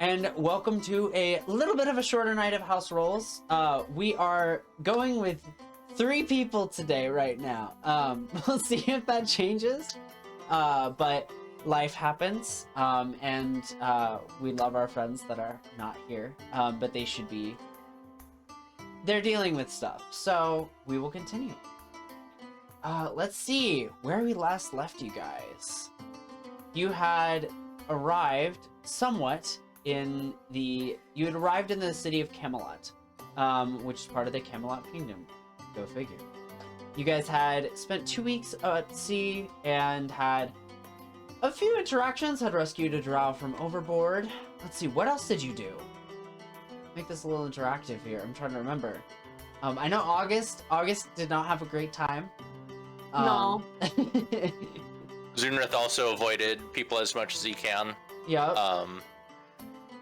and welcome to a little bit of a shorter night of House Rolls. We are going with 3 people today right now. We'll see if that changes, but life happens, and we love our friends that are not here, but they should be. They're dealing with stuff, so we will continue. Let's see where we last left you guys. You had arrived somewhat in the... You had arrived in the city of Camelot, which is part of the Camelot Kingdom. Go figure. You guys had spent 2 weeks at sea and had a few interactions, had rescued a drow from overboard. Let's see, what else did you do? Make this a little interactive here. I'm trying to remember. I know August did not have a great time. No. Zunrith also avoided people as much as he can. Yeah.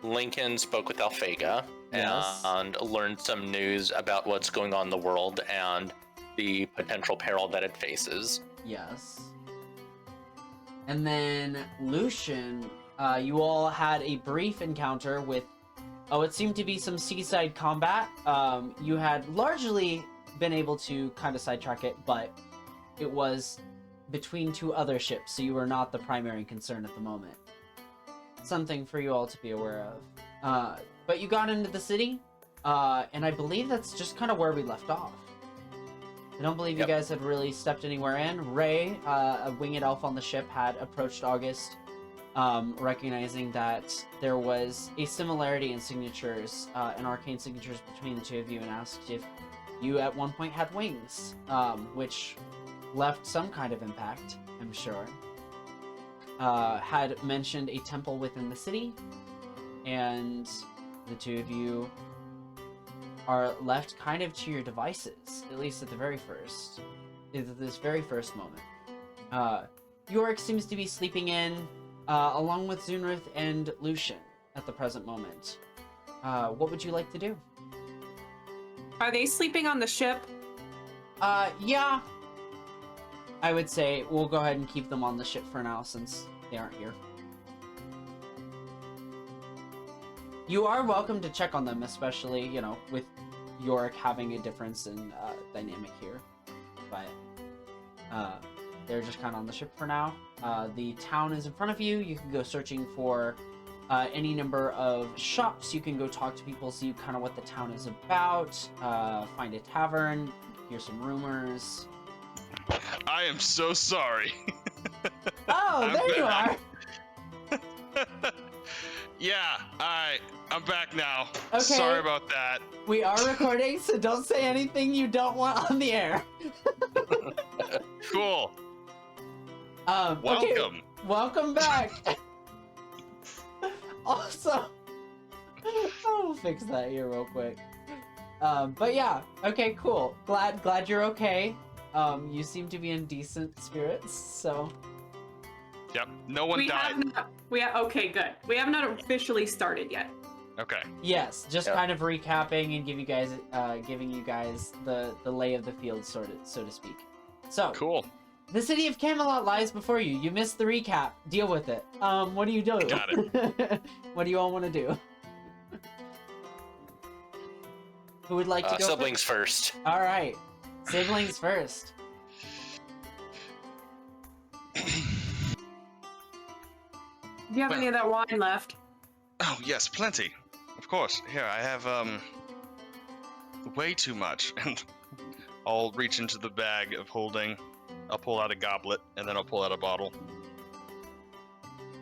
Lincoln spoke with Alphega Yes. and learned some news about what's going on in the world and the potential peril that it faces. Yes. And then Lucian, you all had a brief encounter with, it seemed to be some seaside combat. You had largely been able to kind of sidetrack it, but it was between 2 other ships, so you were not the primary concern at the moment. Something for you all to be aware of. But you got into the city, and I believe that's just kind of where we left off. I don't believe you guys had really stepped anywhere in. Ray, a winged elf on the ship, had approached August, recognizing that there was a similarity in signatures, in arcane signatures between the 2 of you, and asked if you at one point had wings, which left some kind of impact, I'm sure. Had mentioned a temple within the city, and the 2 of you are left kind of to your devices, at least at the very first, at this very first moment. Yorick seems to be sleeping in, along with Zunrith and Lucian at the present moment. What would you like to do? Are they sleeping on the ship? Yeah. I would say we'll go ahead and keep them on the ship for now since they aren't here. You are welcome to check on them, especially, you know, with Yorick having a difference in dynamic here. But they're just kind of on the ship for now. The town is in front of you. You can go searching for any number of shops. You can go talk to people, see kind of what the town is about, find a tavern, hear some rumors. I am so sorry. Oh, there you are. Yeah, I'm back now. Okay. Sorry about that. We are recording, so don't say anything you don't want on the air. Cool. Okay, Welcome. welcome back. Also, I'll fix that here real quick. But yeah, okay, cool. Glad you're okay. You seem to be in decent spirits, so. Yep. No one died. Okay, good. We have not officially started yet. Okay. Yes, just Yeah. kind of recapping and giving you guys the lay of the field, so to speak. So, Cool. the city of Camelot lies before you. You missed the recap. Deal with it. What do you do? Got it. What do you all want to do? Who would like to go Siblings first. All right, siblings first. Do you have any of that wine left? Oh, yes, plenty. Of course. Here, I have, way too much. And I'll reach into the bag of holding. I'll pull out a goblet, and then I'll pull out a bottle.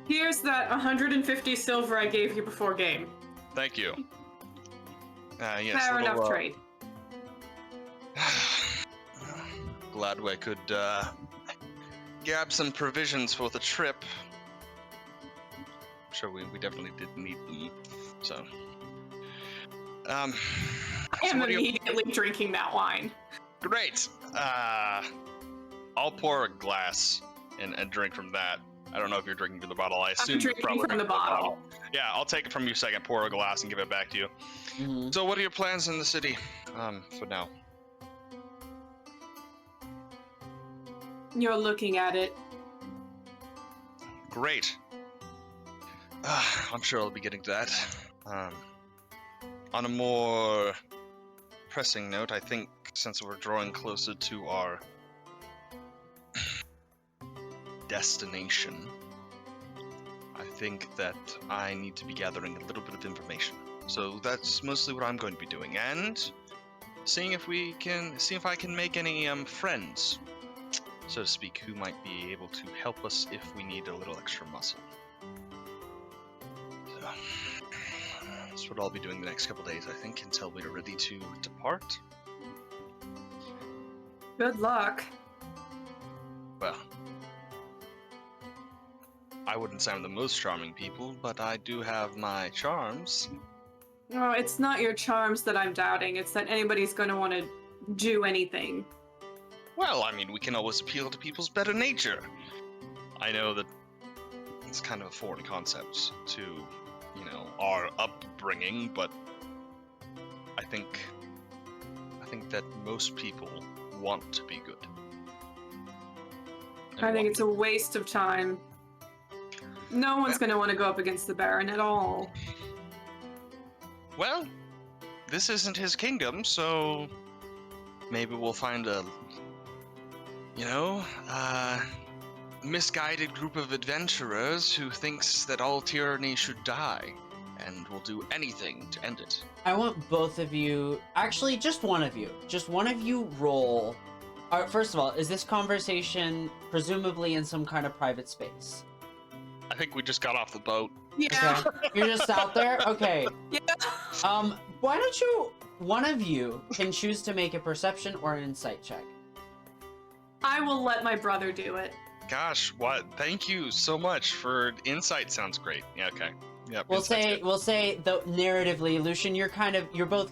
Here's that 150 silver I gave you before game. Thank you. Yes, Fair little, enough trade. Glad I could, grab some provisions for the trip. I'm sure we definitely did need them, so. I So am what do you- immediately drinking that wine. Great! I'll pour a glass and drink from that. I don't know if you're drinking from the bottle. I assume I'm you're drinking probably from the drinking bottle. Yeah, I'll take it from you second, pour a glass, and give it back to you. Mm-hmm. So what are your plans in the city, for now? You're looking at it. Great. I'm sure I'll be getting to that. On a more pressing note, I think since we're drawing closer to our destination, I think that I need to be gathering a little bit of information. So that's mostly what I'm going to be doing, and seeing if I can make any friends, so to speak, who might be able to help us if we need a little extra muscle. So, that's what I'll be doing the next couple days, I think, until we're ready to depart. Good luck. Well, I wouldn't say I'm the most charming people, but I do have my charms. No, it's not your charms that I'm doubting. It's that anybody's going to want to do anything. Well, I mean, we can always appeal to people's better nature. I know that it's kind of a foreign concept to, our upbringing, but I think that most people want to be good. I think it's a waste of time. No one's going to want to go up against the Baron at all. Well, this isn't his kingdom, so maybe we'll find a, misguided group of adventurers who thinks that all tyranny should die, and will do anything to end it. I want both of you, actually just one of you roll. First of all, is this conversation presumably in some kind of private space? I think we just got off the boat. Yeah. Okay. You're just out there? Okay. Yeah. Why don't you, one of you can choose to make a perception or an insight check. I will let my brother do it. Gosh, what? Thank you so much for insight. Sounds great. Yeah, okay. Yep. We'll say though narratively, Lucian, you're both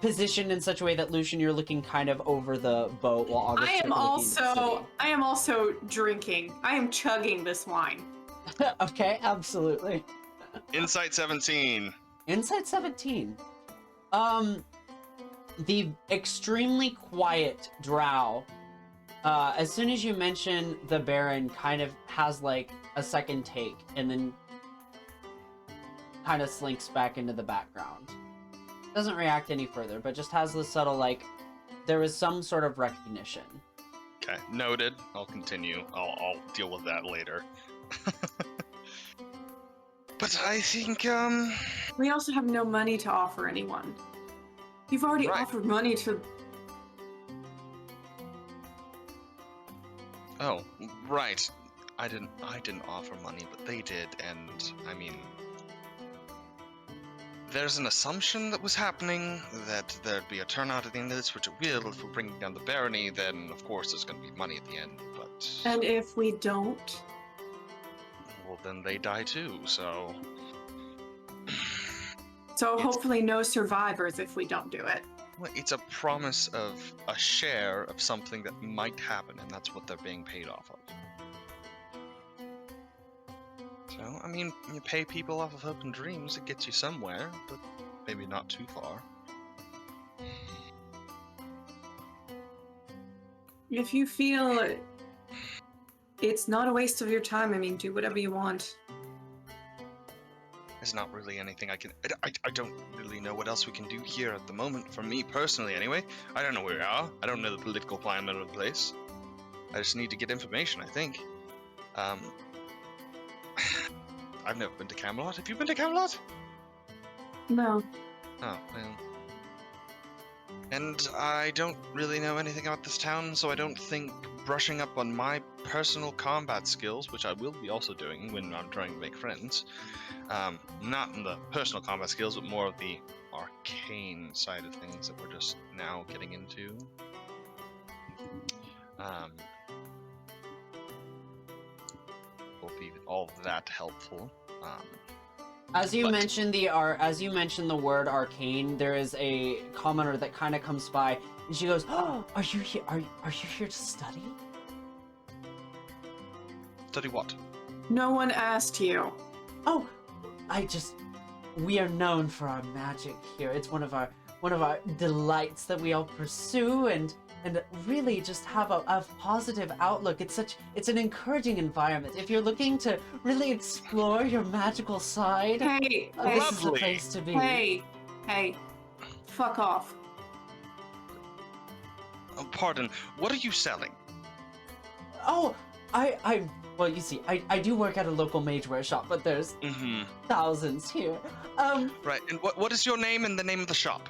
positioned in such a way that Lucian, you're looking kind of over the boat while August. I am also drinking. I am chugging this wine. Okay, absolutely. Insight 17. Insight 17. The extremely quiet drow, as soon as you mention the Baron, kind of has like a second take and then kind of slinks back into the background. Doesn't react any further, but just has this subtle like there was some sort of recognition. Okay, noted. I'll continue. I'll deal with that later. But I think We also have no money to offer anyone. You've already Right. offered money to... Oh, right. I didn't offer money, but they did, and I mean, there's an assumption that was happening that there'd be a turnout at the end of this, which it will. If we're bringing down the barony, then of course there's going to be money at the end, but... And if we don't? Well, then they die too, so... So hopefully no survivors if we don't do it. Well, it's a promise of a share of something that might happen, and that's what they're being paid off of. So, I mean, you pay people off of hope and dreams, it gets you somewhere, but maybe not too far. If you feel it's not a waste of your time, I mean, do whatever you want. There's not really anything I can... I don't really know what else we can do here at the moment, for me personally anyway. I don't know where we are. I don't know the political climate of the place. I just need to get information, I think. I've never been to Camelot. Have you been to Camelot? No. Oh, well. And I don't really know anything about this town, so I don't think brushing up on my personal combat skills, which I will be also doing when I'm trying to make friends, not in the personal combat skills, but more of the arcane side of things that we're just now getting into. Will be all that helpful. As you mentioned the word arcane, there is a commenter that kind of comes by, and she goes, "Oh, are you here? Are you here to study?" Study what? No one asked you. Oh, we are known for our magic here. It's one of our delights that we all pursue, and and really just have a positive outlook. It's an encouraging environment. If you're looking to really explore your magical side, Hey, this is the Lovely. place to be. hey, fuck off. Oh, pardon. What are you selling? Oh, well, you see, I do work at a local mageware shop, but there's Mm-hmm. thousands here. Right. And what is your name and the name of the shop?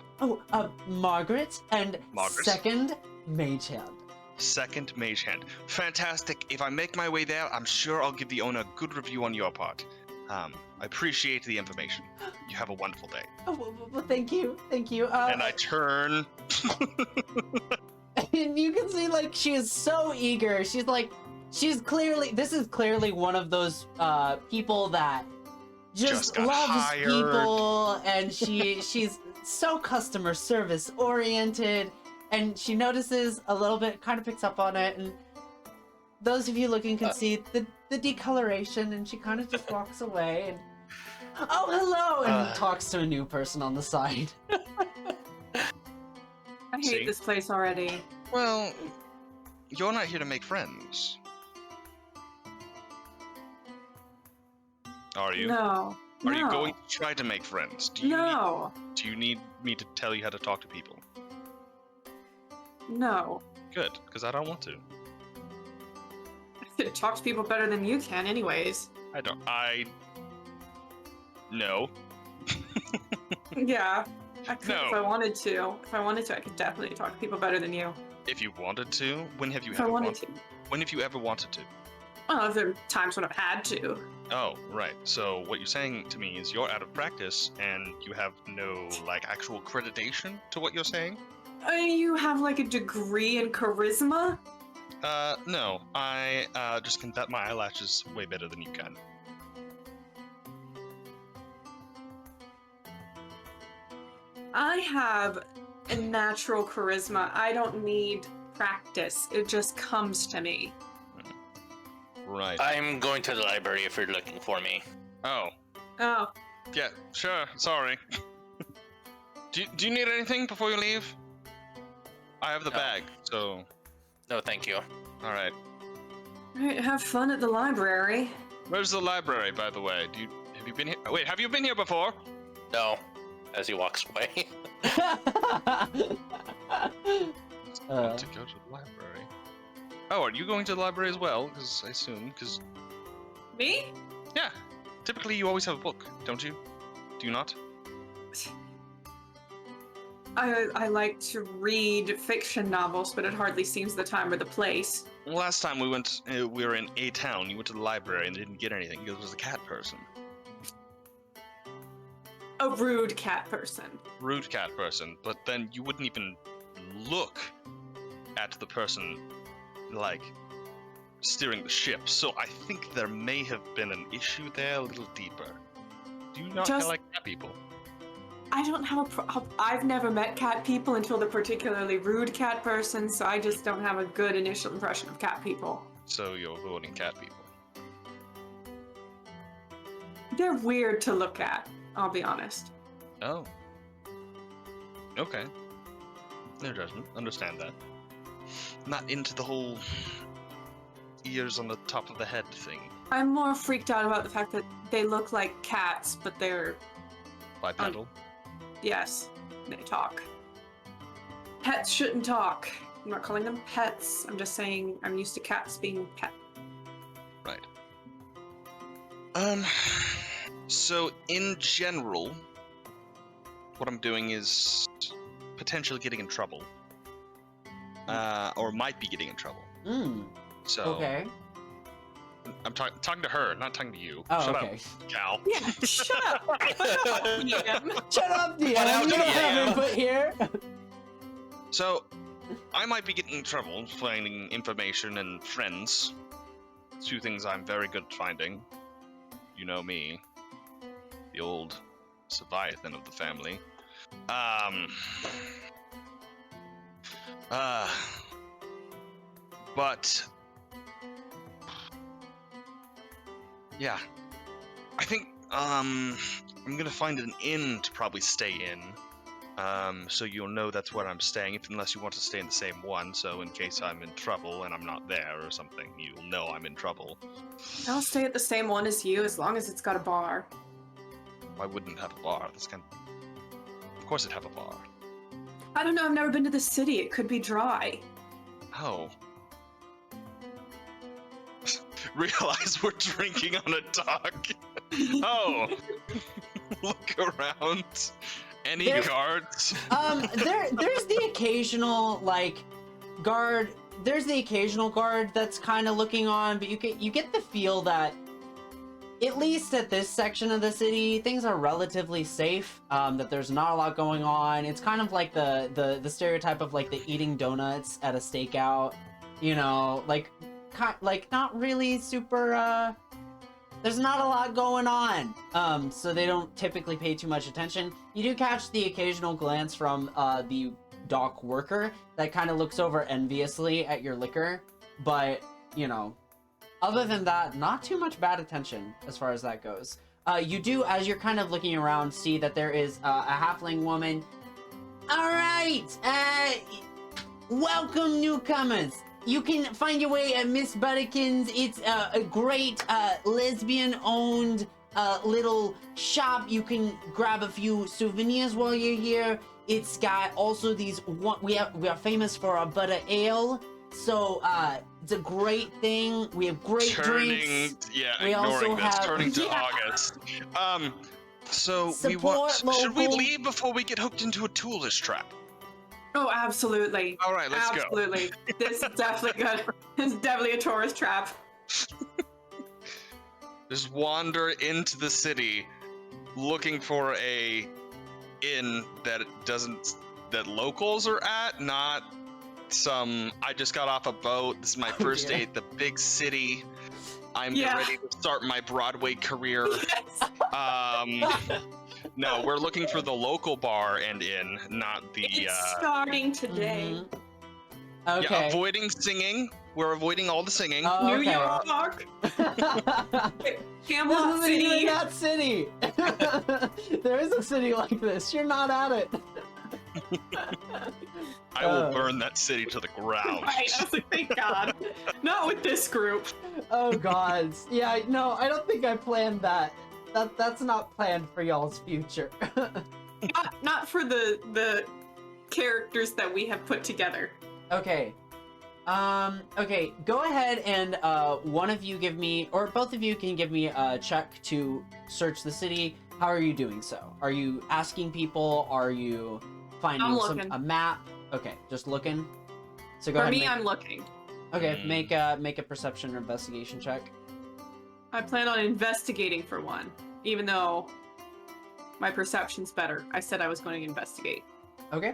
Margaret and Margaret. Second Magehand. Second Mage Hand. Fantastic. If I make my way there, I'm sure I'll give the owner a good review on your part. I appreciate the information. You have a wonderful day. Oh, well, thank you. And I turn. And you can see, like, she is so eager. This is clearly one of those people that just got loves hired. people, and she's so customer service oriented, and she notices a little bit, kind of picks up on it, and those of you looking can see the decoloration, and she kind of just walks away and, oh, hello, and talks to a new person on the side. I hate See? this place already. Well, you're not here to make friends. Are you? No. Are you going to try to make friends? Do you need me to tell you how to talk to people? No. Good, because I don't want to. Talk to people better than you can, anyways. No. Yeah. I could No. if I wanted to. If I wanted to, I could definitely talk to people better than you. If you wanted to, when have you If I ever wanted wanted? to. When have you ever wanted to? Well, there are times when I've had to. Oh, right. So what you're saying to me is you're out of practice and you have no actual accreditation to what you're saying? You have like a degree in charisma? No. I just can bat my eyelashes way better than you can. I have a natural charisma. I don't need practice. It just comes to me. Right. I'm going to the library if you're looking for me. Oh. Oh, Yeah, sure. Sorry. Do you need anything before you leave? I have the No. bag, so... No, thank you. Alright. alright, have fun at the library. Where's the library, by the way? Have you been here? Wait, have you been here before? No, as he walks away. Want to go to the library. Oh, are you going to the library as well? Because I assume, Me? Yeah. Typically you always have a book, don't you? Do you not? I like to read fiction novels, but it hardly seems the time or the place. Last time we went, we were in a town. You went to the library and didn't get anything because it was a cat person. A rude cat person. Rude cat person. But then you wouldn't even look at the person, steering the ship. So I think there may have been an issue there a little deeper. Do you not Just- like cat people? I don't have I've never met cat people until the particularly rude cat person, so I just don't have a good initial impression of cat people. So you're voting cat people. They're weird to look at, I'll be honest. Oh. Okay. No judgment. Understand that. Not into the whole ears on the top of the head thing. I'm more freaked out about the fact that they look like cats, but they're, Bipedal. yes, they talk. Pets shouldn't talk. I'm not calling them pets. I'm just saying I'm used to cats being pet. Right. So in general, what I'm doing is potentially getting in trouble. Or might be getting in trouble. So Okay. I'm talking to her, not talking to you. Oh, Shut okay. up, Cal. Yeah, shut up! DM. Shut up, DM. What else You do don't you have have? input here. So, I might be getting in trouble finding information and friends. Two things I'm very good at finding. You know me. The old Leviathan of the family. But... yeah. I think, I'm gonna find an inn to probably stay in. So you'll know that's where I'm staying, unless you want to stay in the same one. So in case I'm in trouble and I'm not there or something, you'll know I'm in trouble. I'll stay at the same one as you as long as it's got a bar. Why wouldn't it have a bar? That's kind of course it'd have a bar. I don't know, I've never been to the city. It could be dry. Oh. Realize we're drinking on a dock. Oh. Look around. Any guards? There's the occasional guard. There's the occasional guard that's kind of looking on, but you get the feel that at least at this section of the city, things are relatively safe. That there's not a lot going on. It's kind of like the stereotype of like the eating donuts at a stakeout. You know, like not really super. There's not a lot going on, so they don't typically pay too much attention. You do catch the occasional glance from the dock worker that kind of looks over enviously at your liquor, but, you know, other than that, not too much bad attention as far as that goes. You do, as you're kind of looking around, see that there is a halfling woman. All right, welcome newcomers. You can find your way at Miss Butterkin's. It's a great lesbian-owned little shop. You can grab a few souvenirs while you're here. It's got also these. We are famous for our butter ale, so it's a great thing. We have great drinks. Yeah, we ignoring also this, have turning to August. So should we leave before we get hooked into a toolist trap? Oh, absolutely. All right, let's go. Absolutely. This is definitely good. This is definitely a tourist trap. Just wander into the city looking for a inn that locals are at, not some I just got off a boat. This is my first day at the big city. I'm ready to start my Broadway career. Yes. No, we're looking for the local bar and inn, not the It's starting today. Mm-hmm. Okay. Yeah, avoiding singing. We're avoiding all the singing. Oh, New okay. York. Camelot This isn't even City. that city. There is a city like this. You're not at it. I will burn that city to the ground. Right, I was like, thank God. Not with this group. Oh God. Yeah, no, I don't think I planned that. That's not planned for y'all's future. Not for the characters that we have put together. Okay. Okay, go ahead and one of you give me, or both of you can give me a check to search the city. How are you doing so? Are you asking people? Are you finding a map? Okay, just looking. So go For ahead. me, I'm looking. Okay, make a perception or investigation check. I plan on investigating for one, even though my perception's better. I said I was going to investigate. Okay.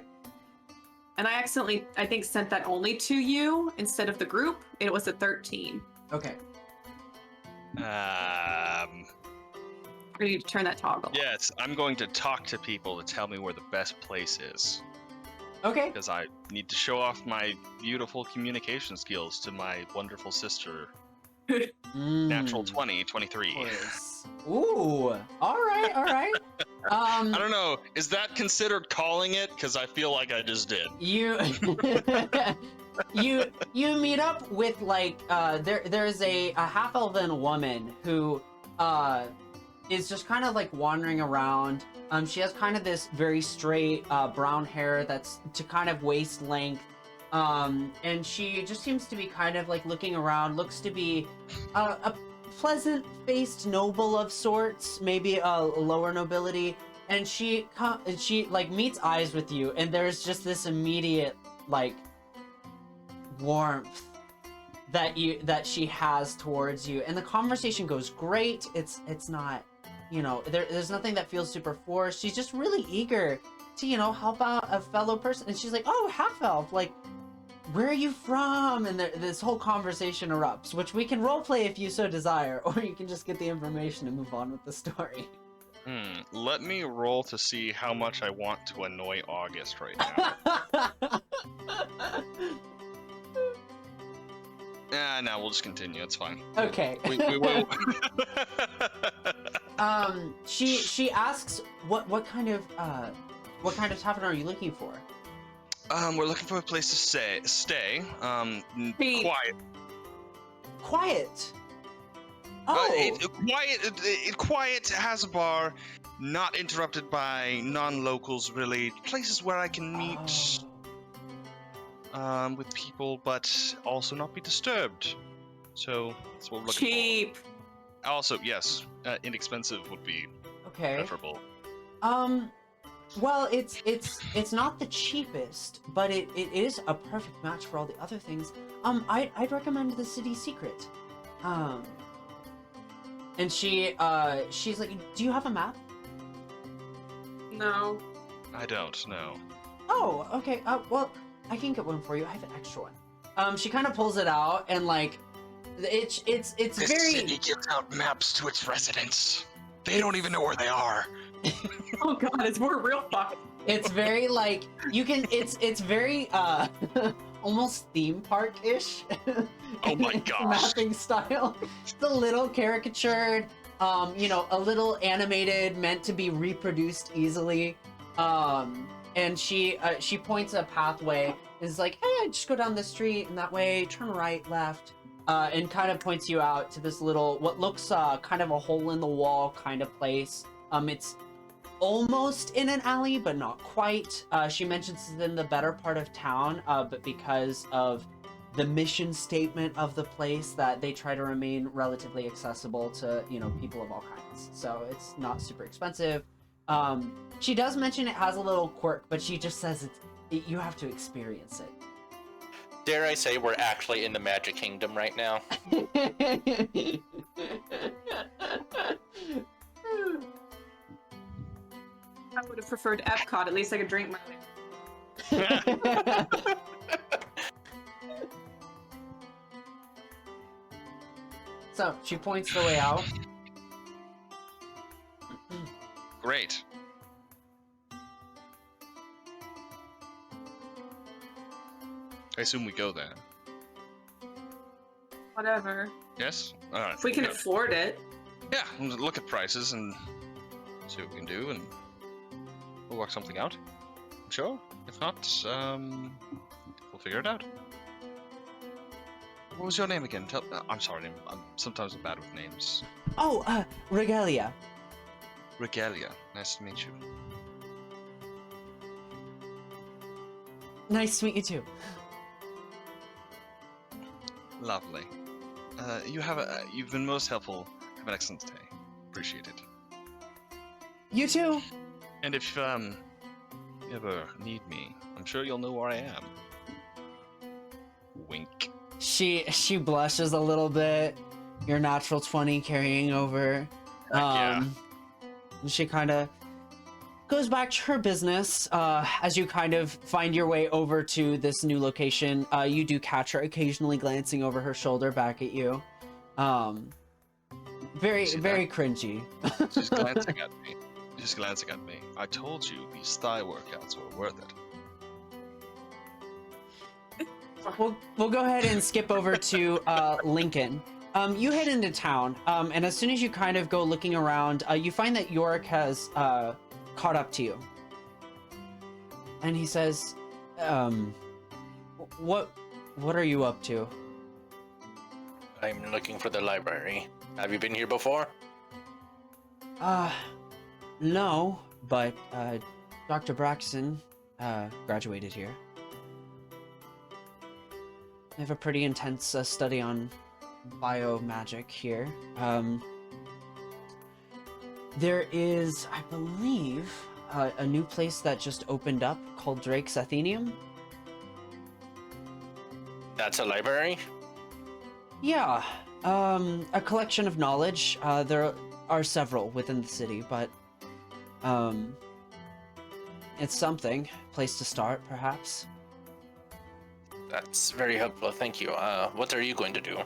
And I accidentally, I think, sent that only to you instead of the group. It was a 13. Okay. I need to turn that toggle. Yes, I'm going to talk to people to tell me where the best place is. Okay. Because I need to show off my beautiful communication skills to my wonderful sister. Natural 20, 23. Ooh. All right. I don't know. Is that considered calling it? Because I feel like I just did. You you meet up with there's a half-elven woman who is just kind of like wandering around. She has kind of this very straight brown hair that's to kind of waist length. And she just seems to be kind of like looking around, looks to be a pleasant-faced noble of sorts, maybe a lower nobility, and she like meets eyes with you, and there's just this immediate like warmth that she has towards you, and the conversation goes great. It's not, you know, there's nothing that feels super forced. She's just really eager to, you know, help out a fellow person, and she's like, oh, half-elf, like, where are you from? And this whole conversation erupts, which we can roleplay if you so desire, or you can just get the information and move on with the story. Let me roll to see how much I want to annoy August right now. No, we'll just continue. It's fine. Okay. We will. She asks what kind of What kind of tavern are you looking for? We're looking for a place to stay. Pete. Quiet. Quiet. Oh. Quiet, has a bar, not interrupted by non-locals really. Places where I can meet with people, but also not be disturbed. So that's what we're looking Cheap. for. Also, yes, inexpensive would be Okay. preferable. Well, it's not the cheapest, but it is a perfect match for all the other things. I'd recommend the City Secret. And she's like, do you have a map? No. I don't know. Oh, okay. Well, I can get one for you. I have an extra one. She kind of pulls it out, and like, it's This very. city gives out maps to its residents. They don't even know where they are. Oh god, we're real fucked. It's very like you can. It's very almost theme park-ish. Oh my in its gosh. Mapping style. It's a little caricatured. You know, a little animated, meant to be reproduced easily. And she points a pathway. Is like, hey, just go down this street, and that way, turn right, left. And kind of points you out to this little, what looks kind of a hole in the wall kind of place. It's almost in an alley, but not quite. She mentions it's in the better part of town, but because of the mission statement of the place, that they try to remain relatively accessible to, you know, people of all kinds. So it's not super expensive. She does mention it has a little quirk, but she just says you have to experience it. Dare I say we're actually in the Magic Kingdom right now? I would have preferred Epcot. At least I could drink my. So she points the way out. Great. I assume we go there. Whatever. Yes? Alright. If we can yeah. afford it. Yeah, we'll look at prices and see what we can do, and we'll work something out. I'm sure. If not, we'll figure it out. What was your name again? I'm sorry, I'm sometimes bad with names. Oh, Regalia. Regalia. Nice to meet you. Nice to meet you too. Lovely. You've been most helpful. Have an excellent day. Appreciate it. You too. And if you ever need me, I'm sure you'll know where I am. Wink. She blushes a little bit. Your natural 20 carrying over. Yeah. And she kind of goes back to her business. As you kind of find your way over to this new location, you do catch her occasionally glancing over her shoulder back at you. Very cringy. She's glancing at me. She's glancing at me. I told you these thigh workouts were worth it. We'll go ahead and skip over to Lincoln. You head into town, and as soon as you kind of go looking around, you find that Yorick has caught up to you. And he says, what are you up to? I'm looking for the library. Have you been here before? No, but Dr. Braxton graduated here. I have a pretty intense study on biomagic here. There is, I believe, a new place that just opened up called Drake's Athenium. That's a library? Yeah, a collection of knowledge. There are several within the city, but it's something. Place to start, perhaps. That's very helpful, thank you. What are you going to do?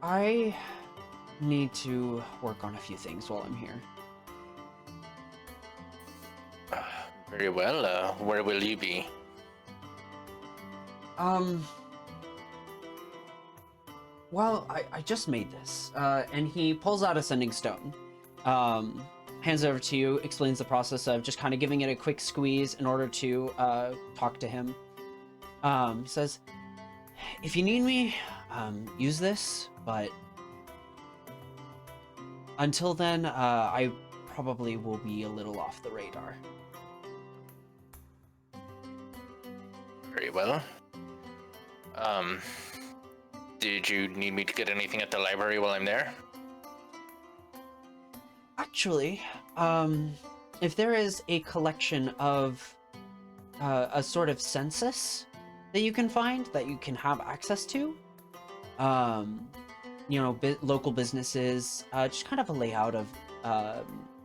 I need to work on a few things while I'm here. Very well, where will you be? Well, I just made this, and he pulls out a sending stone. hands it over to you, explains the process of just kind of giving it a quick squeeze in order to talk to him. He says, if you need me, use this, but until then, I probably will be a little off the radar. Very well. Did you need me to get anything at the library while I'm there? Actually, if there is a collection of a sort of census that you can find, that you can have access to, you know, local businesses, just kind of a layout of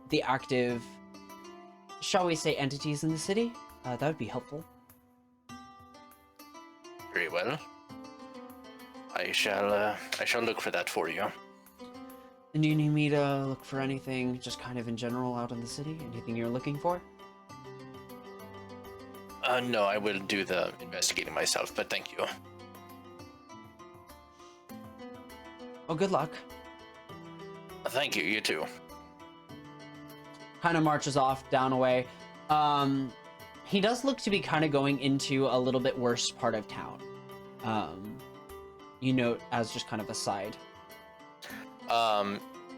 the active, shall we say, entities in the city, that would be helpful. Very well. I shall look for that for you. And do you need me to look for anything just kind of in general out in the city? Anything you're looking for? No, I will do the investigating myself, but thank you. Well, good luck. Thank you, you too. Kind of marches off, down away. He does look to be kind of going into a little bit worse part of town. You note as just kind of a side.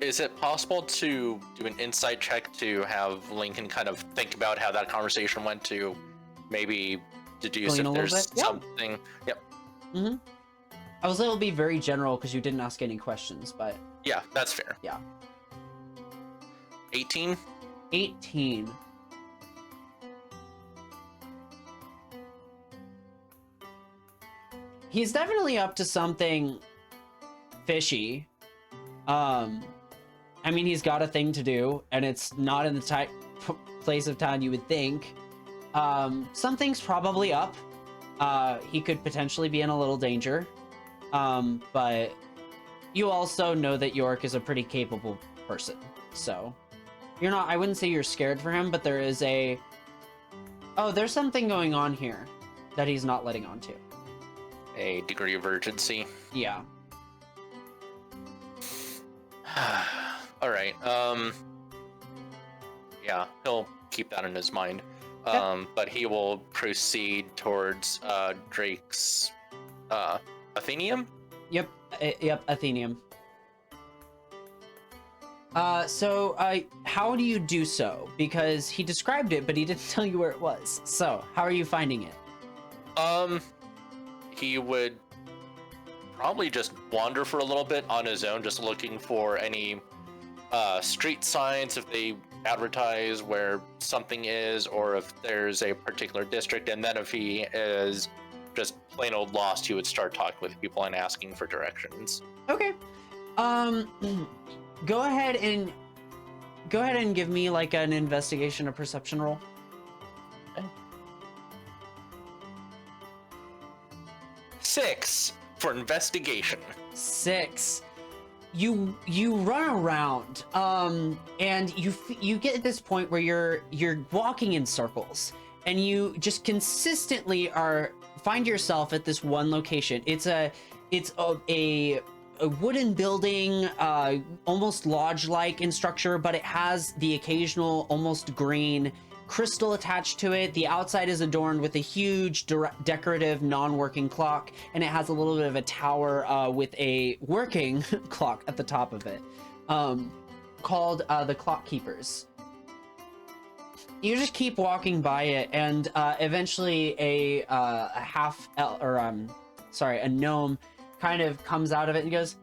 Is it possible to do an insight check to have Lincoln kind of think about how that conversation went, to maybe deduce Glean if a there's little bit? Yeah. something? Yep. Mm-hmm. I was able to be very general because you didn't ask any questions, but... Yeah, that's fair. Yeah. 18? 18. He's definitely up to something fishy. I mean, he's got a thing to do, and it's not in the type place of town you would think. Something's probably up. He could potentially be in a little danger. But you also know that York is a pretty capable person. So you're not, I wouldn't say you're scared for him, but there is oh, there's something going on here that he's not letting on to. A degree of urgency. Yeah. All right. Yeah, he'll keep that in his mind. Okay. But he will proceed towards Drake's Athenium. Yep, Athenium. So how do you do so? Because he described it, but he didn't tell you where it was. So, how are you finding it? He would probably just wander for a little bit on his own, just looking for any street signs, if they advertise where something is, or if there's a particular district. And then if he is just plain old lost, he would start talking with people and asking for directions. Okay. Go ahead and give me like an investigation or perception roll. Okay. 6 for investigation. 6. You run around, and you get at this point where you're walking in circles, and you just consistently find yourself at this one location. It's a wooden building, almost lodge-like in structure, but it has the occasional almost green crystal attached to it. The outside is adorned with a huge decorative non-working clock, and it has a little bit of a tower with a working clock at the top of it, called the Clock Keepers. You just keep walking by it, and eventually a gnome kind of comes out of it and goes,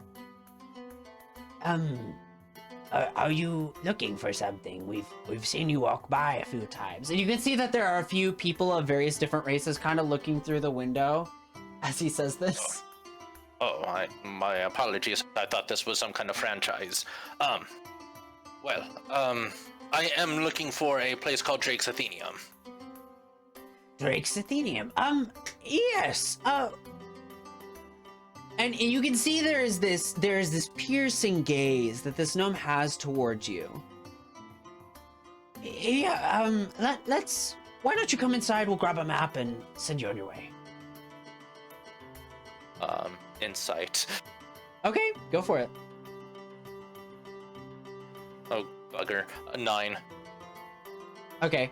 are you looking for something? We've seen you walk by a few times. And you can see that there are a few people of various different races kind of looking through the window as he says this. My apologies. I thought this was some kind of franchise. I am looking for a place called Drake's Athenium. Drake's Athenium? Yes. And you can see there's this piercing gaze that this gnome has towards you. Yeah, why don't you come inside? We'll grab a map and send you on your way. Insight. Okay, go for it. Oh, bugger. A 9. Okay.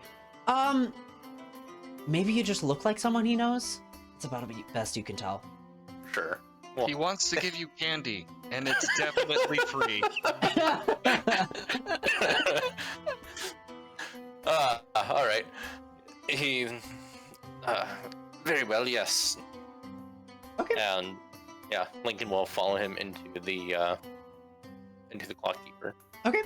Maybe you just look like someone he knows? It's about the best you can tell. Sure. Well, He wants to give you candy, and it's definitely free. all right. He, very well, yes. Okay. And yeah, Lincoln will follow him into the clockkeeper. Okay.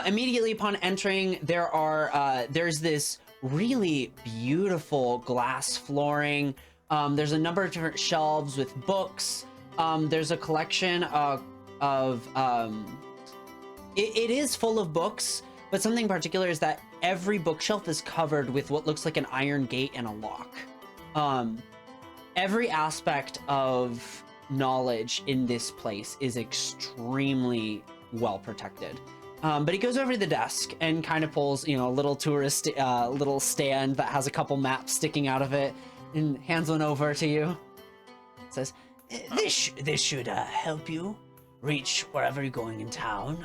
Immediately upon entering, there's this really beautiful glass flooring. There's a number of different shelves with books. There's a collection it is full of books, but something particular is that every bookshelf is covered with what looks like an iron gate and a lock. Every aspect of knowledge in this place is extremely well protected. But he goes over to the desk and kind of pulls, a little tourist, little stand that has a couple maps sticking out of it, and hands one over to you. It says, "This should help you reach wherever you're going in town.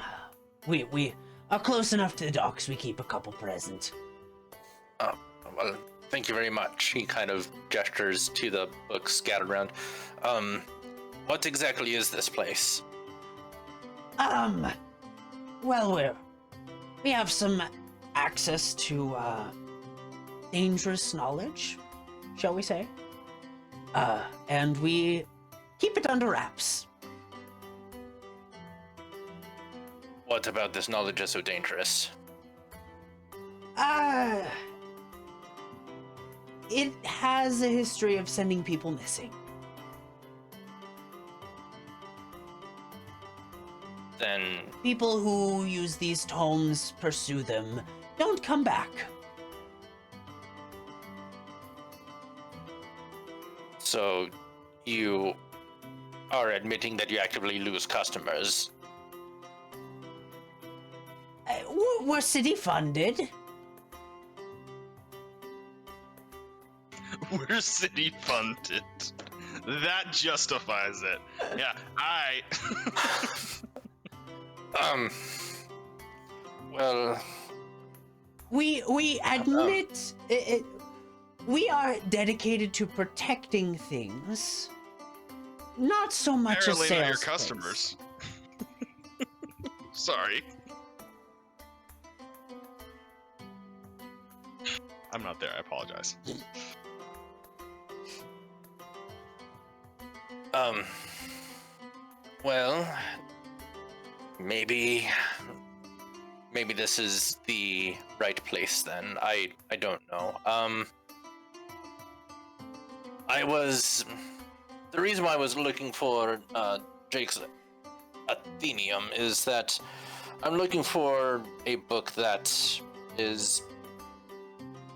We are close enough to the docks. We keep a couple present." Oh, well, thank you very much. He kind of gestures to the books scattered around. What exactly is this place? Well, we have some access to dangerous knowledge, shall we say? And we keep it under wraps. What about this knowledge is so dangerous? It has a history of sending people missing. Then, People who use these tomes, pursue them, don't come back. so you are admitting that you actively lose customers. We're city funded. We're city funded. That justifies it. Yeah, Well, We admit we are dedicated to protecting things, not so much a apparently sales not your pitch. customers. Sorry. I'm not there, I apologize. Well, maybe this is the right place then. I don't know. The reason why I was looking for Jake's Athenium is that I'm looking for a book that is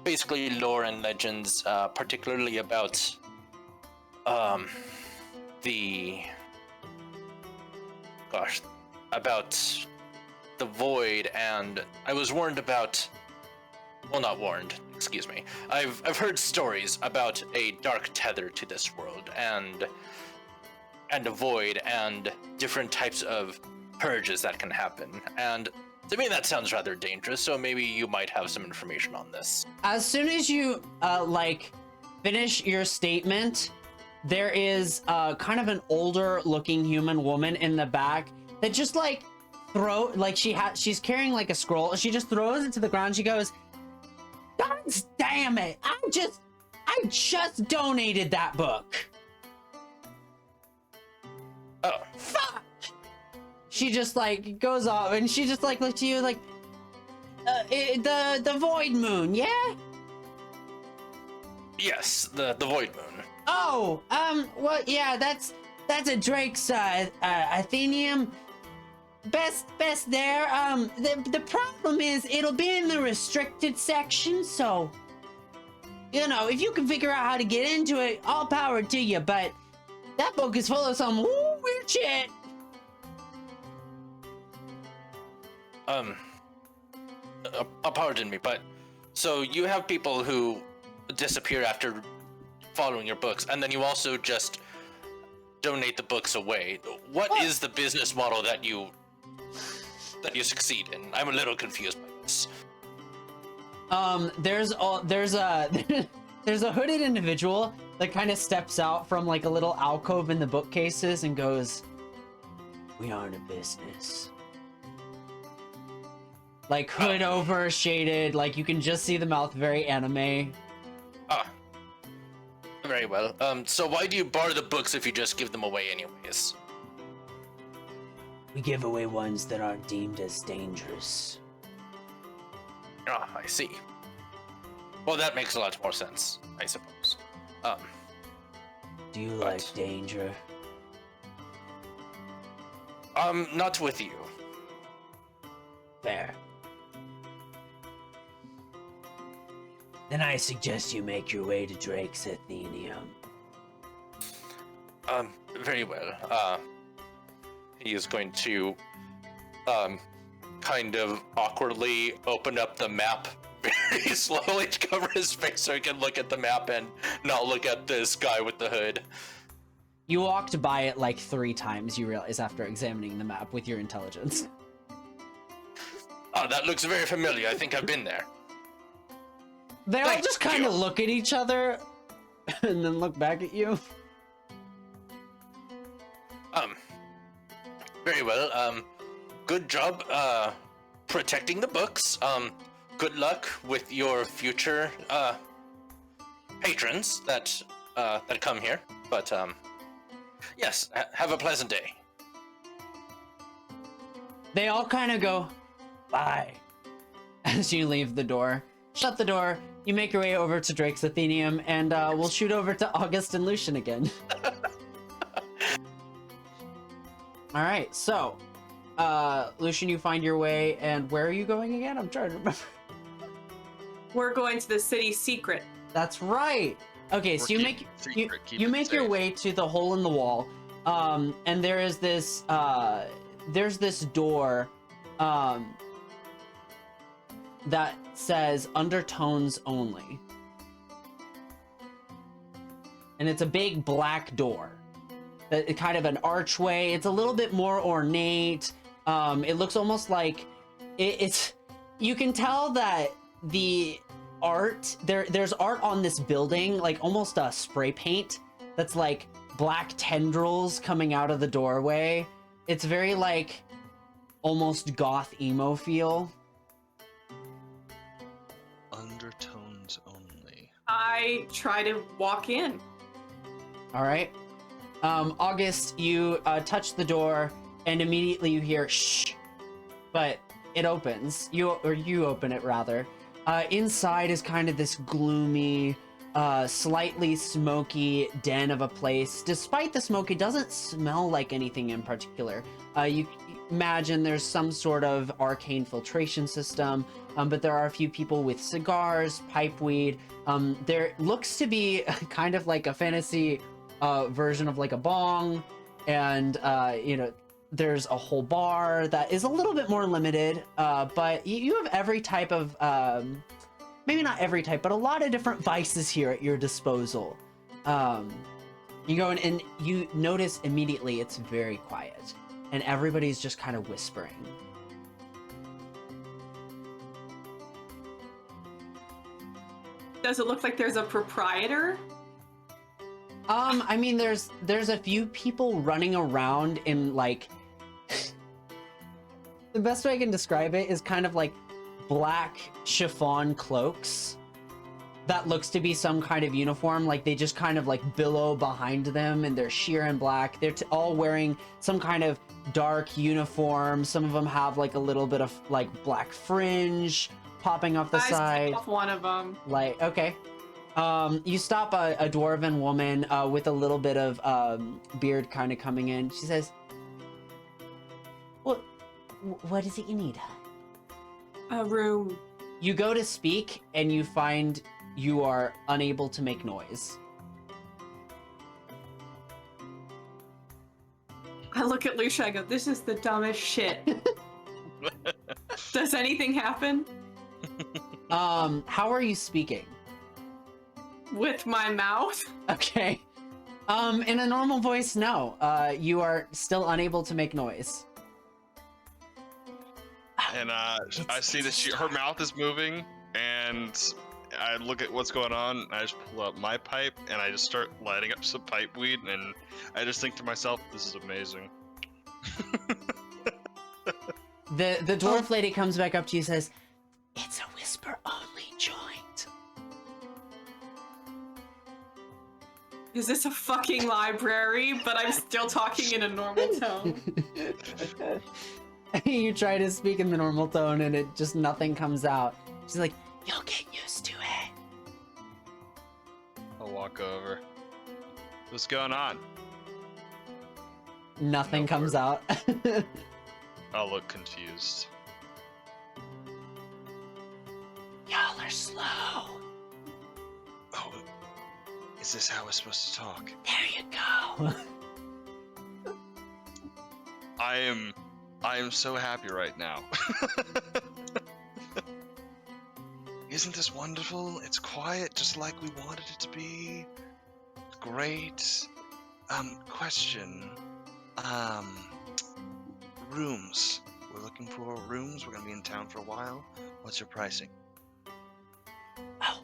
basically lore and legends, particularly about about the void, and I was warned about, well, not warned, excuse me. I've heard stories about a dark tether to this world, and a void, and different types of purges that can happen, and to me that sounds rather dangerous, so maybe you might have some information on this. As soon as you finish your statement, there is kind of an older looking human woman in the back that just she's carrying like a scroll. She just throws it to the ground. She goes, "God damn it! I just donated that book. Oh, Fuck!" She just goes off and she just looks at you like, the Void Moon, yeah? yes, the void moon. Oh, well, yeah, that's a Drake's Athenium. Best there. The problem is it'll be in the restricted section, so if you can figure out how to get into it, all power to you. But that book is full of some weird shit. Pardon me, but so you have people who disappear after following your books, and then you also just donate the books away. What is the business model that you that you succeed in? I'm a little confused by this. There's a there's a hooded individual that kind of steps out from like a little alcove in the bookcases and goes, "We aren't a business." Like hood over, shaded, like you can just see the mouth, very anime. Ah. Very well. So why do you bar the books if you just give them away anyways? We give away ones that aren't deemed as dangerous. Ah, I see. Well, that makes a lot more sense, I suppose. Do you But- like danger? Not with you. Fair. Then I suggest you make your way to Drake's Athenium. Very well. He is going to, kind of awkwardly open up the map very slowly to cover his face so he can look at the map and not look at this guy with the hood. You walked by it like 3 times, you realize, after examining the map with your intelligence. Oh, that looks very familiar. I think I've been there. They all Thank just kind of you. look at each other and then look back at you. Very well. Good job, protecting the books. Good luck with your future, patrons that come here. But, yes, have a pleasant day. They all kind of go, bye, as you leave the door. Shut the door, you make your way over to Drake's Athenium, and we'll shoot over to August and Lucian again. Alright, so, Lucian, you find your way, and where are you going again? I'm trying to remember. We're going to the city secret. That's right! Okay, so you make you make your way to the hole in the wall, and there is this there's this door that says undertones only, and it's a big black door. That kind of an archway. It's a little bit more ornate. It looks almost like it's. You can tell that the art there's art on this building, like almost a spray paint that's like black tendrils coming out of the doorway. It's very like almost goth emo feel. Undertones only. I try to walk in. All right. August, you touch the door and immediately you hear shh, but it opens. You open it rather. Inside is kind of this gloomy, slightly smoky den of a place. Despite the smoke, it doesn't smell like anything in particular. You imagine there's some sort of arcane filtration system, but there are a few people with cigars, pipe weed. There looks to be kind of like a fantasy version of like a bong, and there's a whole bar that is a little bit more limited, but you have every type of maybe not every type, but a lot of different vices here at your disposal. You go in and you notice immediately it's very quiet and everybody's just kind of whispering. Does it look like there's a proprietor? I mean, there's a few people running around in like the best way I can describe it is kind of like black chiffon cloaks that looks to be some kind of uniform. Like they just kind of like billow behind them and they're sheer and black. They're all wearing some kind of dark uniform. Some of them have like a little bit of like black fringe popping off the I side. off one of them. Like, okay. You stop a dwarven woman with a little bit of beard kind of coming in. She says, what is it you need? A room. You go to speak and you find you are unable to make noise. I look at Lucia, I go, this is the dumbest shit. Does anything happen? How are you speaking? With my mouth? Okay. In a normal voice, no. You are still unable to make noise. And I see that her mouth is moving, and I look at what's going on. And I just pull out my pipe, and I just start lighting up some pipe weed, and I just think to myself, "This is amazing." The dwarf lady comes back up to you and says, "It's a whisper-only joint." Is this a fucking library? But I'm still talking in a normal tone. You try to speak in the normal tone, and it just nothing comes out. She's like, "You'll get used to it." I'll walk over. What's going on? Nothing No comes word. out. I'll look confused. Y'all are slow. Oh, is this how we're supposed to talk? There you go. I am so happy right now. Isn't this wonderful? It's quiet, just like we wanted it to be. Great. Question. Rooms. We're looking for rooms. We're gonna be in town for a while. What's your pricing? Oh,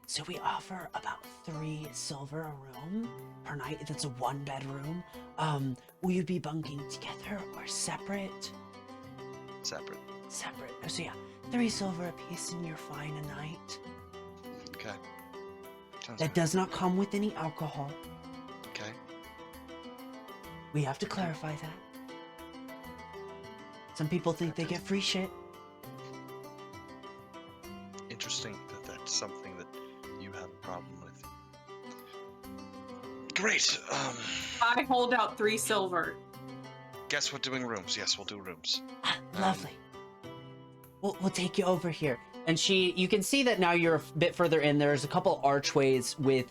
so we offer about 3 silver a room per night. That's a 1-bedroom. Will you be bunking together or separate? Separate. Separate. Oh, so yeah, 3 silver a piece and you're fine a night. Okay. Sounds That good. does not come with any alcohol. Okay. We have to clarify that. Some people think they get free shit. Interesting that that's something that you have a problem with. Great. I hold out 3 silver. Guess we're doing rooms. Yes, we'll do rooms. Lovely. We'll take you over here. And you can see that now you're a bit further in. There's a couple archways with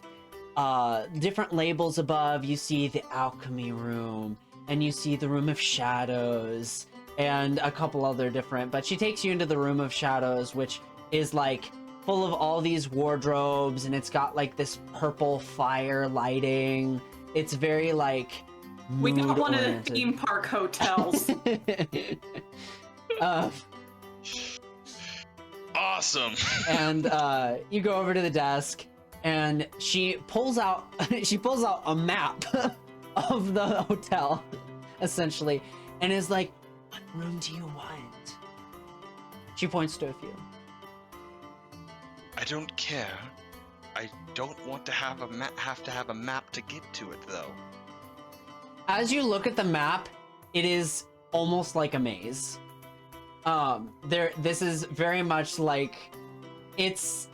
different labels above. You see the alchemy room, and you see the room of shadows, and a couple other different. But she takes you into the room of shadows, which is like full of all these wardrobes, and it's got like this purple fire lighting. It's very like We got one of the mood-oriented. theme park hotels. Awesome. And you go over to the desk, and she pulls out a map of the hotel, essentially, and is like, "What room do you want?" She points to a few. I don't care. I don't want to have a map to get to it though. As you look at the map, it is almost like a maze. This is very much like it's.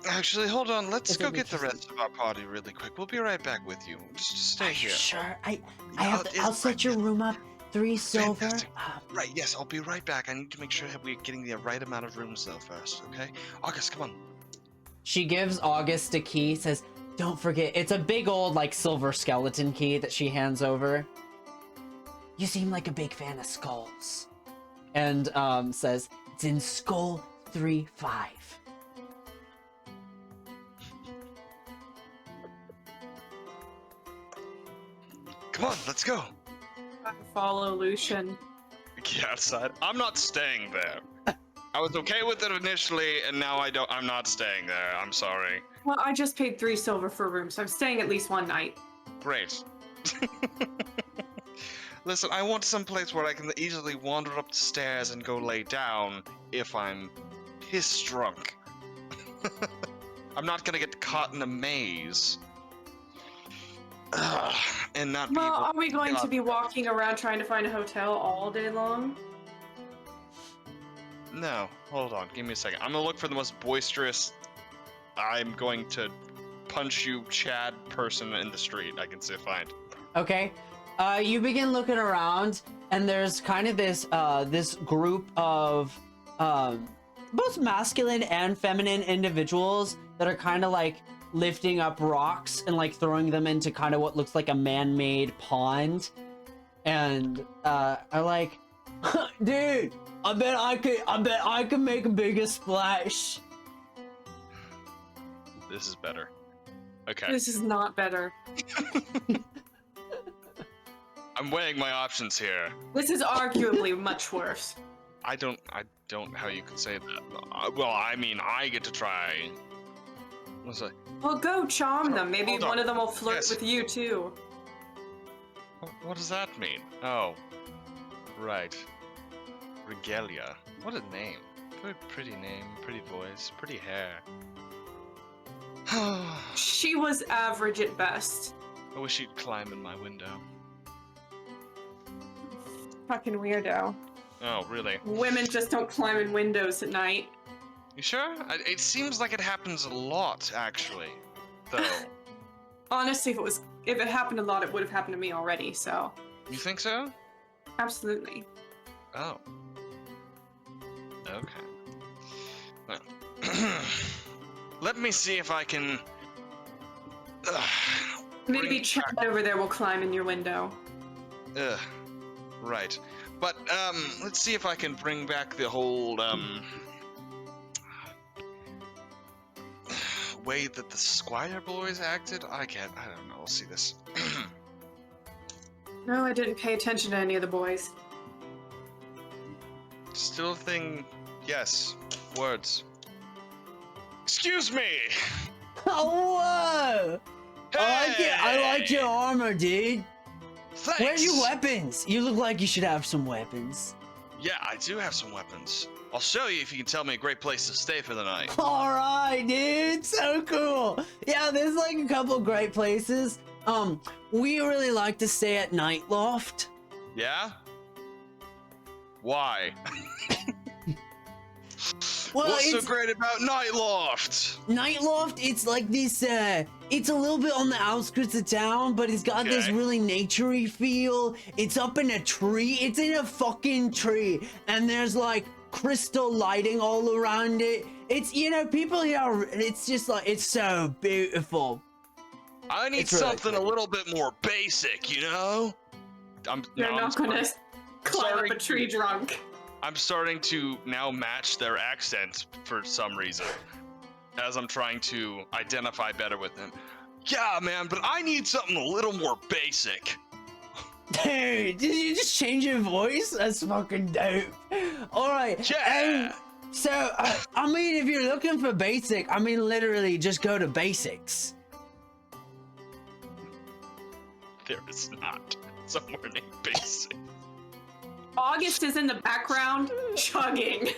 Actually, hold on. Let's Is go it get the interesting? rest of our party really quick. We'll be right back with you. Just stay Are you here. sure? Yeah, I'll set your room up. 3 silver. Fantastic. Right, yes, I'll be right back. I need to make sure that we're getting the right amount of rooms though first, okay? August, come on. She gives August a key, says, "Don't forget," it's a big old like silver skeleton key that she hands over. "You seem like a big fan of skulls." And says, "It's in skull 3-5. Come on, let's go. I follow Lucian. Get outside. I'm not staying there. I was okay with it initially, and now I'm not staying there. I'm sorry. Well, I just paid 3 silver for a room, so I'm staying at least one night. Great. Listen, I want some place where I can easily wander up the stairs and go lay down if I'm piss drunk. I'm not gonna get caught in a maze. Ugh, and not be Well, able are we going get to out. be walking around trying to find a hotel all day long? No, hold on, give me a second. I'm gonna look for the most boisterous, I'm going to punch you Chad person in the street I can find. Okay. You begin looking around, and there's kind of this group of both masculine and feminine individuals that are kind of like lifting up rocks and like throwing them into kind of what looks like a man-made pond, and are like, "Dude, I bet I could make a bigger splash." This is better. Okay. This is not better. I'm weighing my options here. This is arguably much worse. I don't how you could say that. Well, I mean, I get to try. What's that? Well, go charm them. Maybe Hold on. one of them will flirt Yes. with you too. What does that mean? Oh, right. Regalia. What a name. Very pretty name, pretty voice, pretty hair. She was average at best. I wish she'd climb in my window. Fucking weirdo. Oh, really? Women just don't climb in windows at night. You sure? It seems like it happens a lot, actually. Though. Honestly, if it happened a lot, it would have happened to me already. So, You think so? absolutely. Oh. Okay. Well. Let me see if I can... Maybe bring Chad over there will climb in your window. Right. But, let's see if I can bring back the whole, way that the Squire boys acted. I don't know, we'll see this. No, I didn't pay attention to any of the boys. Still thing, yes, words. Excuse me! Oh, whoa! I like your armor, dude. Thanks! Where are your weapons? You look like you should have some weapons. Yeah, I do have some weapons. I'll show you if you can tell me a great place to stay for the night. Alright, dude, so cool. Yeah, there's like a couple great places. We really like to stay at Night Loft. Yeah? Why? Well, What's so it's great about Night Loft? Night Loft, it's like this, it's a little bit on the outskirts of town, but it's got this Okay. really naturey feel. It's up in a tree. It's in a fucking tree. And there's like crystal lighting all around it. It's, you know, people here, it's just like, it's so beautiful. I need It's really something cool. a little bit more basic, you know? You're not gonna climb Sorry. up a tree drunk. I'm starting to now match their accent for some reason, as I'm trying to identify better with them. Yeah, man, but I need something a little more basic. Dude, did you just change your voice? That's fucking dope. Alright. Yeah. So, I mean, if you're looking for basic, I mean, literally just go to basics. There is not somewhere named basic. August is in the background, chugging.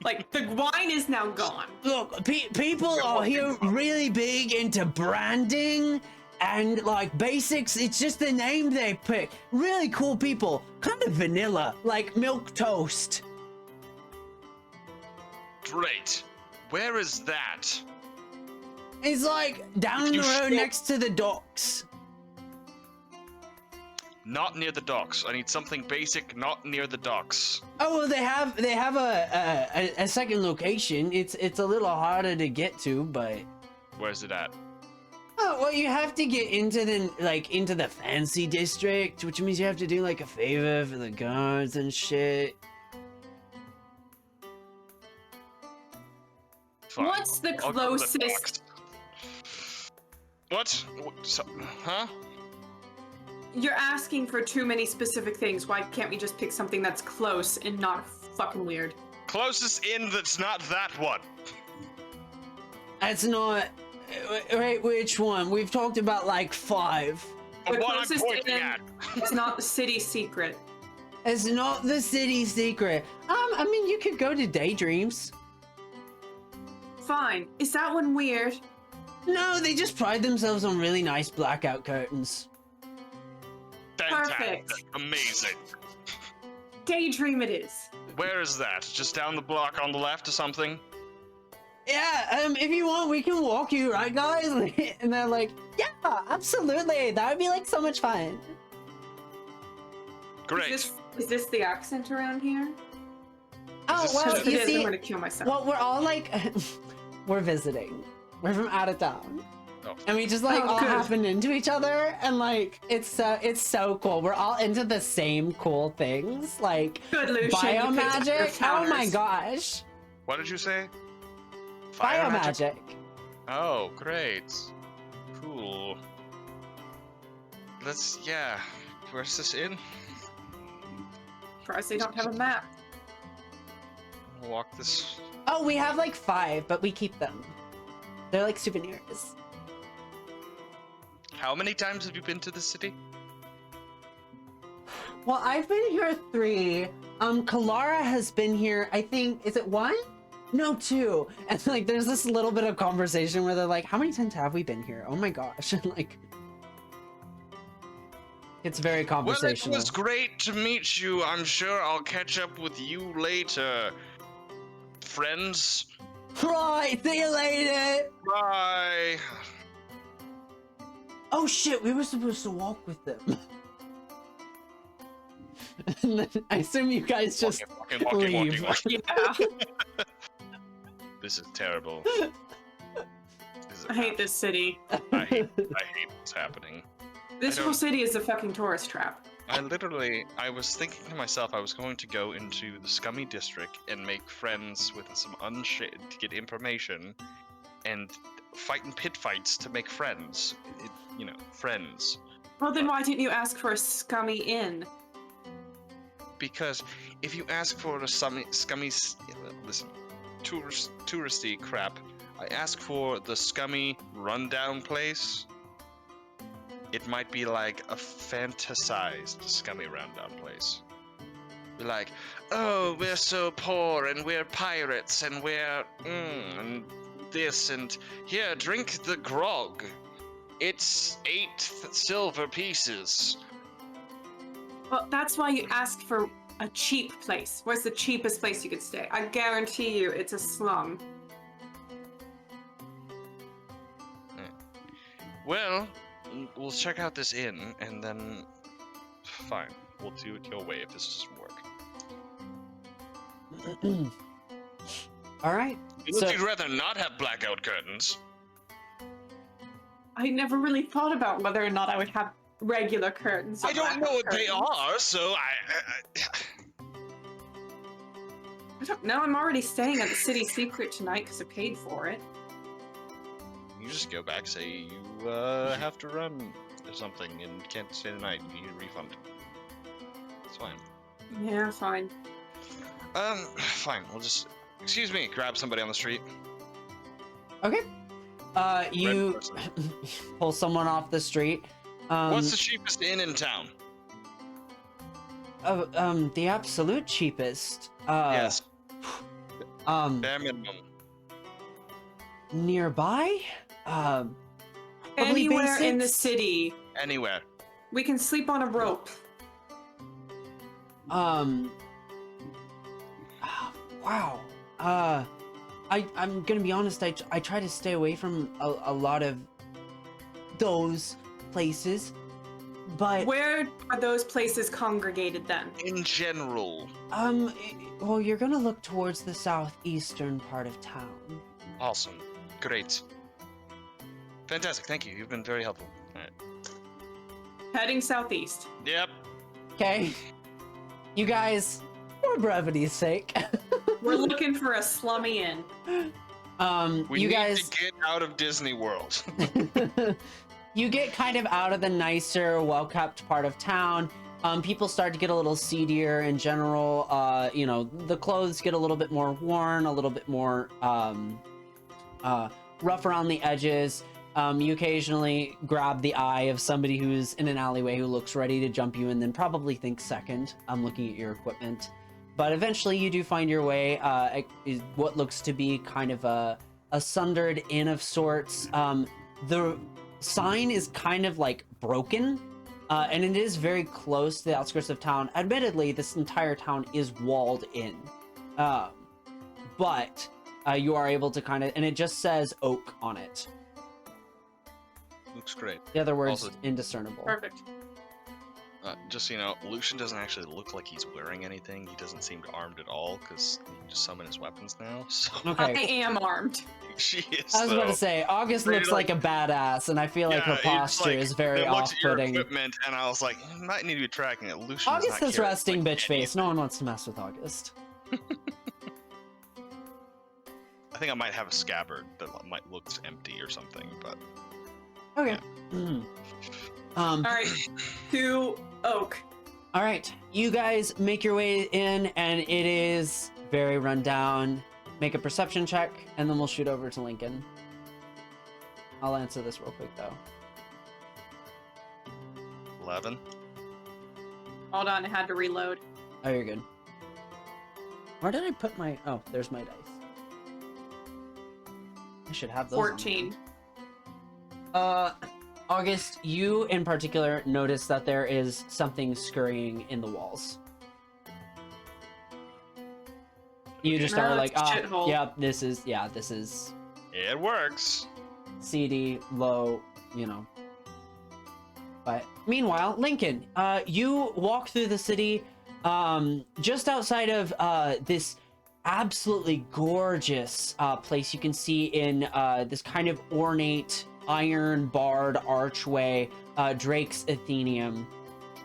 Like, the wine is now gone. Look, people are here really big into branding and like basics. It's just the name they pick. Really cool people, kind of vanilla, like milk toast. Great. Where is that? It's like down the You road should- next to the docks. Not near the docks. I need something basic, not near the docks. Oh well, they have a second location. It's a little harder to get to, but Where's it at? oh well, you have to get into the fancy district, which means you have to do like a favor for the guards and shit. Fine. What's the I'll go to the closest? docks. What? Huh? You're asking for too many specific things. Why can't we just pick something that's close and not fucking weird? Closest inn that's not that one. That's not. Wait, which one? We've talked about like 5. The The one I'm closest pointing inn- at. It's not the city secret. It's not the city secret. I mean, you could go to Daydreams. Fine. Is that one weird? No, they just pride themselves on really nice blackout curtains. Fantastic. Perfect. Amazing. Daydream it is. Where is that? Just down the block on the left or something? Yeah, if you want, we can walk you, right, guys? And they're like, yeah, absolutely. That would be like so much fun. Great. Is this the accent around here? Oh, this- well, If it you is, I'm see, gonna kill myself. well, we're all like, we're visiting. We're from out of town. Oh. And we just like Oh, all good. happen into each other, and like it's so cool. We're all into the same cool things, like Good, Lucian. you picked up your biomagic. Oh my counters. gosh, What did you say? Fire biomagic. Oh, great. Cool. Yeah. Where's this inn? Surprised they don't have a map. Walk this. Oh, we have like 5, but we keep them. They're like souvenirs. How many times have you been to the city? Well, I've been here 3. Kalara has been here, I think, is it 1? No, 2. And like, there's this little bit of conversation where they're like, how many times have we been here? Oh my gosh. And like, it's very conversational. Well, it was great to meet you. I'm sure I'll catch up with you later. Friends. Right, see you later. Bye. Oh shit, we were supposed to walk with them. And then I assume you guys just leave. Yeah. This is terrible. I hate this city. I hate what's happening. This I whole don't- city is a fucking tourist trap. I was thinking to myself, I was going to go into the scummy district and make friends with some to get information, and fight in pit fights to make friends. Friends. Well, then why didn't you ask for a scummy inn? Because if you ask for a listen, touristy crap, I ask for the scummy rundown place. It might be like a fantasized scummy rundown place. Be like, oh, we're so poor and we're pirates and we're and this and here, drink the grog. It's 8 silver pieces. Well, that's why you asked for a cheap place. Where's the cheapest place you could stay? I guarantee you it's a slum. Well, we'll check out this inn and then fine, we'll do it your way if this doesn't work. All right. Unless you'd rather not have blackout curtains. I never really thought about whether or not I would have regular curtains. I or don't know blackout what they curtains. are, so I don't know. I'm already staying at the city secret tonight because I paid for it. You just go back, say you have to run or something and can't stay the night. You need a refund. It's fine. Yeah, fine. Fine. We'll just excuse me. Grab somebody on the street. Okay. You person. pull someone off the street. What's the cheapest inn in town? The absolute cheapest. Yes. Bare minimum. Nearby. Probably Anywhere in the basics? city, Anywhere. we can sleep on a rope. Wow. I'm gonna be honest. I try to stay away from a lot of those places, but Where are those places congregated then? In general. well, you're gonna look towards the southeastern part of town. Awesome. Great. Fantastic. Thank you. You've been very helpful. All right. Heading southeast. Yep. Okay. You guys, for brevity's sake, We're looking for a slummy inn. We you need guys. to get out of Disney World. You get kind of out of the nicer, well-kept part of town. People start to get a little seedier in general. The clothes get a little bit more worn, a little bit more rough around the edges. You occasionally grab the eye of somebody who's in an alleyway who looks ready to jump you and then probably thinks second, looking at your equipment. But eventually you do find your way, what looks to be kind of a sundered inn of sorts. The sign is kind of like broken, and it is very close to the outskirts of town. Admittedly, this entire town is walled in, but you are able to kind of, and it just says oak on it. Looks great. The other words Also- indiscernible. Perfect. Just so you know, Lucian doesn't actually look like he's wearing anything. He doesn't seem armed at all because he can just summon his weapons now. So I Okay. am armed. she is. I was about though. to say, August Ready looks to, like a badass, and I feel like her it's posture like, is very I looked at your off-putting. equipment and I was like, you might need to be tracking it. Lucian's August not is carrying, resting like, bitch face. No one wants to mess with August. I think I might have a scabbard that might look empty or something, but Okay. All right. To oak. All right, you guys make your way in, and it is very run down. Make a perception check, and then we'll shoot over to Lincoln. I'll answer this real quick, though. 11. Hold on, I had to reload. Oh, you're good. Where did I put my... Oh, there's my dice. I should have those on 14. August, you in particular notice that there is something scurrying in the walls. You just are like, shithole. yeah, this is It works. CD, low, But meanwhile, Lincoln, you walk through the city, just outside of this absolutely gorgeous place you can see in this kind of ornate iron barred archway, Drake's Athenium.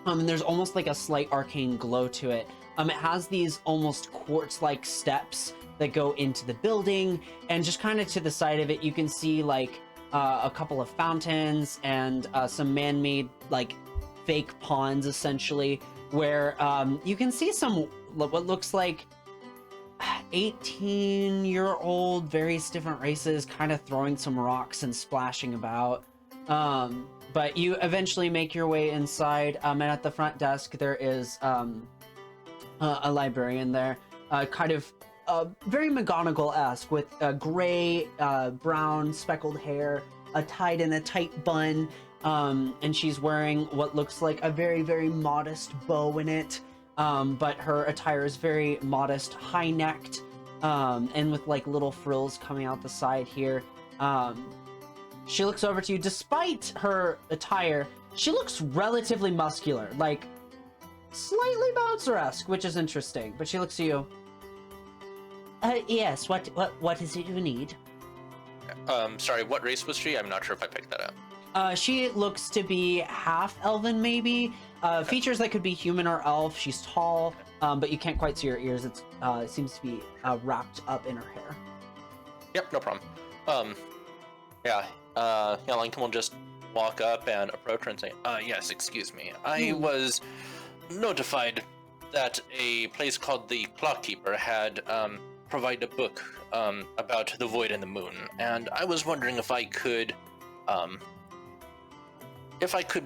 And there's almost like a slight arcane glow to it. It has these almost quartz-like steps that go into the building, and just kind of to the side of it, you can see like a couple of fountains and some man-made like fake ponds, essentially, where you can see some what looks like 18-year-old various different races kind of throwing some rocks and splashing about. But you eventually make your way inside, and at the front desk there is a librarian there, kind of very McGonagall-esque, with gray, brown, speckled hair, tied in a tight bun, and she's wearing what looks like a very, very modest bow in it, but her attire is very modest, high-necked, and with like little frills coming out the side here. She looks over to you. Despite her attire, she looks relatively muscular, like slightly bouncer-esque, which is interesting, but she looks at you. Yes, what is it you need? Sorry, what race was she? I'm not sure if I picked that up. She looks to be half elven, maybe. Features that could be human or elf. She's tall, but you can't quite see her ears. It seems to be wrapped up in her hair. Yep, no problem. Lincoln will just walk up and approach her and say, yes, excuse me. I was notified that a place called the Clockkeeper had provided a book about the void and the moon, and I was wondering if I could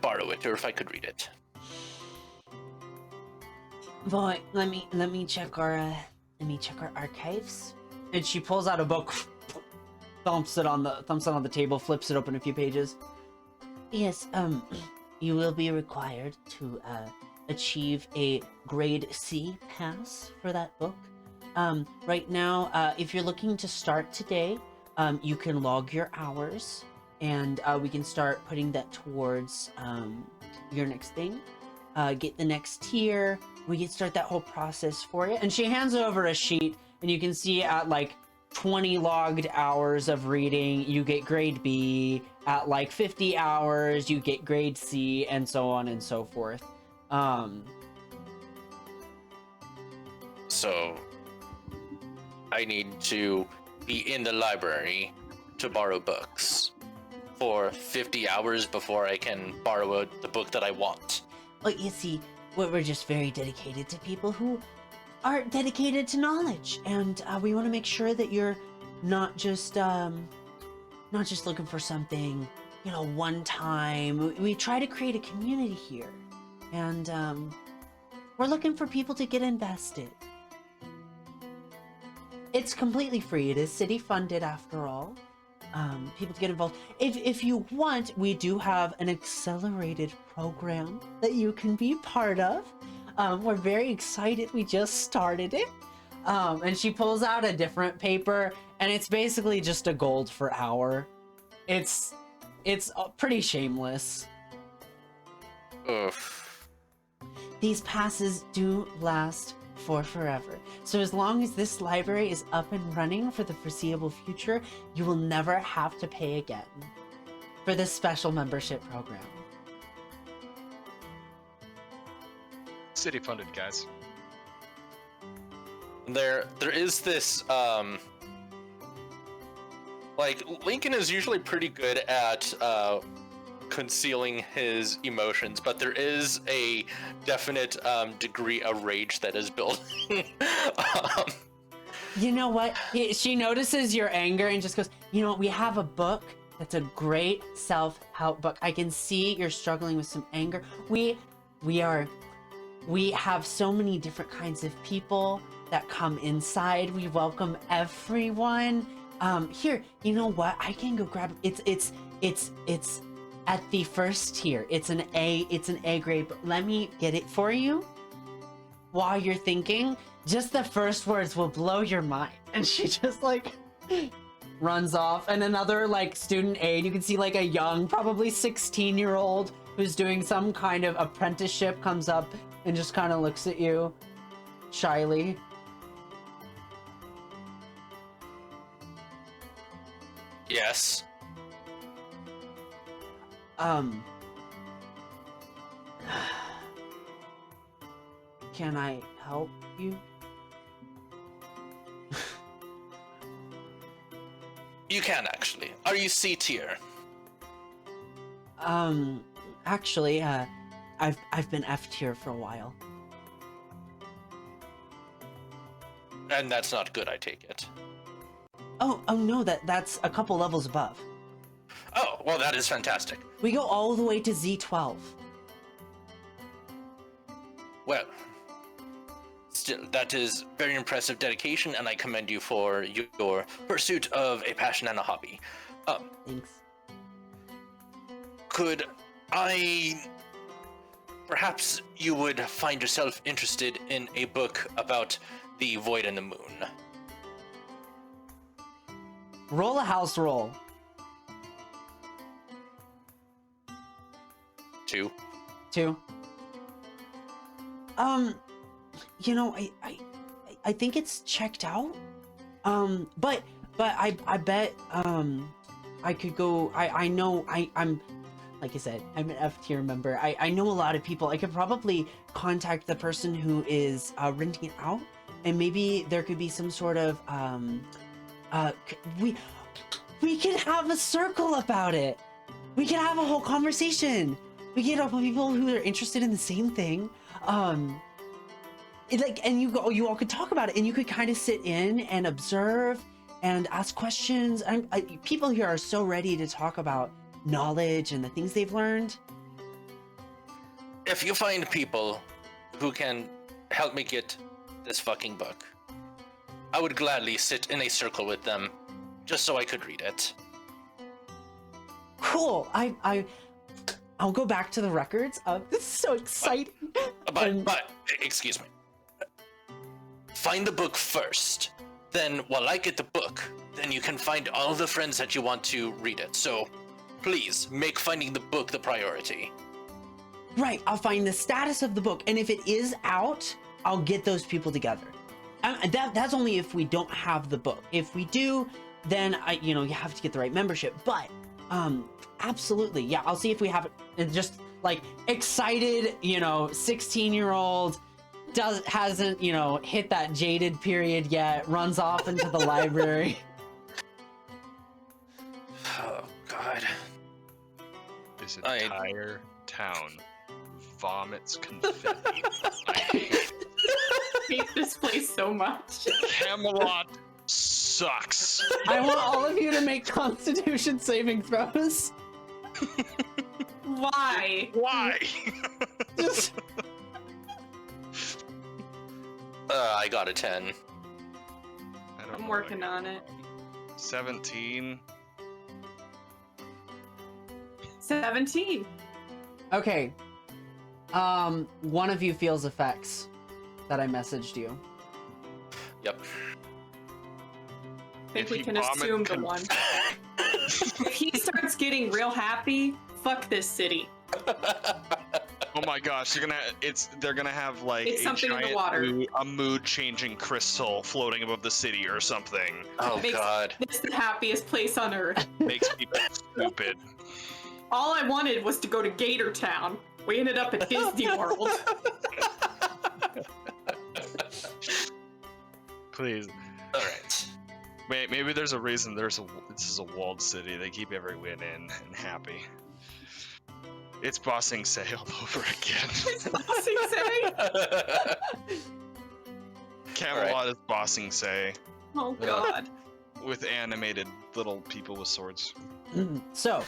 borrow it, or if I could read it. Boy, let me check our archives. And she pulls out a book, thumps it on the table, flips it open a few pages. Yes, you will be required to achieve a grade C pass for that book. Right now, if you're looking to start today, you can log your hours, and we can start putting that towards your next thing. Get the next tier, we can start that whole process for you. And she hands over a sheet, and you can see at like 20 logged hours of reading, you get grade B. At like 50 hours, you get grade C, and so on and so forth. So I need to be in the library to borrow books for 50 hours before I can borrow the book that I want. Well, you see, we're just very dedicated to people who are dedicated to knowledge, and we want to make sure that you're not just looking for something, one time. We try to create a community here, and we're looking for people to get invested. It's completely free. It is city funded, after all. People to get involved. If you want, we do have an accelerated program that you can be part of. We're very excited. We just started it. And she pulls out a different paper, and it's basically just a gold for hour. It's pretty shameless. Oof. These passes do last for forever. So as long as this library is up and running for the foreseeable future, you will never have to pay again for this special membership program. City funded, guys. There is this like Lincoln is usually pretty good at concealing his emotions, but there is a definite degree of rage that is building. You know what? She notices your anger and just goes, you know, we have a book that's a great self-help book. I can see you're struggling with some anger. We have so many different kinds of people that come inside. We welcome everyone. Here, you know what? I can go grab it's at the first tier. It's an A grade, but let me get it for you. While you're thinking, just the first words will blow your mind. And she just like runs off. And another like student aide, you can see like a young, probably 16-year-old who's doing some kind of apprenticeship comes up and just kind of looks at you shyly. Yes. Can I help you? You can actually. Are you C tier? Actually, I've been F tier for a while. And that's not good, I take it. Oh no, that's a couple levels above. Oh, well, that is fantastic. We go all the way to Z12. Well, still, that is very impressive dedication, and I commend you for your pursuit of a passion and a hobby. Thanks. Could I... Perhaps you would find yourself interested in a book about the void and the moon. Roll a house roll. 2. 2. You know, I think it's checked out. But I bet I could go. I know I'm like I said, I'm an F tier member. I know a lot of people. I could probably contact the person who is renting it out, and maybe there could be some sort of we could have a circle about it. We could have a whole conversation. We get up with people who are interested in the same thing. And you all could talk about it, and you could kind of sit in and observe and ask questions. People here are so ready to talk about knowledge and the things they've learned. If you find people who can help me get this fucking book, I would gladly sit in a circle with them, just so I could read it. Cool. I'll go back to the records. This is so exciting. But, excuse me. Find the book first. Then, while I get the book, then you can find all the friends that you want to read it. So, please, make finding the book the priority. Right, I'll find the status of the book, and if it is out, I'll get those people together. That's only if we don't have the book. If we do, then you have to get the right membership. But absolutely, yeah, I'll see if we have it. And just like excited, 16-year-old hasn't hit that jaded period yet. Runs off into the library. Oh God! This entire town vomits confetti. I hate this place so much. Camelot sucks. I want all of you to make Constitution saving throws. Why? Why? Just... I got a 10. I'm working on it. 17. 17. Okay. One of you feels effects that I messaged you. Yep. I think If we he can vomit assume the one. If he starts getting real happy, fuck this city. Oh my gosh, they're gonna have like It's a something in the giant water. a mood-changing crystal floating above the city or something. Oh Makes God! this the happiest place on earth. Makes people stupid. All I wanted was to go to Gator Town. We ended up at Disney World. Please. All right. Maybe there's a reason this is a walled city. They keep everyone in and happy. It's bossing say all over again. It's bossing say. Camelot is bossing say Oh God. with animated little people with swords. So,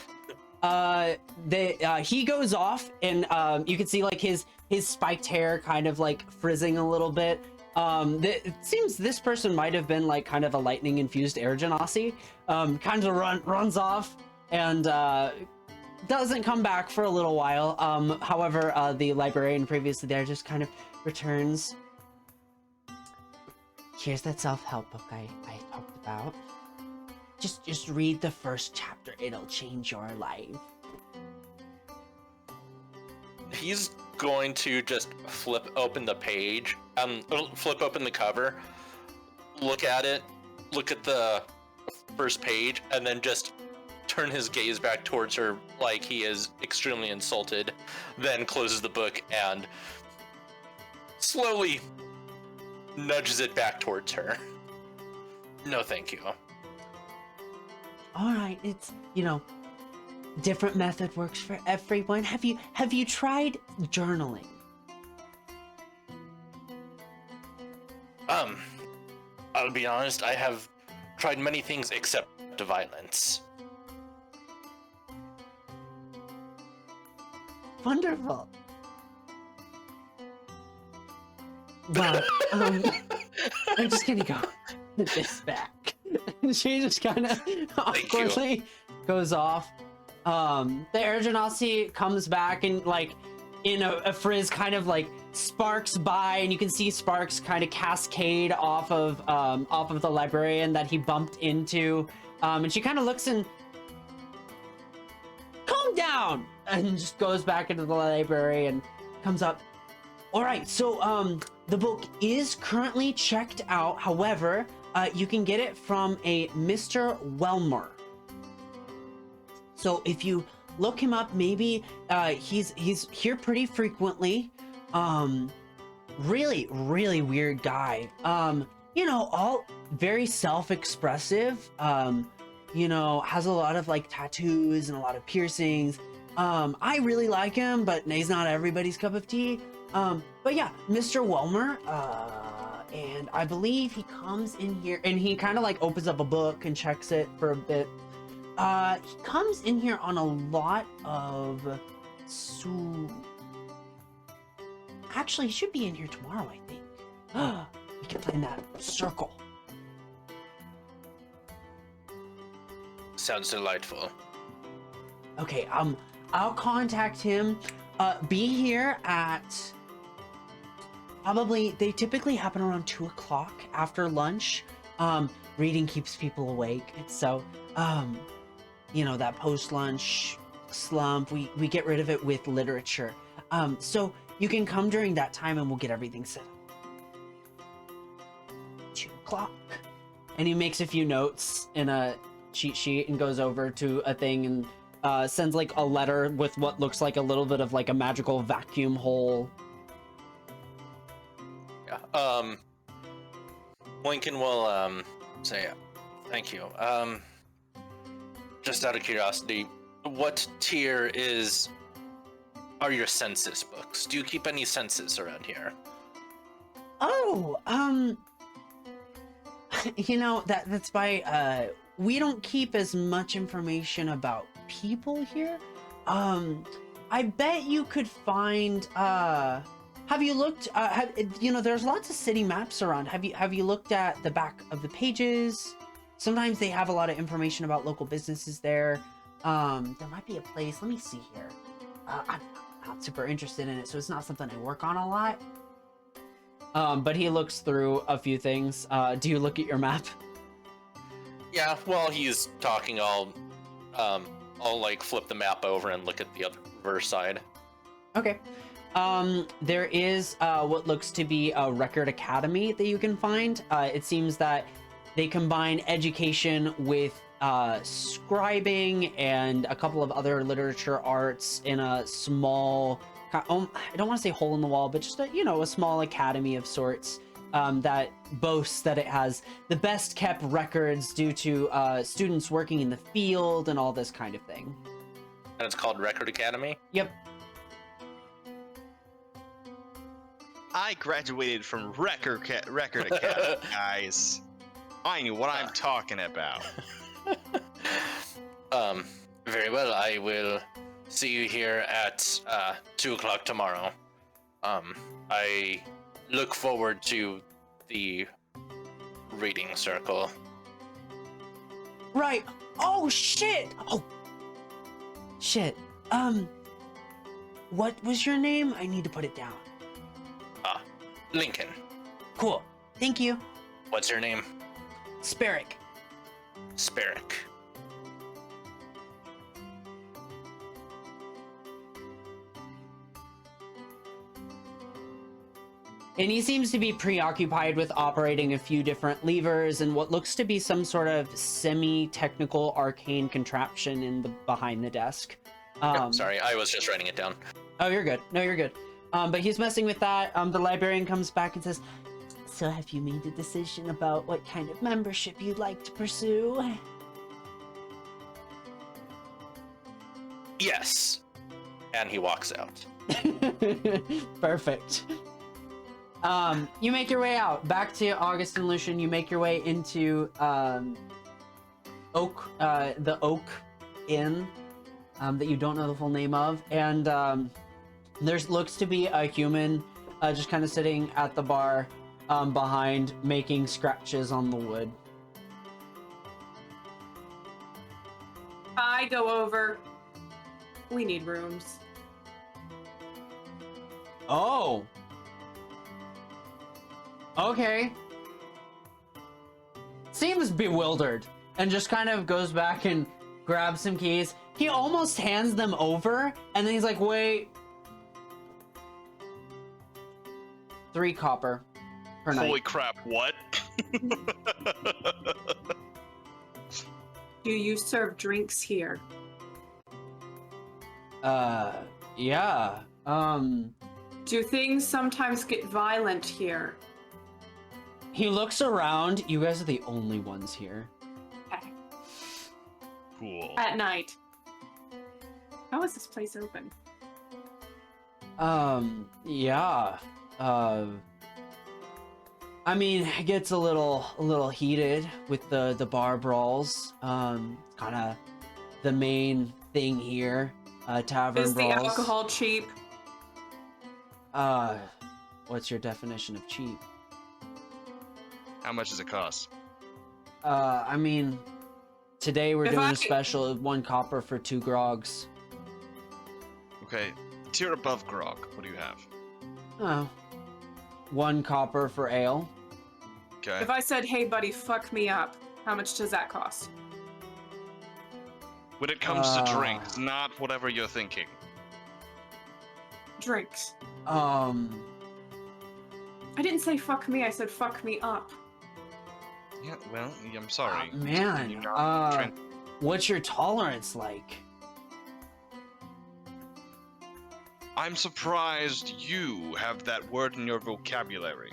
he goes off, and you can see like his spiked hair kind of like frizzing a little bit. It seems this person might have been like kind of a lightning infused air genasi. Kind of runs off and doesn't come back for a little while. However, the librarian previously there just kind of returns. Here's that self-help book I talked about. Just read the first chapter. It'll change your life. He's going to just flip open the page, flip open the cover, look at it, look at the first page, and then just turn his gaze back towards her like he is extremely insulted, then closes the book and slowly nudges it back towards her. No, thank you. All right, it's, you know, different method works for everyone. Have you tried journaling? I'll be honest, I have tried many things except violence. Wonderful. Well, I'm just gonna go put this back. She just kind of awkwardly goes off. The air genasi comes back and like in a frizz kind of like sparks by, and you can see sparks kind of cascade off of the librarian that he bumped into. And she kind of looks and calm down and just goes back into the library and comes up. All right, so the book is currently checked out. However, you can get it from a Mr. Welmer. So if you look him up, maybe he's here pretty frequently. Really weird guy. You know, all very self-expressive. You know, has a lot of like tattoos and a lot of piercings. I really like him, but he's not everybody's cup of tea. But yeah, Mr. Welmer, and I believe he comes in here and he kind of like opens up a book and checks it for a bit. He comes in here on a lot of actually, he should be in here tomorrow, I think. We can play in that circle. Sounds delightful. Okay, I'll contact him. Be here at they typically happen around 2 o'clock after lunch. Reading keeps people awake. So, you know, that post-lunch slump, we get rid of it with literature. So you can come during that time and we'll get everything set up. 2 o'clock. And he makes a few notes in a cheat sheet and goes over to a thing and sends like a letter with what looks like a little bit of like a magical vacuum hole. Yeah. Lincoln will say thank you. Just out of curiosity, what tier are your census books? Do you keep any census around here? Oh, you know, that's by we don't keep as much information about people here. I bet you could find have you looked you know, there's lots of city maps around. Have you looked at the back of the pages? Sometimes they have a lot of information about local businesses there. There might be a place, let me see here. I'm not super interested in it, so it's not something I work on a lot. But he looks through a few things. Do you look at your map? Yeah, while he's talking, I'll like flip the map over and look at the other side. Okay. There is what looks to be a record academy that you can find. It seems that they combine education with scribing and a couple of other literature arts in a small, I don't want to say hole in the wall, but just a, you know, a small academy of sorts that boasts that it has the best kept records due to students working in the field and all this kind of thing. And it's called Record Academy? Yep. I graduated from Record Academy, guys. I knew what I'm talking about. Very well. I will see you here at 2 o'clock tomorrow. I look forward to the reading circle. Right. Oh shit. Oh shit. What was your name? I need to put it down. Lincoln. Cool. Thank you. What's your name? Sparrock. Sparrock. And he seems to be preoccupied with operating a few different levers and what looks to be some sort of semi-technical arcane contraption in the behind the desk. Sorry, I was just writing it down. Oh, you're good. No, you're good. But he's messing with that. The librarian comes back and says, "So have you made a decision about what kind of membership you'd like to pursue?" Yes. And he walks out. Perfect. You make your way out back to August and Lucian. You make your way into the Oak Inn that you don't know the full name of, and there's looks to be a human just kind of sitting at the bar behind, making scratches on the wood. I go over. We need rooms. Oh. Okay. Seems bewildered and just kind of goes back and grabs some keys. He almost hands them over and then he's like, "Wait. 3 copper per night." Holy crap, what? Do you serve drinks here? Yeah. Do things sometimes get violent here? He looks around. You guys are the only ones here. Okay. Cool. At night. How is this place open? Yeah. I mean, it gets a little heated with the bar brawls. Kind of the main thing here. Tavern Is the brawls. alcohol cheap? What's your definition of cheap? How much does it cost? I mean, today we're If doing I- a special of 1 copper for 2 grogs. Okay, tier above grog. What do you have? Oh. 1 copper for ale. Okay. If I said, "Hey buddy, fuck me up," how much does that cost? When it comes to drinks, not whatever you're thinking. Drinks. Um, I didn't say fuck me, I said fuck me up. Yeah, well, I'm sorry. Can you man, not drink? what's your tolerance like? I'm surprised you have that word in your vocabulary.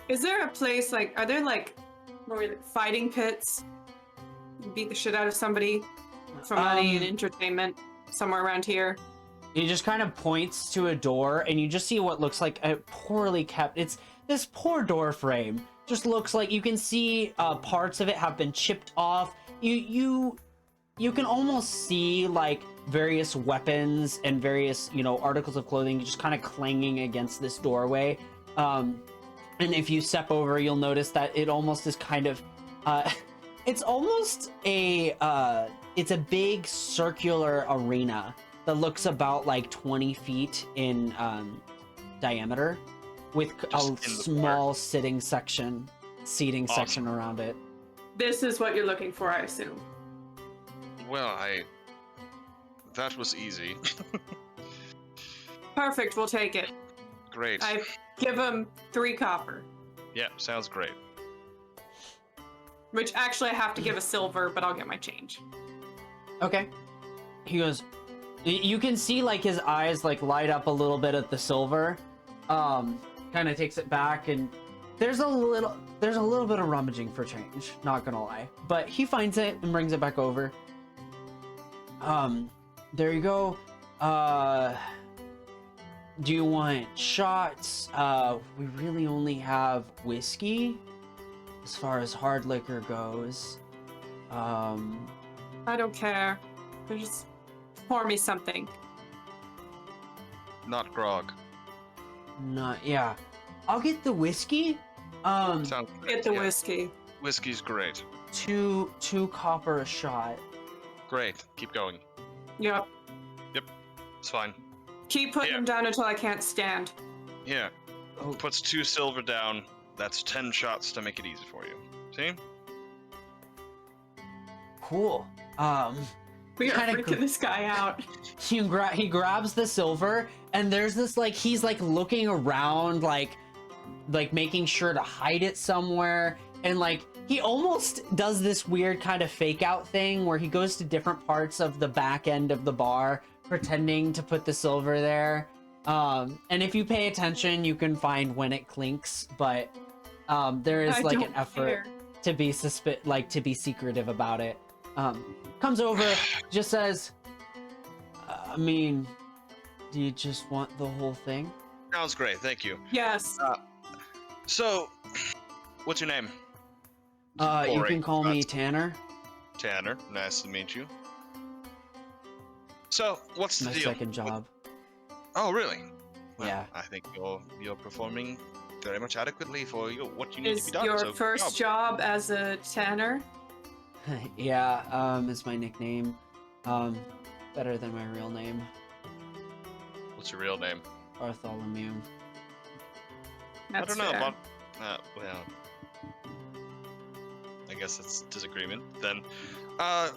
Is there a place are there more fighting pits? You beat the shit out of somebody for money and entertainment somewhere around here? He just kind of points to a door, and you just see what looks like a poorly kept. It's this poor door frame. Just looks like you can see parts of it have been chipped off. You can almost see like various weapons and various articles of clothing just kind of clanging against this doorway. And if you step over, you'll notice that it almost is kind of it's almost it's a big circular arena that looks about like 20 feet in diameter, with Just a in the small seating section Awesome. around it. This is what you're looking for, I assume. Well, that was easy. Perfect, we'll take it. Great. I give him 3 copper. Yeah, sounds great. Which actually I have to give a silver, but I'll get my change. Okay. He goes, you can see like his eyes like light up a little bit at the silver. Kind of takes it back, and there's a little bit of rummaging for change, not gonna lie. But he finds it and brings it back over. There you go. Do you want shots? We really only have whiskey as far as hard liquor goes. I don't care. Just pour me something. Not grog. Not, yeah. I'll get the whiskey. Sounds good. Get the Yeah, whiskey. Whiskey's great. two copper a shot. Great. Keep going. Yep. It's fine. Keep putting Yeah. them down until I can't stand. Here. Oh. Puts 2 silver down. That's 10 shots to make it easy for you. See? Cool. We are Kinda freaking this guy out. He grabs the silver, and there's this like he's like looking around, like making sure to hide it somewhere, and like he almost does this weird kind of fake out thing where he goes to different parts of the back end of the bar, pretending to put the silver there. And if you pay attention, you can find when it clinks, but there is I like an don't effort care. to be to be secretive about it. Comes over, just says, I mean, do you just want the whole thing? Sounds great. Thank you. Yes. So, what's your name? You Boring. can call me Tanner. Tanner. Nice to meet you. So, what's the My deal? second job. Oh, really? Well, Yeah. I think you're performing very much adequately for what you need to Is be done. your so good first job as a tanner? Yeah, is my nickname. Better than my real name, What's your real name? Bartholomew. That's I don't know fair. about. Well, I guess it's disagreement then.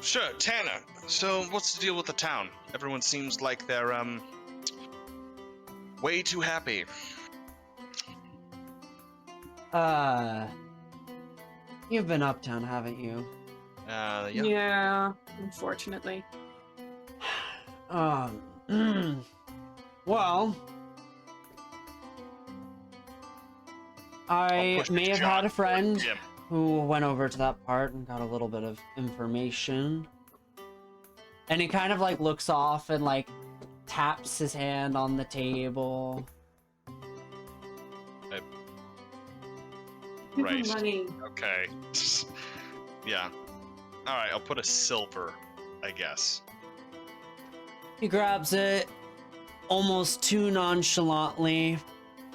Sure, Tanner. So, what's the deal with the town? Everyone seems like they're way too happy. You've been uptown, haven't you? Yeah. Yeah, unfortunately. Well, I I'll push may the have had a shot. friend Yeah. who went over to that part and got a little bit of information. And he kind of like looks off and like taps his hand on the table. Give me Right. money. Okay. Yeah. All right. I'll put a silver, I guess. He grabs it almost too nonchalantly,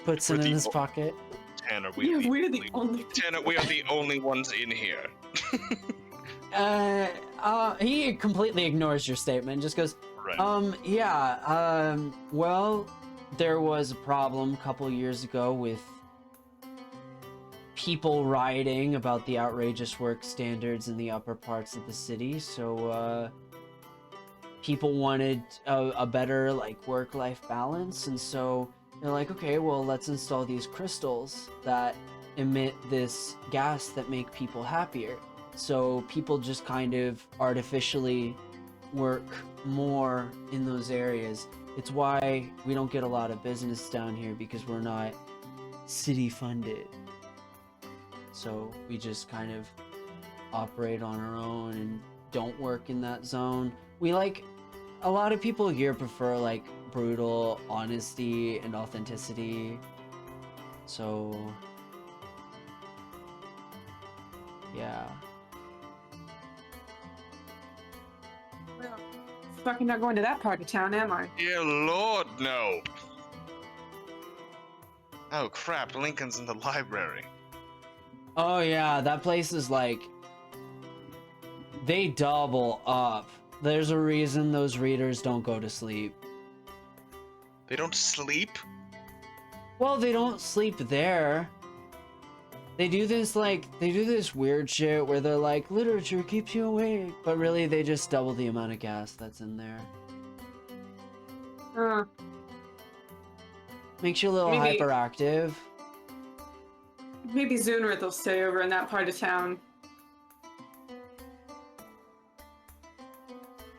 puts We're it in the his o- pocket. Tanner, We're the only. Tanner, we are the only ones in here. He completely ignores your statement, just goes, Right. yeah, well, there was a problem a couple years ago with people rioting about the outrageous work standards in the upper parts of the city, so, people wanted a better, like, work-life balance, and so they're like, okay, well, let's install these crystals that emit this gas that make people happier. So people just kind of artificially work more in those areas. It's why we don't get a lot of business down here, because we're not city funded. So we just kind of operate on our own and don't work in that zone. We like, a lot of people here prefer like brutal honesty and authenticity. So yeah. Well, fucking not going to that part of town, am I? Dear Lord, no. Oh crap! Lincoln's in the library. Oh yeah, that place is like, they double up. There's a reason those readers don't go to sleep. They don't sleep. Well, they don't sleep there. They do this weird shit where they're like, literature keeps you awake, but really they just double the amount of gas that's in there. Makes you a little Maybe- hyperactive. Maybe Zunrith will stay over in that part of town.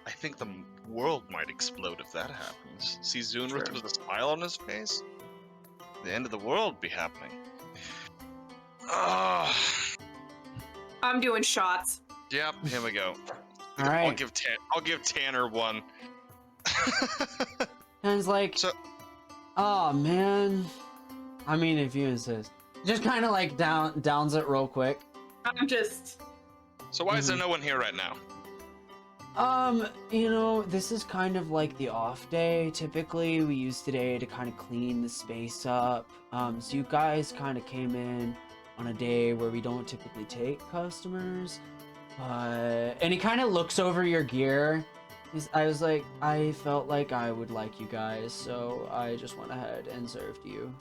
I think the world might explode if that happens. See Zunrith True. with a smile on his face? The end of the world be happening. Ah, I'm doing shots. yep, here we go. All right. I'll give Tanner one. And it's like, So- oh man. I mean, if you insist. Just kind of like downs it real quick. I'm just. So why is there no one here right now? You know, this is kind of like the off day. Typically, we use today to kind of clean the space up. So you guys kind of came in on a day where we don't typically take customers. And he kind of looks over your gear. I felt like I would like you guys, so I just went ahead and served you.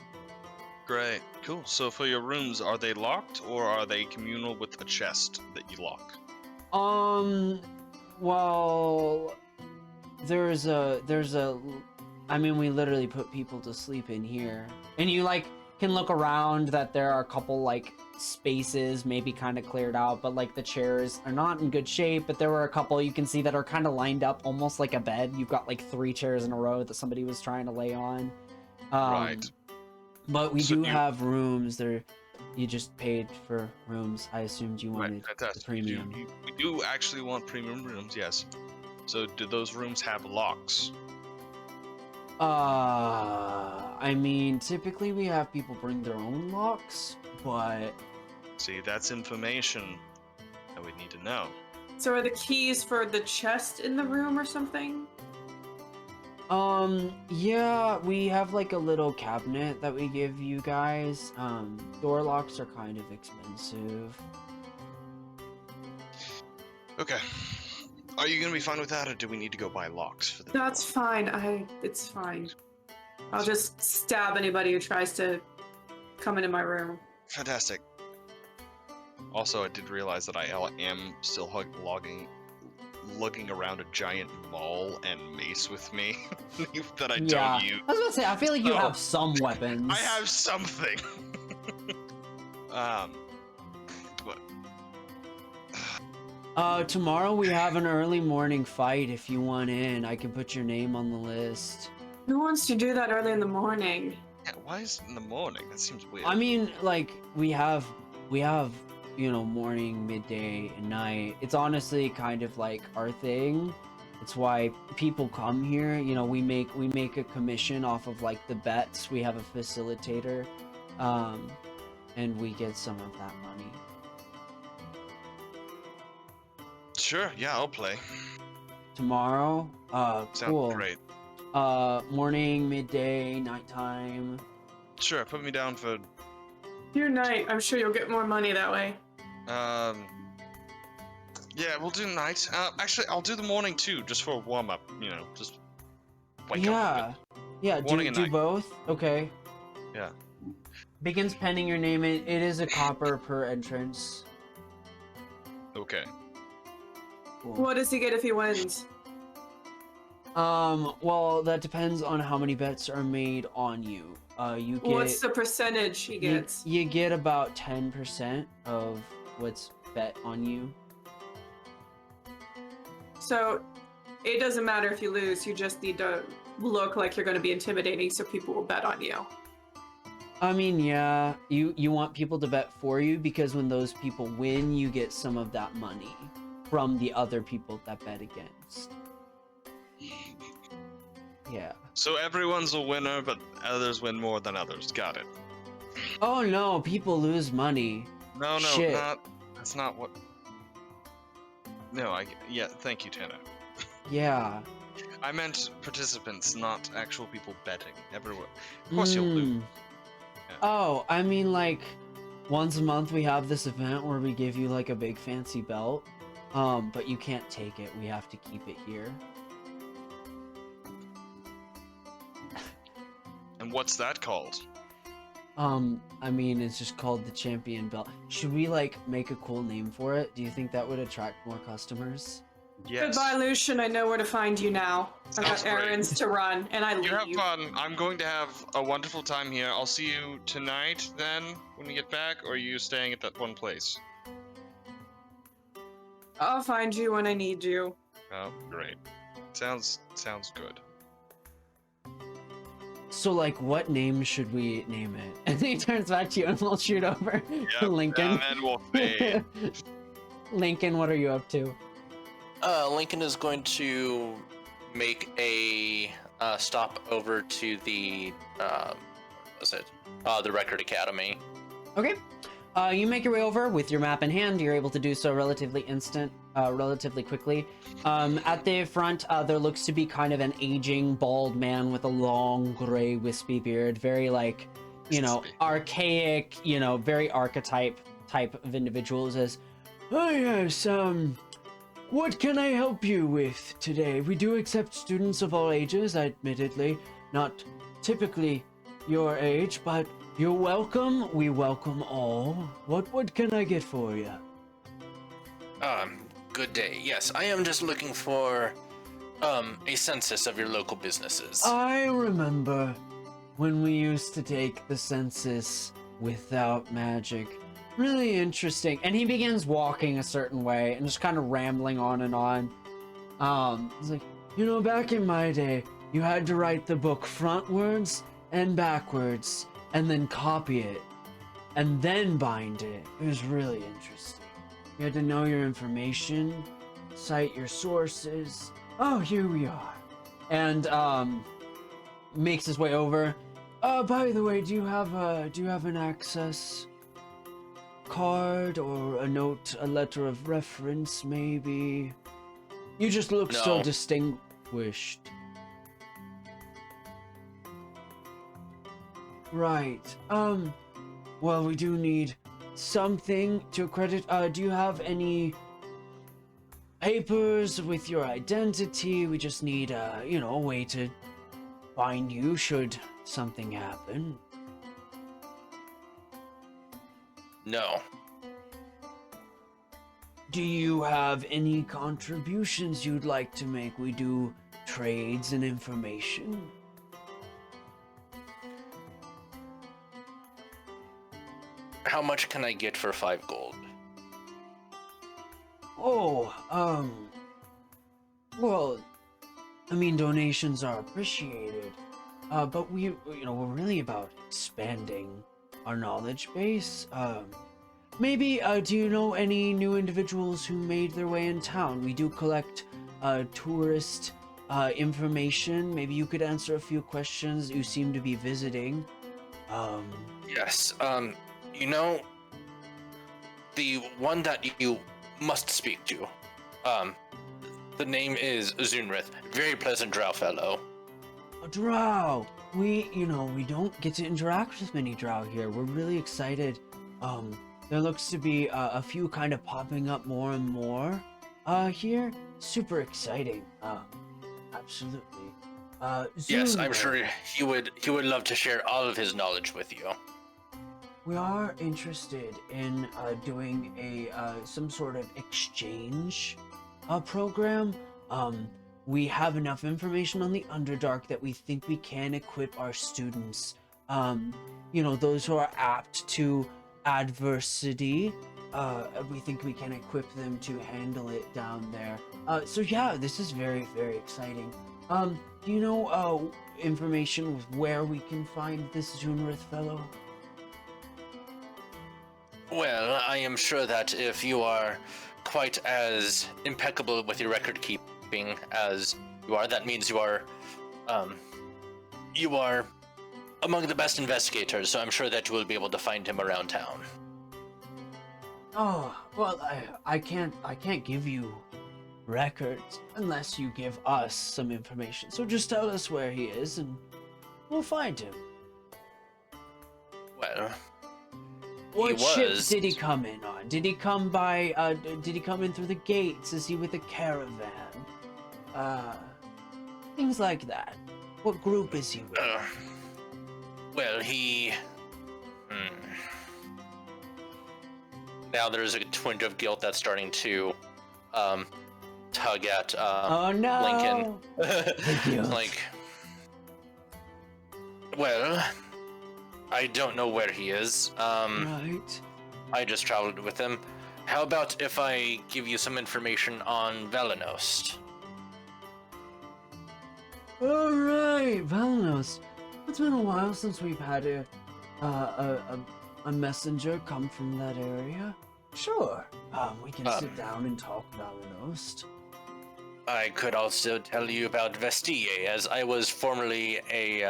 Great, cool. So for your rooms, are they locked or are they communal with a chest that you lock? Well, I mean, we literally put people to sleep in here. And you, like, can look around that there are a couple, like, spaces maybe kind of cleared out, but, like, the chairs are not in good shape, but there were a couple you can see that are kind of lined up almost like a bed. You've got, like, 3 chairs in a row that somebody was trying to lay on. Right. But we do have rooms there. You just paid for rooms. I assumed you wanted the premium. We do actually want premium rooms, yes. So do those rooms have locks? I mean, typically we have people bring their own locks, but... See, that's information that we need to know. So are the keys for the chest in the room or something? Yeah, we have like a little cabinet that we give you guys. Door locks are kind of expensive. Okay. Are you gonna be fine with that, or do we need to go buy locks for the That's fine. It's fine. I'll just stab anybody who tries to come into my room. Fantastic. Also, I did realize that I am still lugging around a giant maul and mace with me that I don't use. I was about to say, I feel like you have some weapons. I have something. But tomorrow we have an early morning fight. If you want in, I can put your name on the list. Who wants to do that early in the morning? yeah, why is it in the morning? That seems weird. I mean, like, we have, you know, morning, midday, and night. It's honestly kind of like our thing. It's why people come here. You know, we make a commission off of like the bets. We have a facilitator, and we get some of that money. Sure, yeah, I'll play. Tomorrow, Sounds cool. great. Morning, midday, nighttime. Sure, put me down for Do night. I'm sure you'll get more money that way. yeah, we'll do night. Actually, I'll do the morning too, just for a warm up. You know, just wake up. Yeah. Morning and Do night. both. Okay. Yeah. Begins penning your name. It is a copper per entrance. Okay. Cool. What does he get if he wins? Well, that depends on how many bets are made on you. You get. What's the percentage he gets? You get about 10% of what's bet on you. So it doesn't matter if you lose, you just need to look like you're going to be intimidating so people will bet on you. I mean, yeah, you want people to bet for you because when those people win, you get some of that money from the other people that bet against. Yeah. So everyone's a winner, but others win more than others. Got it. Oh no, people lose money. No, Shit. that's not what. No, yeah, thank you, Tanner. Yeah. I meant participants, not actual people betting. Everyone. Of course you'll lose. Yeah. Oh, I mean, like, once a month we have this event where we give you, like, a big fancy belt. But you can't take it. We have to keep it here. And what's that called? I mean, it's just called the champion belt. Should we, like, make a cool name for it? Do you think that would attract more customers? Yes. Goodbye, Lucian. I know where to find you now. I've Sounds got errands to run, and I leave You have fun. I'm going to have a wonderful time here. I'll see you tonight then when we get back, or are you staying at that one place? I'll find you when I need you. Oh, great. Sounds good. So, like, what name should we name it? And then he turns back to you and we'll shoot over. Yep, Lincoln. and then we'll fade. Lincoln, what are you up to? Lincoln is going to make a stop over to the the Record Academy. Okay. You make your way over with your map in hand. You're able to do so relatively quickly. At the front, there looks to be kind of an aging, bald man with a long, gray, wispy beard. Very, like, archaic, very archetype type of individual. Who says, "Oh, yes, what can I help you with today? We do accept students of all ages, admittedly. Not typically your age, but you're welcome. We welcome all. What can I get for you?" Good day. Yes, I am just looking for a census of your local businesses. I remember when we used to take the census without magic. Really interesting. And he begins walking a certain way and just kind of rambling on and on. He's like, back in my day, you had to write the book frontwards and backwards, and then copy it, and then bind it. It was really interesting. You had to know your information, cite your sources. Oh, here we are. And makes his way over. By the way, do you have an access card or a note, a letter of reference, maybe? You just look so No. distinguished. Right. Well, we do need something to accredit. Do you have any papers with your identity? We just need, a way to find you should something happen. No. Do you have any contributions you'd like to make? We do trades and information. How much can I get for 5 gold? Oh, well, I mean, donations are appreciated, but we're really about expanding our knowledge base. Maybe, do you know any new individuals who made their way in town? We do collect, tourist, information. Maybe you could answer a few questions. You seem to be visiting. Yes, the one that you must speak to, the name is Zunrith. Very pleasant drow fellow. A drow! We don't get to interact with many drow here. We're really excited. There looks to be a few kind of popping up more and more here. Super exciting. Absolutely. Yes, I'm Zunrith. sure he would love to share all of his knowledge with you. We are interested in doing some sort of exchange program. We have enough information on the Underdark that we think we can equip our students. Those who are apt to adversity. We think we can equip them to handle it down there. So yeah, this is very, very exciting. Do you know information with where we can find this Zunrith fellow? Well, I am sure that if you are quite as impeccable with your record keeping as you are, that means you are among the best investigators, so I'm sure that you will be able to find him around town. Oh, well, I can't give you records unless you give us some information. So just tell us where he is and we'll find him. Well, What ship was- did he come in on? Did he come did he come in through the gates? Is he with a caravan? Things like that. What group is he with? Well, he... Now there's a twinge of guilt that's starting to tug at Oh no! Lincoln. The guilt. Like, well, I don't know where he is. Right. I just traveled with him. How about if I give you some information on Velenost? Alright, Velenost. It's been a while since we've had a messenger come from that area. Sure. We can sit down and talk Velenost. I could also tell you about Vestille, as I was formerly a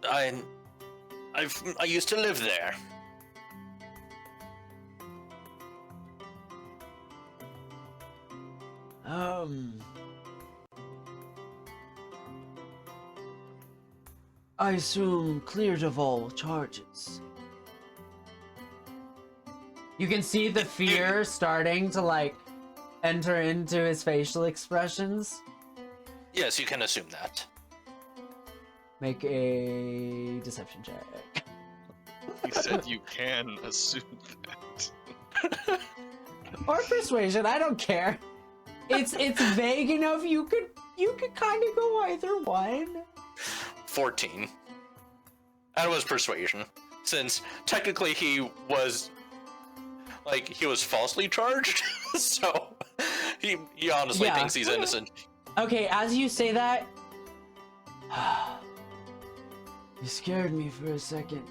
I used to live there. I assume cleared of all charges. You can see the fear starting to like enter into his facial expressions. Yes, you can assume that. Make a deception check. You said you can assume that. Or persuasion, I don't care. It's vague enough you could kind of go either one. 14. That was persuasion, since technically he was falsely charged, so he honestly Yeah. thinks he's innocent. Okay, as you say that, you scared me for a second.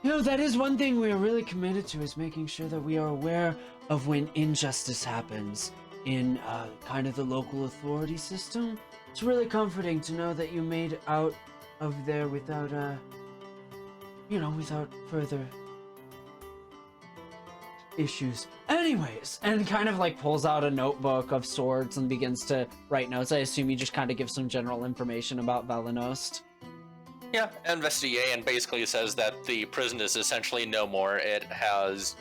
You know, that is one thing we are really committed to, is making sure that we are aware of when injustice happens in kind of the local authority system. It's really comforting to know that you made out of there without, without further issues. Anyways, and kind of like pulls out a notebook of sorts and begins to write notes. I assume you just kind of give some general information about Valenost. Yeah, and Vestille, and basically says that the prison is essentially no more. It has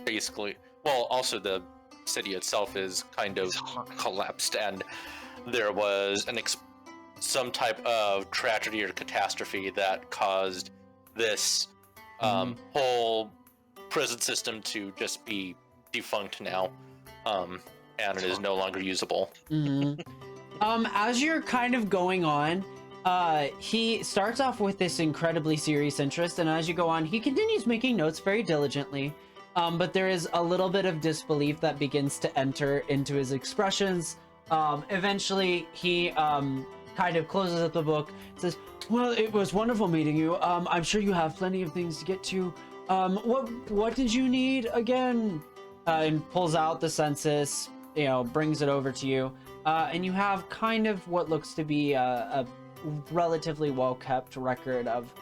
basically, well, also the city itself is kind of collapsed, and there was some type of tragedy or catastrophe that caused this whole prison system to just be defunct now, and it is no longer usable. As you're kind of going on, he starts off with this incredibly serious interest, and as you go on, he continues making notes very diligently. But there is a little bit of disbelief that begins to enter into his expressions. Eventually, he kind of closes up the book, says, "Well, it was wonderful meeting you. I'm sure you have plenty of things to get to. What did you need again?" And pulls out the census, brings it over to you. And you have kind of what looks to be a relatively well-kept record of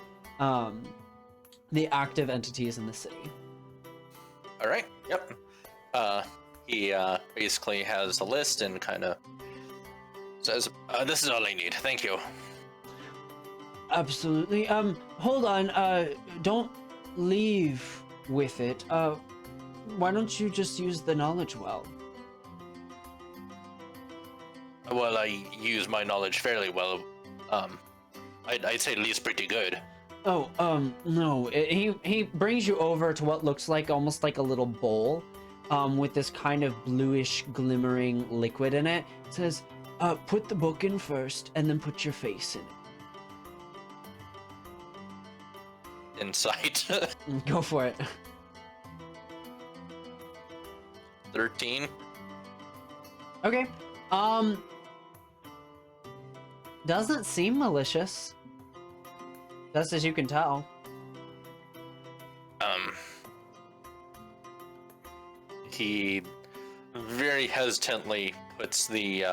the active entities in the city. All right. Yep. He basically has a list and kind of says, "This is all I need. Thank you." Absolutely. Hold on. Don't leave with it. Why don't you just use the knowledge well? Well, I use my knowledge fairly well. I'd say at least pretty good. Oh, no. He brings you over to what looks like almost like a little bowl, with this kind of bluish glimmering liquid in it. It says, put the book in first, and then put your face in it. Insight. Go for it. 13. Okay. Doesn't seem malicious. Best as you can tell. He very hesitantly puts the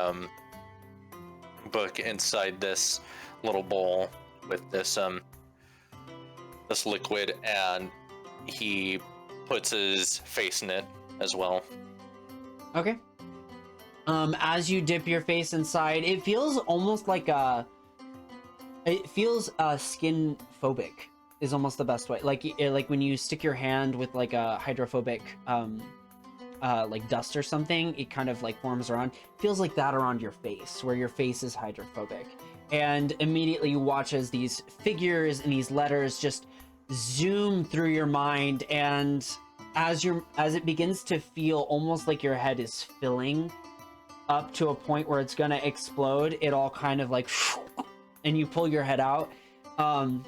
book inside this little bowl with this this liquid, and he puts his face in it as well. Okay. As you dip your face inside, it feels almost like skin phobic is almost the best way. Like when you stick your hand with like a hydrophobic like dust or something, it kind of like forms around. Feels like that around your face, where your face is hydrophobic. And immediately you watch as these figures and these letters just zoom through your mind, and as it begins to feel almost like your head is filling up to a point where it's gonna explode, it all kind of like, and you pull your head out, and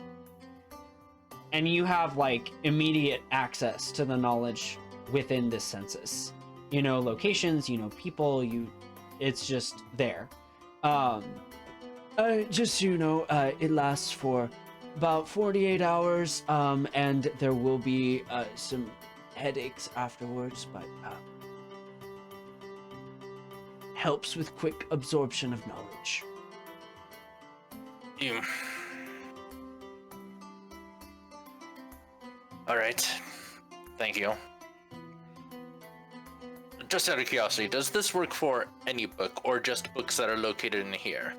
you have like immediate access to the knowledge within this census. You know locations, you know people, it's just there. Just so you know, it lasts for about 48 hours, and there will be some headaches afterwards, but helps with quick absorption of knowledge. You... Alright. Thank you. Just out of curiosity, does this work for any book, or just books that are located in here?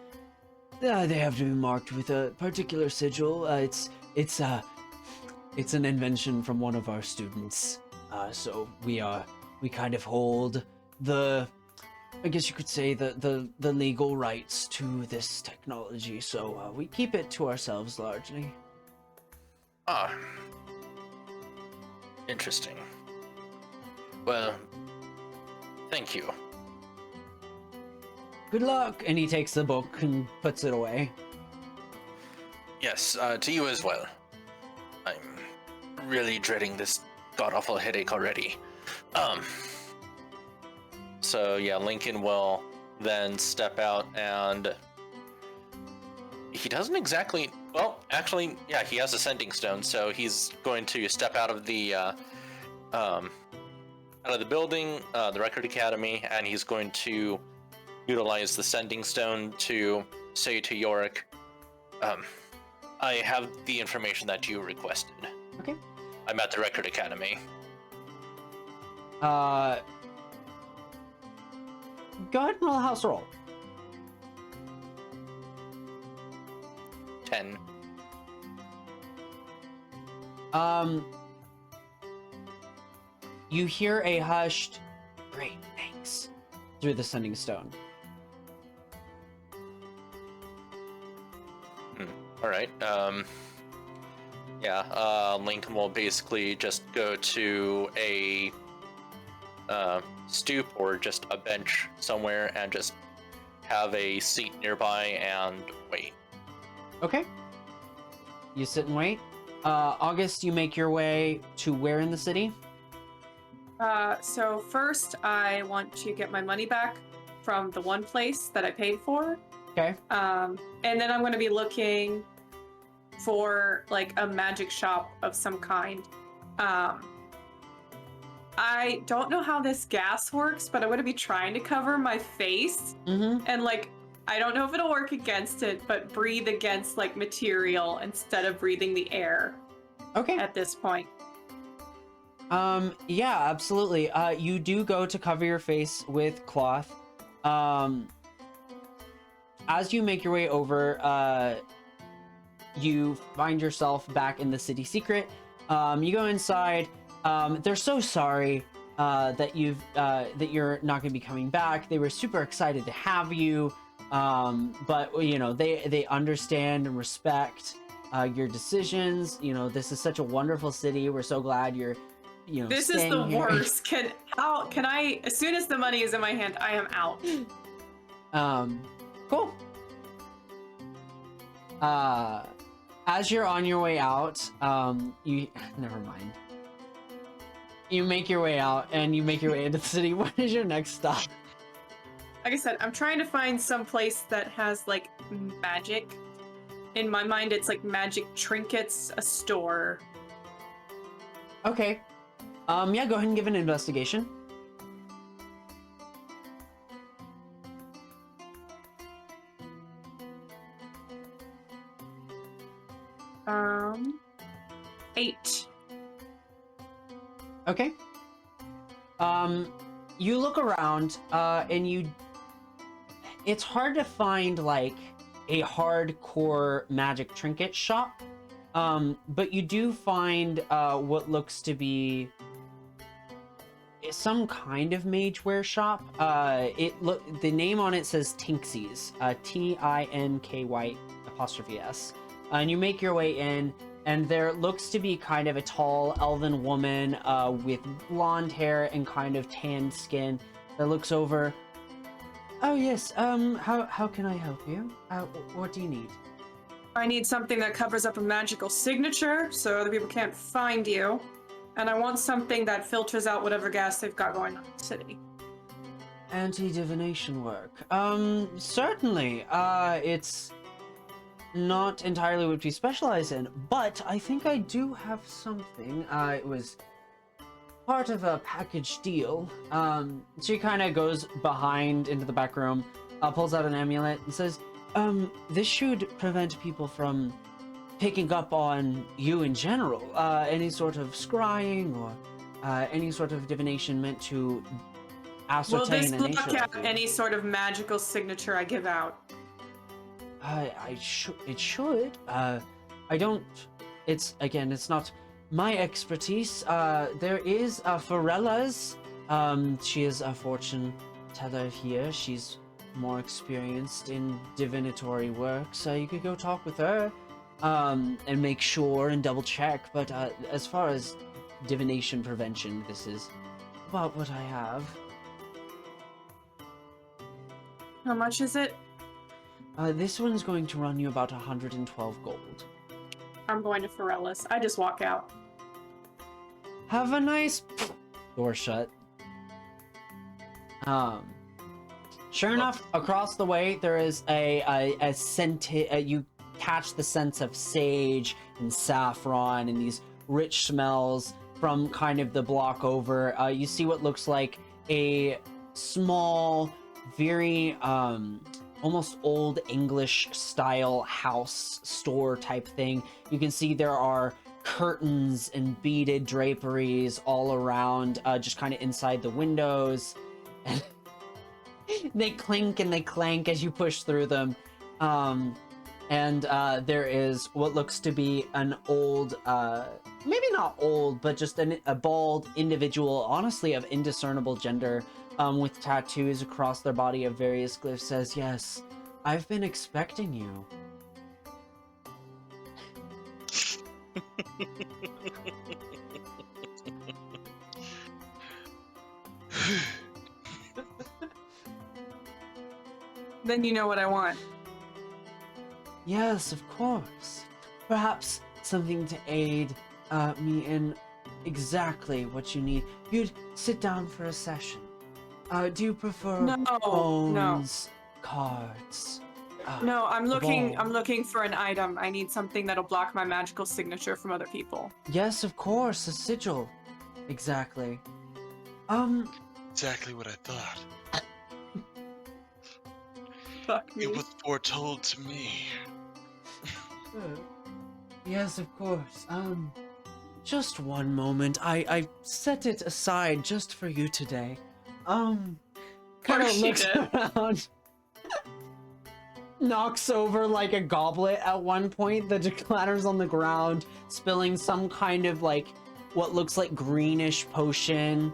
They have to be marked with a particular sigil. It's an invention from one of our students. So we kind of hold I guess you could say the legal rights to this technology. So we keep it to ourselves largely. Ah. Interesting. Well, thank you. Good luck. And he takes the book and puts it away. Yes, to you as well. I'm really dreading this god-awful headache already. So yeah, Lincoln will then step out, and he doesn't exactly, well, actually, yeah, he has a sending stone, so he's going to step out of the building, the Record Academy, and he's going to utilize the sending stone to say to Yorick, I have the information that you requested. Okay. I'm at the Record Academy. Go ahead and roll a house roll. 10. You hear a hushed, "Great, thanks," through the sending stone. All right. Lincoln will basically just go to a stoop or just a bench somewhere and just have a seat nearby and wait. Okay. You sit and wait. August, you make your way to where in the city? So first I want to get my money back from the one place that I paid for. Okay. And then I'm going to be looking for like a magic shop of some kind. I don't know how this gas works, but I'm going to be trying to cover my face. Mm-hmm. And like, I don't know if it'll work against it, but breathe against like material instead of breathing the air. Okay. At this point. Yeah, absolutely. You do go to cover your face with cloth. As you make your way over, you find yourself back in the city secret. You go inside. They're so sorry that you're not going to be coming back. They were super excited to have you, but you know they understand and respect your decisions. You know, this is such a wonderful city. We're so glad you're, you know, this is staying the here. worst. Can I, as soon as the money is in my hand, I am out. Cool. As you're on your way out, you never mind. You make your way out and you make your way into the city. What is your next stop? Like I said, I'm trying to find some place that has like magic. In my mind, it's like magic trinkets, a store. Okay. Yeah, go ahead and give an investigation. Um, 8. Okay. You look around, and it's hard to find like a hardcore magic trinket shop. But you do find what looks to be some kind of mageware shop. The name on it says Tinksy's, Tinky''S. And you make your way in, and there looks to be kind of a tall elven woman with blonde hair and kind of tanned skin that looks over. Oh yes, how can I help you? What do you need? I need something that covers up a magical signature so other people can't find you. And I want something that filters out whatever gas they've got going on in the city. Anti-divination work. Certainly. It's not entirely what we specialize in, but I think I do have something. It was part of a package deal. She kind of goes behind into the back room, pulls out an amulet and says, this should prevent people from picking up on you in general. Any sort of scrying or any sort of divination meant to Will ascertain this the block nature out of you. any sort of magical signature I give out? It should. I don't. It's not my expertise. There is Pharella's. She is a fortune teller here. She's more experienced in divinatory work, so you could go talk with her, and make sure and double check. But as far as divination prevention, this is about what I have. How much is it? This one's going to run you about 112 gold. I'm going to Pharella's. I just walk out. Have a nice door shut. Sure enough, across the way there is a scent. You catch the sense of sage and saffron and these rich smells from kind of the block over. You see what looks like a small, very almost old English style house store type thing. You can see there are curtains and beaded draperies all around, just kind of inside the windows. And they clink and they clank as you push through them. And there is what looks to be an old, maybe not old, but just a bald individual, honestly of indiscernible gender, with tattoos across their body of various glyphs, says, "Yes, I've been expecting you." Then you know what I want. Yes, of course. Perhaps something to aid me in exactly what you need. You'd sit down for a session. Do you prefer No, phones, cards? No, I'm looking. ball? I'm looking for an item. I need something that'll block my magical signature from other people. Yes, of course, a sigil. Exactly. Exactly what I thought. Fuck me. It was foretold to me. Yes, of course. Just one moment. I set it aside just for you today. Kind of course she looks did. around. Knocks over like a goblet at one point that just clatters on the ground, spilling some kind of like what looks like greenish potion.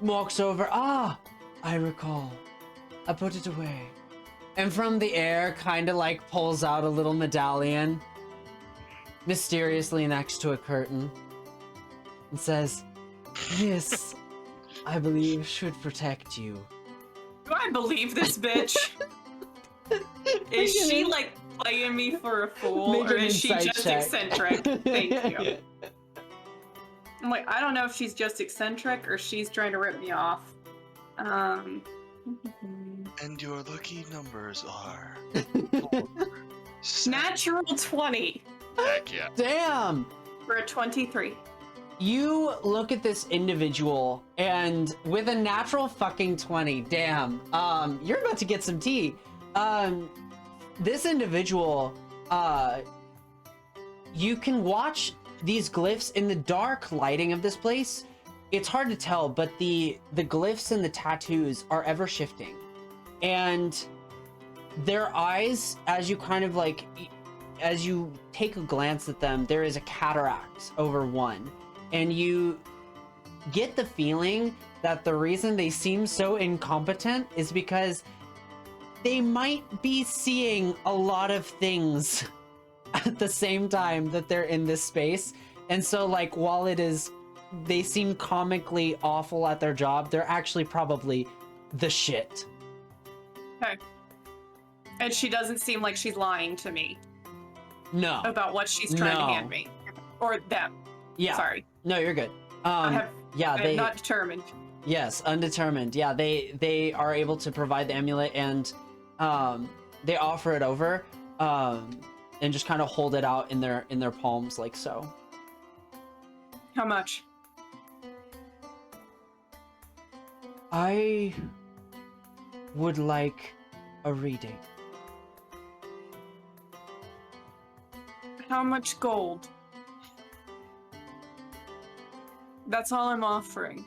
Walks over. Ah, I recall. I put it away. And from the air, kind of like pulls out a little medallion, mysteriously next to a curtain, and says, "This, I believe, should protect you." Do I believe this bitch? Is she like playing me for a fool, Make or an is she insight just check. eccentric? Thank you. I'm like, I don't know if she's just eccentric or she's trying to rip me off. And your lucky numbers are Natural 20 Heck yeah. Damn! for a 23. You look at this individual, and with a natural fucking 20, damn, you're about to get some tea. This individual, you can watch these glyphs in the dark lighting of this place. It's hard to tell, but the glyphs and the tattoos are ever shifting. And their eyes, as you kind of like, as you take a glance at them, there is a cataract over one. And you get the feeling that the reason they seem so incompetent is because they might be seeing a lot of things at the same time that they're in this space. And so, like, while it is, they seem comically awful at their job, they're actually probably the shit. Okay. And she doesn't seem like she's lying to me No. about what she's trying No. to hand me. Or them. Yeah. Sorry. No, you're good. I'm they not determined. Yes, undetermined. Yeah, they are able to provide the amulet, and they offer it over, and just kind of hold it out in their palms like so. How much? I would like a reading. How much gold? That's all I'm offering.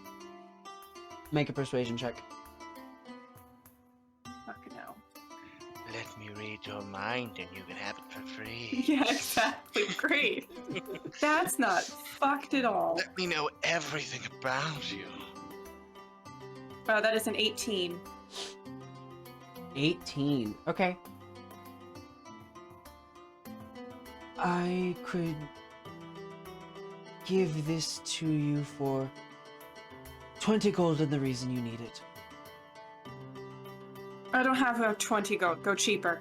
Make a persuasion check. Fucking hell. Let me read your mind and you can have it for free. Yeah, exactly. Great. That's not fucked at all. Let me know everything about you. That is an 18. 18. Okay. I could give this to you for 20 gold and the reason you need it. I don't have a 20 gold. Go cheaper.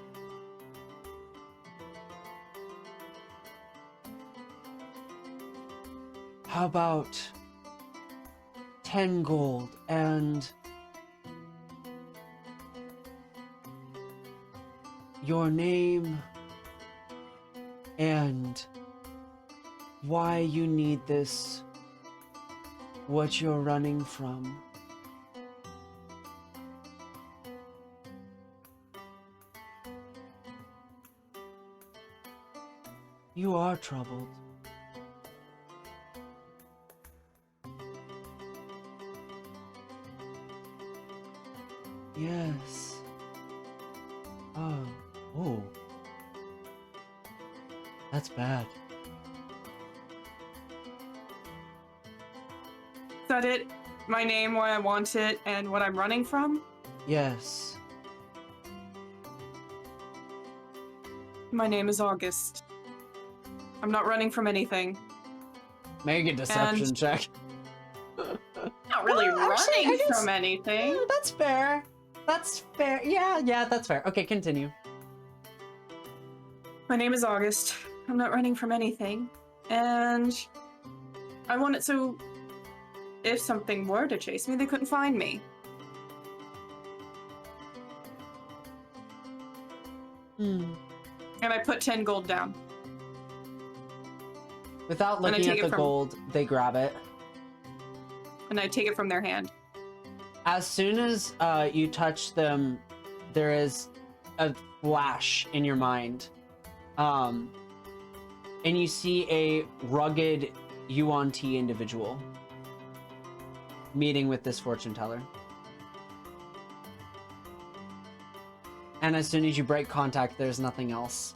How about 10 gold and your name and why you need this, what you're running from. You are troubled. Yes. Oh. That's bad. Is that it? My name, why I want it, and what I'm running from? Yes. My name is August. I'm not running from anything. Make a deception check. Not really Well, actually, running I guess- from anything. Yeah, that's fair. That's fair. Yeah, that's fair. Okay, continue. My name is August. I'm not running from anything. And I want it so if something were to chase me, they couldn't find me. Hmm. And I put 10 gold down. Without And I looking take at it the from- gold, they grab it. And I take it from their hand. As soon as you touch them, there is a flash in your mind. And you see a rugged Yuan-Ti individual meeting with this fortune teller. And as soon as you break contact, there's nothing else.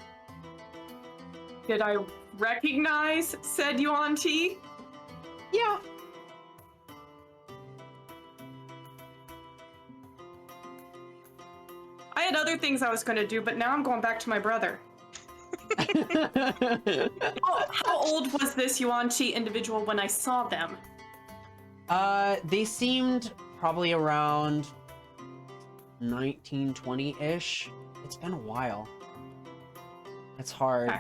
Did I recognize said Yuan-Ti? Yeah. I had other things I was going to do, but now I'm going back to my brother. How old was this Yuan-Ti individual when I saw them? They seemed probably around 1920-ish. It's been a while. It's hard. Okay.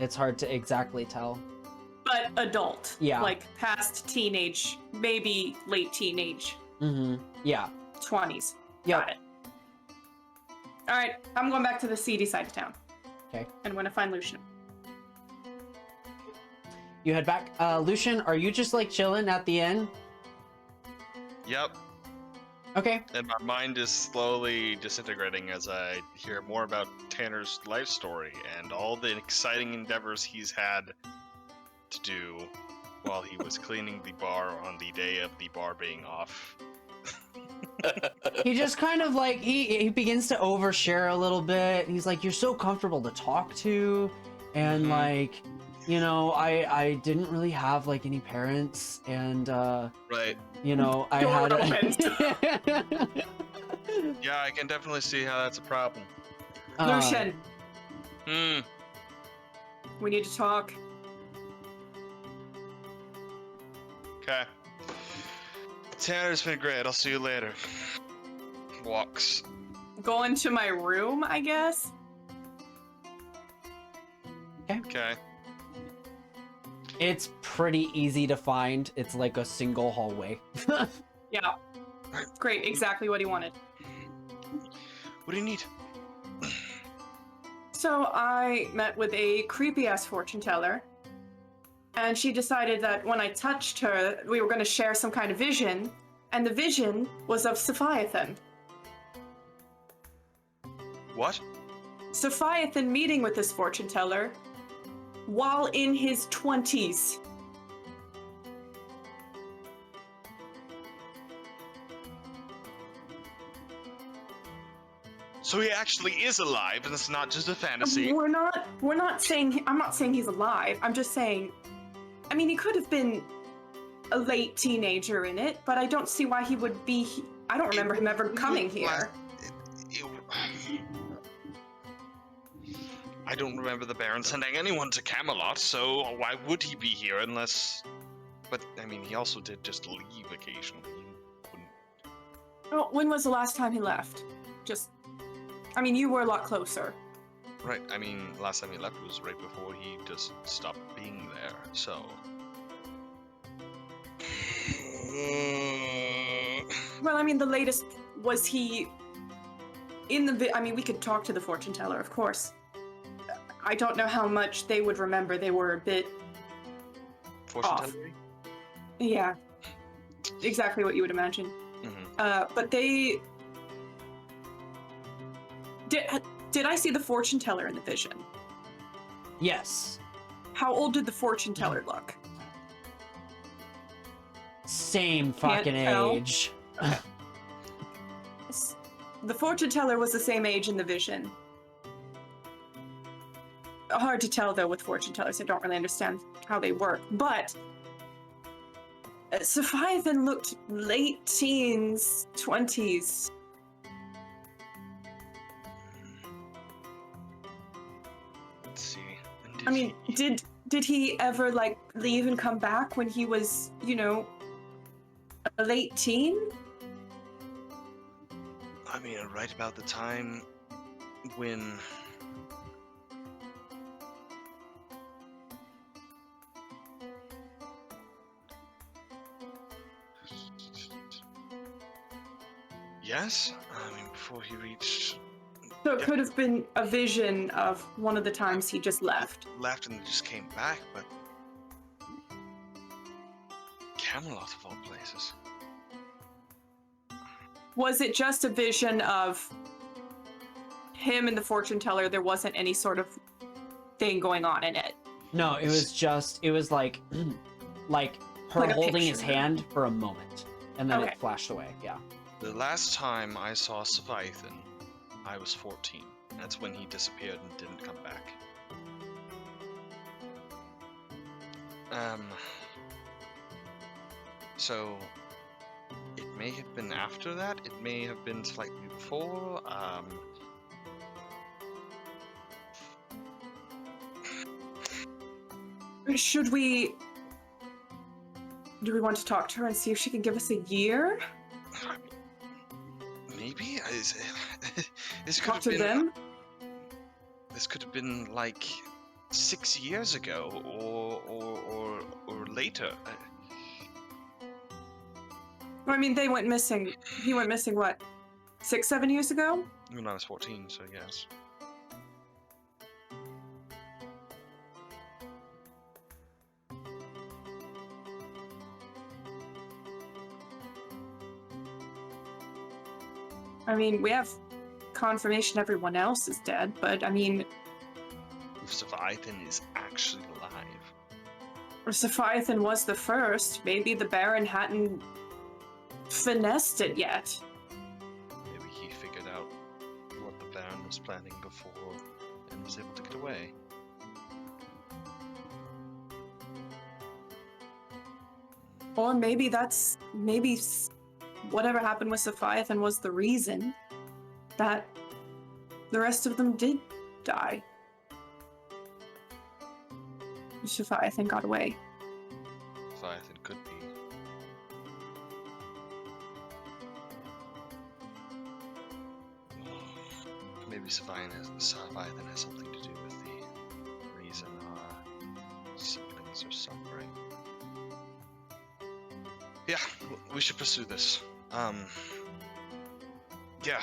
It's hard to exactly tell. But adult. Yeah. Like past teenage, maybe late teenage, Mm-hmm. Yeah. 20s. Yep. Got it. All right, I'm going back to the seedy side of town. Okay. And when I find Lucian. You head back. Lucian, are you just like chilling at the inn? Yep. Okay. And my mind is slowly disintegrating as I hear more about Tanner's life story and all the exciting endeavors he's had to do while he was cleaning the bar on the day of the bar being off. He just kind of like he begins to overshare a little bit. He's like, "You're so comfortable to talk to," and Mhm. like, you know, I didn't really have like any parents, and Right. you know, I Door had. Yeah, I can definitely see how that's a problem. Lucian, Hmm. we need to talk. Okay. Tanner's been great. I'll see you later. Walks. Go into my room, I guess. Okay. It's pretty easy to find. It's like a single hallway. Yeah. Great, exactly what he wanted. What do you need? So I met with a creepy-ass fortune teller, and she decided that when I touched her, we were going to share some kind of vision, And the vision was of Sophiathan. What? Sophiathan meeting with this fortune teller while in his 20s. So he actually is alive, and it's not just a fantasy. We're not saying, I'm not saying he's alive. I'm just saying, I mean, he could have been a late teenager in it, but I don't see why he would be, I don't remember him ever coming here. I don't remember the Baron sending anyone to Camelot, so why would he be here unless... But, I mean, he also did just leave occasionally. He wouldn't... Oh, when was the last time he left? Just, I mean, you were a lot closer. Right, I mean, last time he left was right before he just stopped being there, so... Well, I mean, the latest was he in the... I mean, we could talk to the fortune teller, of course. I don't know how much they would remember. They were a bit Fortune off. telling? Yeah, exactly what you would imagine. Mm-hmm. But they... Did I see the fortune teller in the vision? Yes. How old did the fortune teller look? Same Can't fucking tell. age. The fortune teller was the same age in the vision. Hard to tell, though, with fortune tellers. I don't really understand how they work. But Sophiathan looked late teens, 20s. Let's see. And I mean, did he ever, like, leave and come back when he was, you know, a late teen? I mean, right about the time when... Yes? I mean, before he reached... So it could have been a vision of one of the times he just left. Left and just came back, but... Camelot of all places. Was it just a vision of him and the fortune teller? There wasn't any sort of thing going on in it. No, it was like her Like a holding his picture. hand for a moment, and then Okay. it flashed away. Yeah. The last time I saw Sophiathan, I was 14. That's when he disappeared and didn't come back. So it may have been after that, it may have been slightly before, Do we want to talk to her and see if she can give us a year? maybe? This could Talk have to been... them? This could have been like 6 years ago, or later. I mean, they went missing. He went missing, what, 6, 7 years ago? When I was 14, so yes. I mean, we have confirmation everyone else is dead, but I mean, If Sophiathan is actually alive. Sophiathan was the first. Maybe the Baron hadn't finessed it yet. Maybe he figured out what the Baron was planning before and was able to get away. Or maybe whatever happened with Sophiathan was the reason that the rest of them did die. Sophiathan got away. Sophiathan could be. Maybe Sophiathan has something to do with the reason our siblings are suffering. Yeah, we should pursue this. Yeah.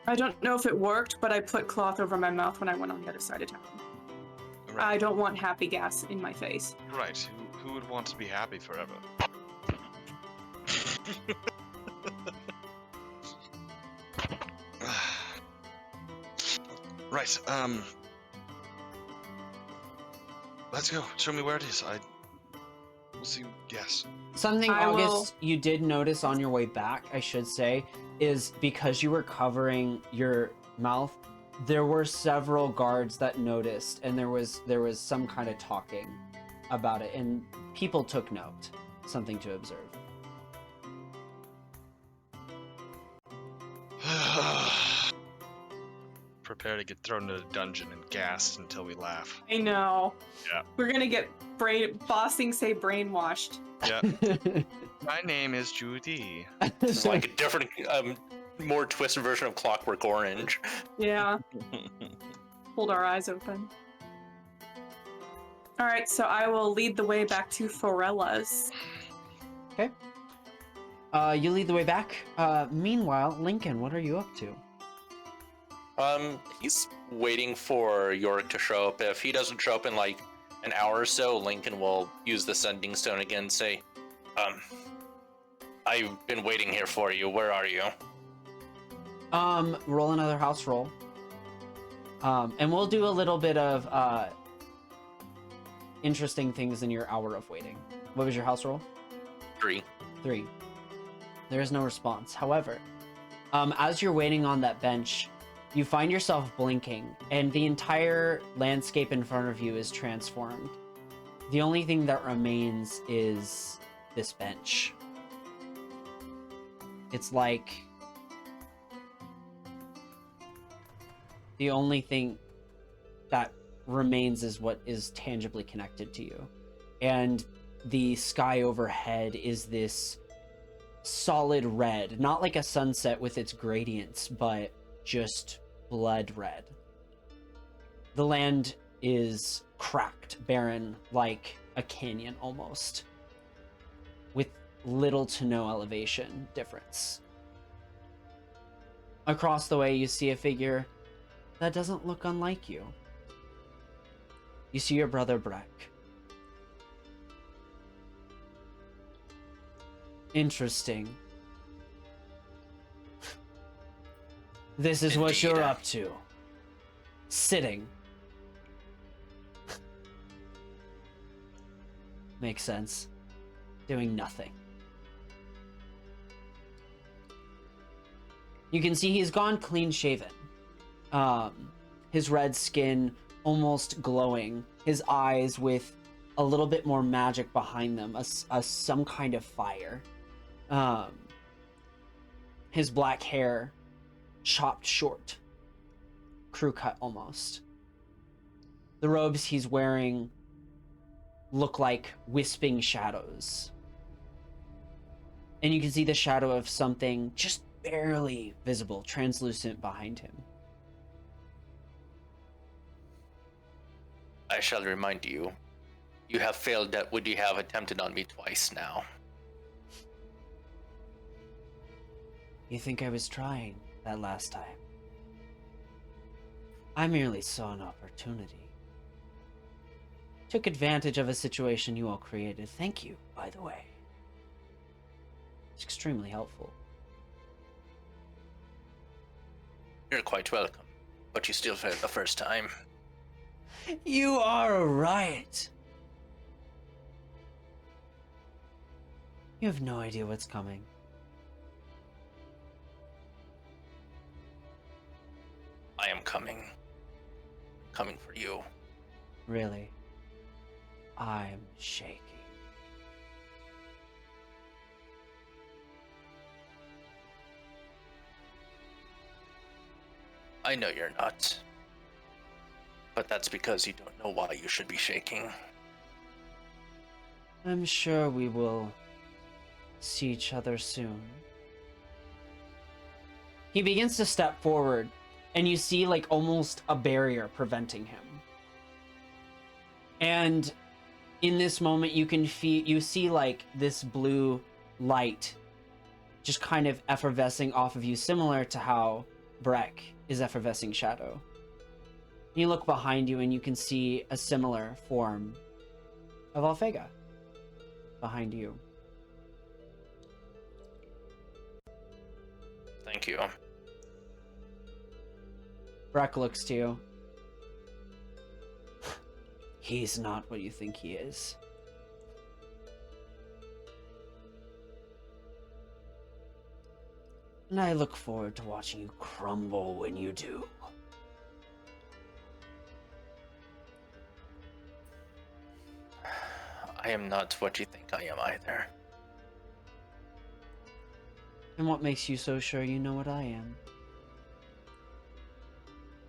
I don't know if it worked, but I put cloth over my mouth when I went on the other side of town. I don't want happy gas in my face. Right. Who would want to be happy forever? Right. Let's go. Show me where it is. We'll see. Yes. Something, I August, you did notice on your way back, I should say, is because you were covering your mouth, there were several guards that noticed, and there was some kind of talking about it, and people took note. Something to observe. Prepare to get thrown into a dungeon and gassed until we laugh. I know. Yeah. We're gonna get bossing say brainwashed. Yeah. My name is Judy. It's like a different, more twisted version of Clockwork Orange. Yeah. Hold our eyes open. All right, so I will lead the way back to Forella's. Okay. You lead the way back. Meanwhile, Lincoln, what are you up to? He's waiting for Yorick to show up. If he doesn't show up in like an hour or so, Lincoln will use the sending stone again and say, I've been waiting here for you. Where are you? Roll another house roll. And we'll do a little bit of interesting things in your hour of waiting. What was your house roll? 3. 3. There is no response. However, as you're waiting on that bench, you find yourself blinking, and the entire landscape in front of you is transformed. The only thing that remains is this bench. It's like the only thing that remains is what is tangibly connected to you. And the sky overhead is this solid red, not like a sunset with its gradients, but just blood red. The land is cracked, barren, like a canyon almost, with little to no elevation difference. Across the way, you see a figure that doesn't look unlike you. You see your brother Breck. Interesting. This is what you're up to. Sitting. Makes sense. Doing nothing. You can see he's gone clean shaven. His red skin almost glowing. His eyes with a little bit more magic behind them. Some kind of fire. His black hair chopped short, crew cut almost. The robes he's wearing look like wisping shadows, and you can see the shadow of something just barely visible, translucent behind him. I shall remind you, you have failed at what you have attempted on me twice now. You think I was trying that last time? I merely saw an opportunity. Took advantage of a situation you all created. Thank you, by the way. It's extremely helpful. You're quite welcome, but you still failed the first time. You are right. You have no idea what's coming. I am coming. Coming for you. Really? I'm shaking. I know you're not. But that's because you don't know why you should be shaking. I'm sure we will see each other soon. He begins to step forward, and you see like almost a barrier preventing him. And in this moment, you see like this blue light just kind of effervescing off of you, similar to how Breck is effervescing shadow. You look behind you and you can see a similar form of Alfega behind you. Thank you. Breck looks to you. He's not what you think he is. And I look forward to watching you crumble when you do. I am not what you think I am either. And what makes you so sure you know what I am?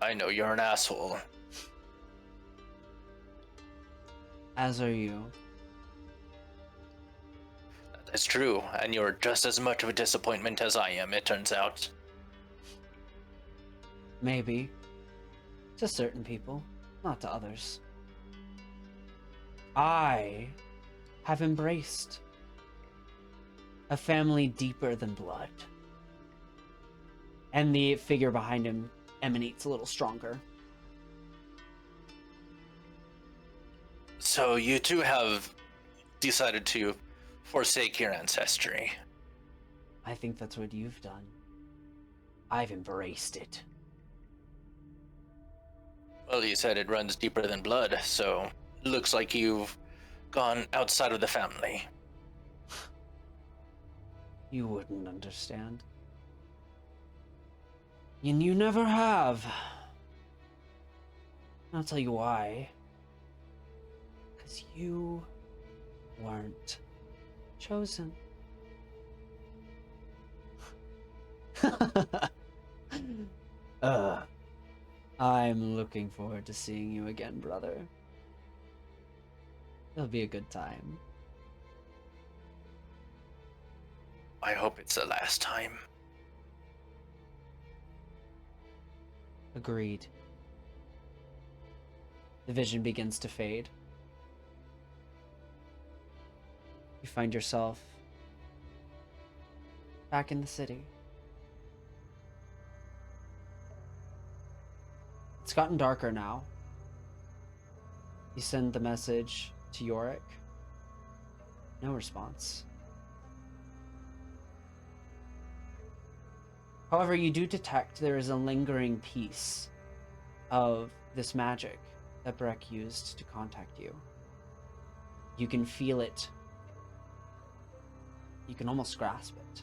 I know you're an asshole. As are you. That is true, and you're just as much of a disappointment as I am, it turns out. Maybe. To certain people, not to others. I have embraced a family deeper than blood. And the figure behind him emanates a little stronger. So you two have decided to forsake your ancestry. I think that's what you've done. I've embraced it. Well, you said it runs deeper than blood, so looks like you've gone outside of the family. You wouldn't understand. And you never have. I'll tell you why. Because you weren't chosen. I'm looking forward to seeing you again, brother. It'll be a good time. I hope it's the last time. Agreed. The vision begins to fade. You find yourself back in the city. It's gotten darker now. You send the message to Yorick. No response. However, you do detect there is a lingering piece of this magic that Breck used to contact you. You can feel it. You can almost grasp it.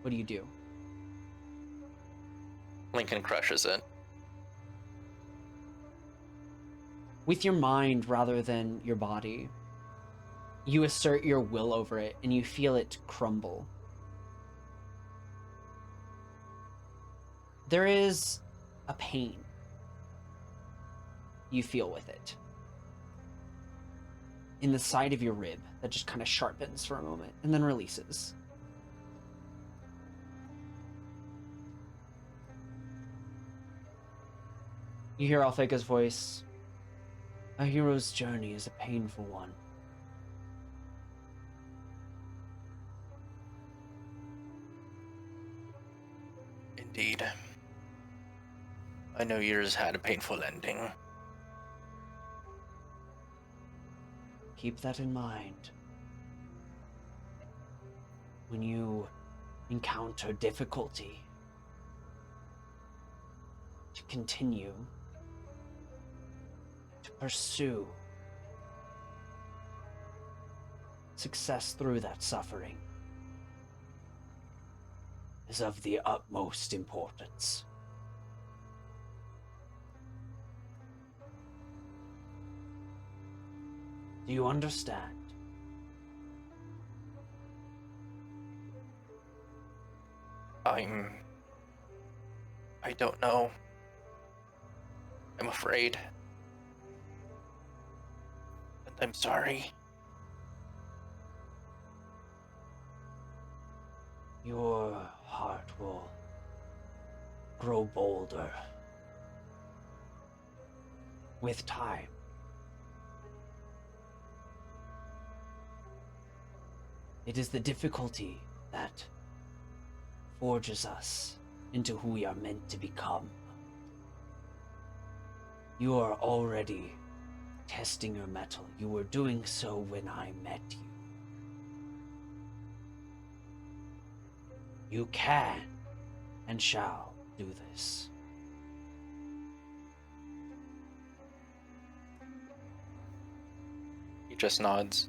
What do you do? Lincoln crushes it. With your mind rather than your body, you assert your will over it and you feel it crumble. There is a pain you feel with it in the side of your rib that just kind of sharpens for a moment and then releases. You hear Alfeika's voice. A hero's journey is a painful one. Indeed. I know yours had a painful ending. Keep that in mind. When you encounter difficulty, to continue to pursue success through that suffering is of the utmost importance. Do you understand? I don't know. I'm afraid. And I'm sorry. Your heart will grow bolder with time. It is the difficulty that forges us into who we are meant to become. You are already testing your mettle. You were doing so when I met you. You can and shall do this. He just nods.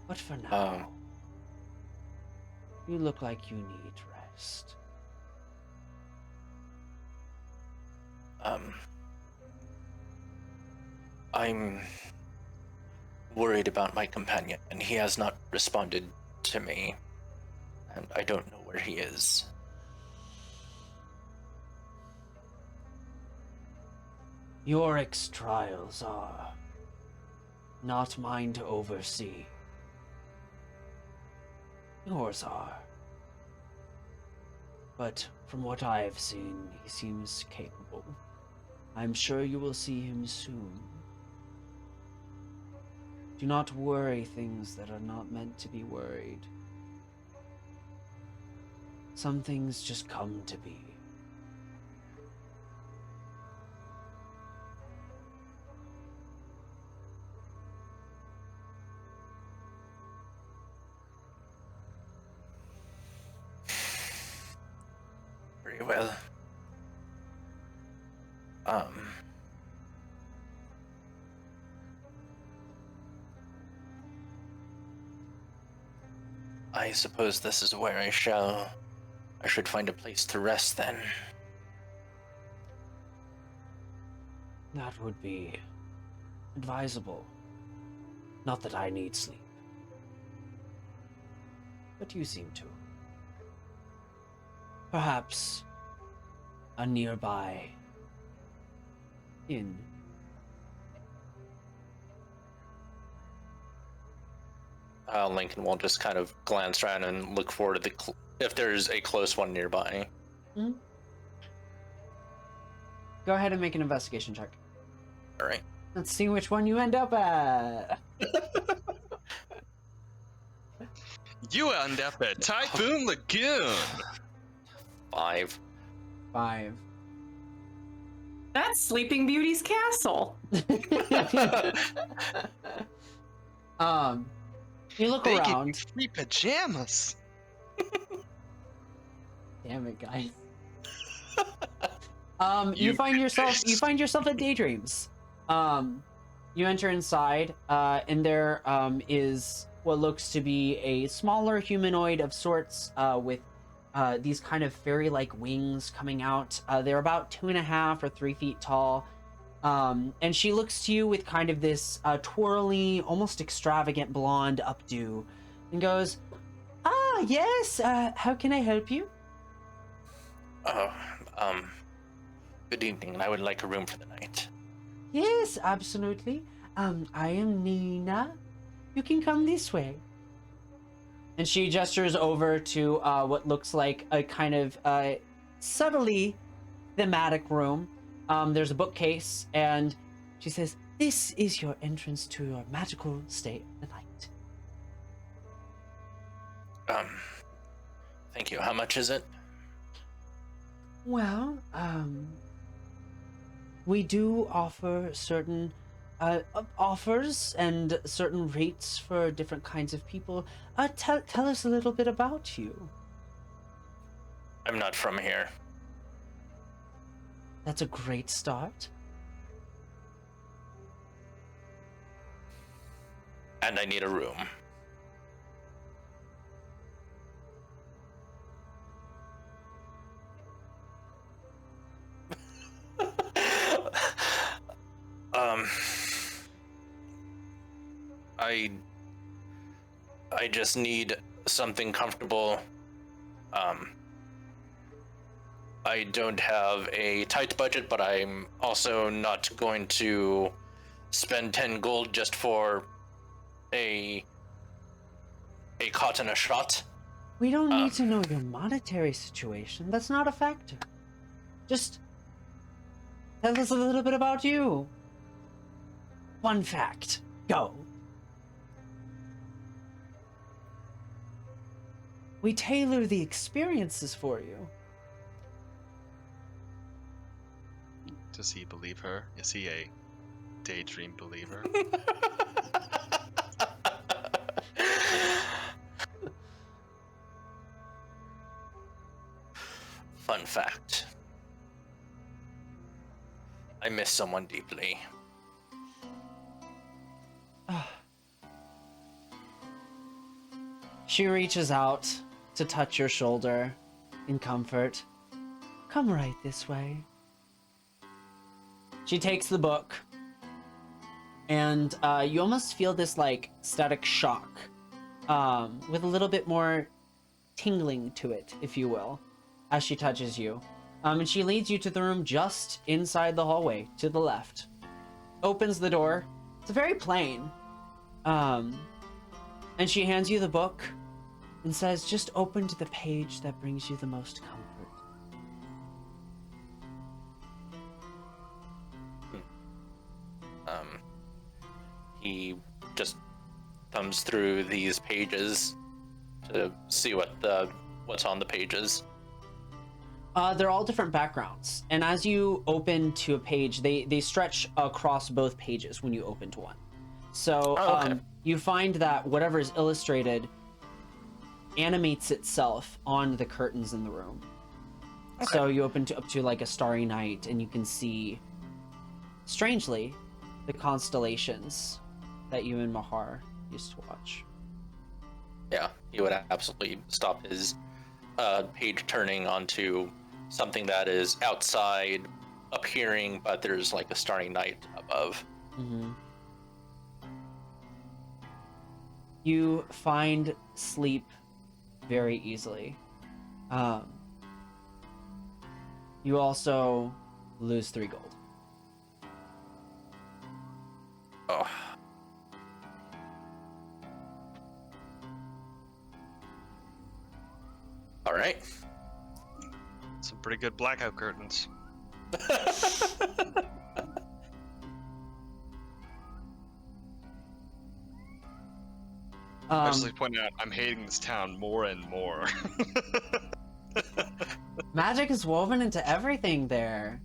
But for now, you look like you need rest. I'm worried about my companion, and he has not responded to me, and I don't know where he is. Yorick's trials are not mine to oversee. Yours are. But from what I have seen, he seems capable. I'm sure you will see him soon. Do not worry things that are not meant to be worried. Some things just come to be. Very well. I suppose this is where I should find a place to rest then. That would be advisable. Not that I need sleep. But you seem to. Perhaps a nearby inn. Lincoln will just kind of glance around and look forward to if there's a close one nearby. Mm-hmm. Go ahead and make an investigation check. All right. Let's see which one you end up at. You end up at Typhoon Lagoon. 5. 5. That's Sleeping Beauty's castle. You look They give you around. free pajamas. Damn it, guys. You find yourself at Daydreams. You enter inside, and there is what looks to be a smaller humanoid of sorts, with these kind of fairy-like wings coming out. They're about 2.5 or 3 feet tall. And she looks to you with kind of this twirly, almost extravagant blonde updo, and goes, "Ah, yes. How can I help you?" Oh, good evening. I would like a room for the night. Yes, absolutely. I am Nina. You can come this way. And she gestures over to what looks like a kind of subtly thematic room. There's a bookcase, and she says, "This is your entrance to your magical stay of the night." Thank you. How much is it? Well, we do offer certain offers and certain rates for different kinds of people. Tell us a little bit about you. I'm not from here. That's a great start. And I need a room. I just need something comfortable. I don't have a tight budget, but I'm also not going to spend 10 gold just for a cot and a shot. We don't need to know your monetary situation. That's not a factor. Just tell us a little bit about you. One fact. Go. We tailor the experiences for you. Does he believe her? Is he a daydream believer? Fun fact. I miss someone deeply. She reaches out to touch your shoulder in comfort. Come right this way. She takes the book, and you almost feel this like static shock, with a little bit more tingling to it, if you will, as she touches you. And she leads you to the room just inside the hallway to the left. Opens the door. It's very plain. And she hands you the book and says, just open to the page that brings you the most comfort. He just thumbs through these pages to see what's on the pages. They're all different backgrounds, and as you open to a page, they stretch across both pages when you open to one. So okay. You find that whatever is illustrated animates itself on the curtains in the room. Okay. So you open up to like a starry night, and you can see, strangely, the constellations that you and Mahar used to watch. Yeah, he would absolutely stop his page turning onto something that is outside appearing, but there's like a starry night above. Mm-hmm. You find sleep very easily. You also lose 3 gold. Oh. All right. Some pretty good blackout curtains. I just like to point out, I'm hating this town more and more. Magic is woven into everything there.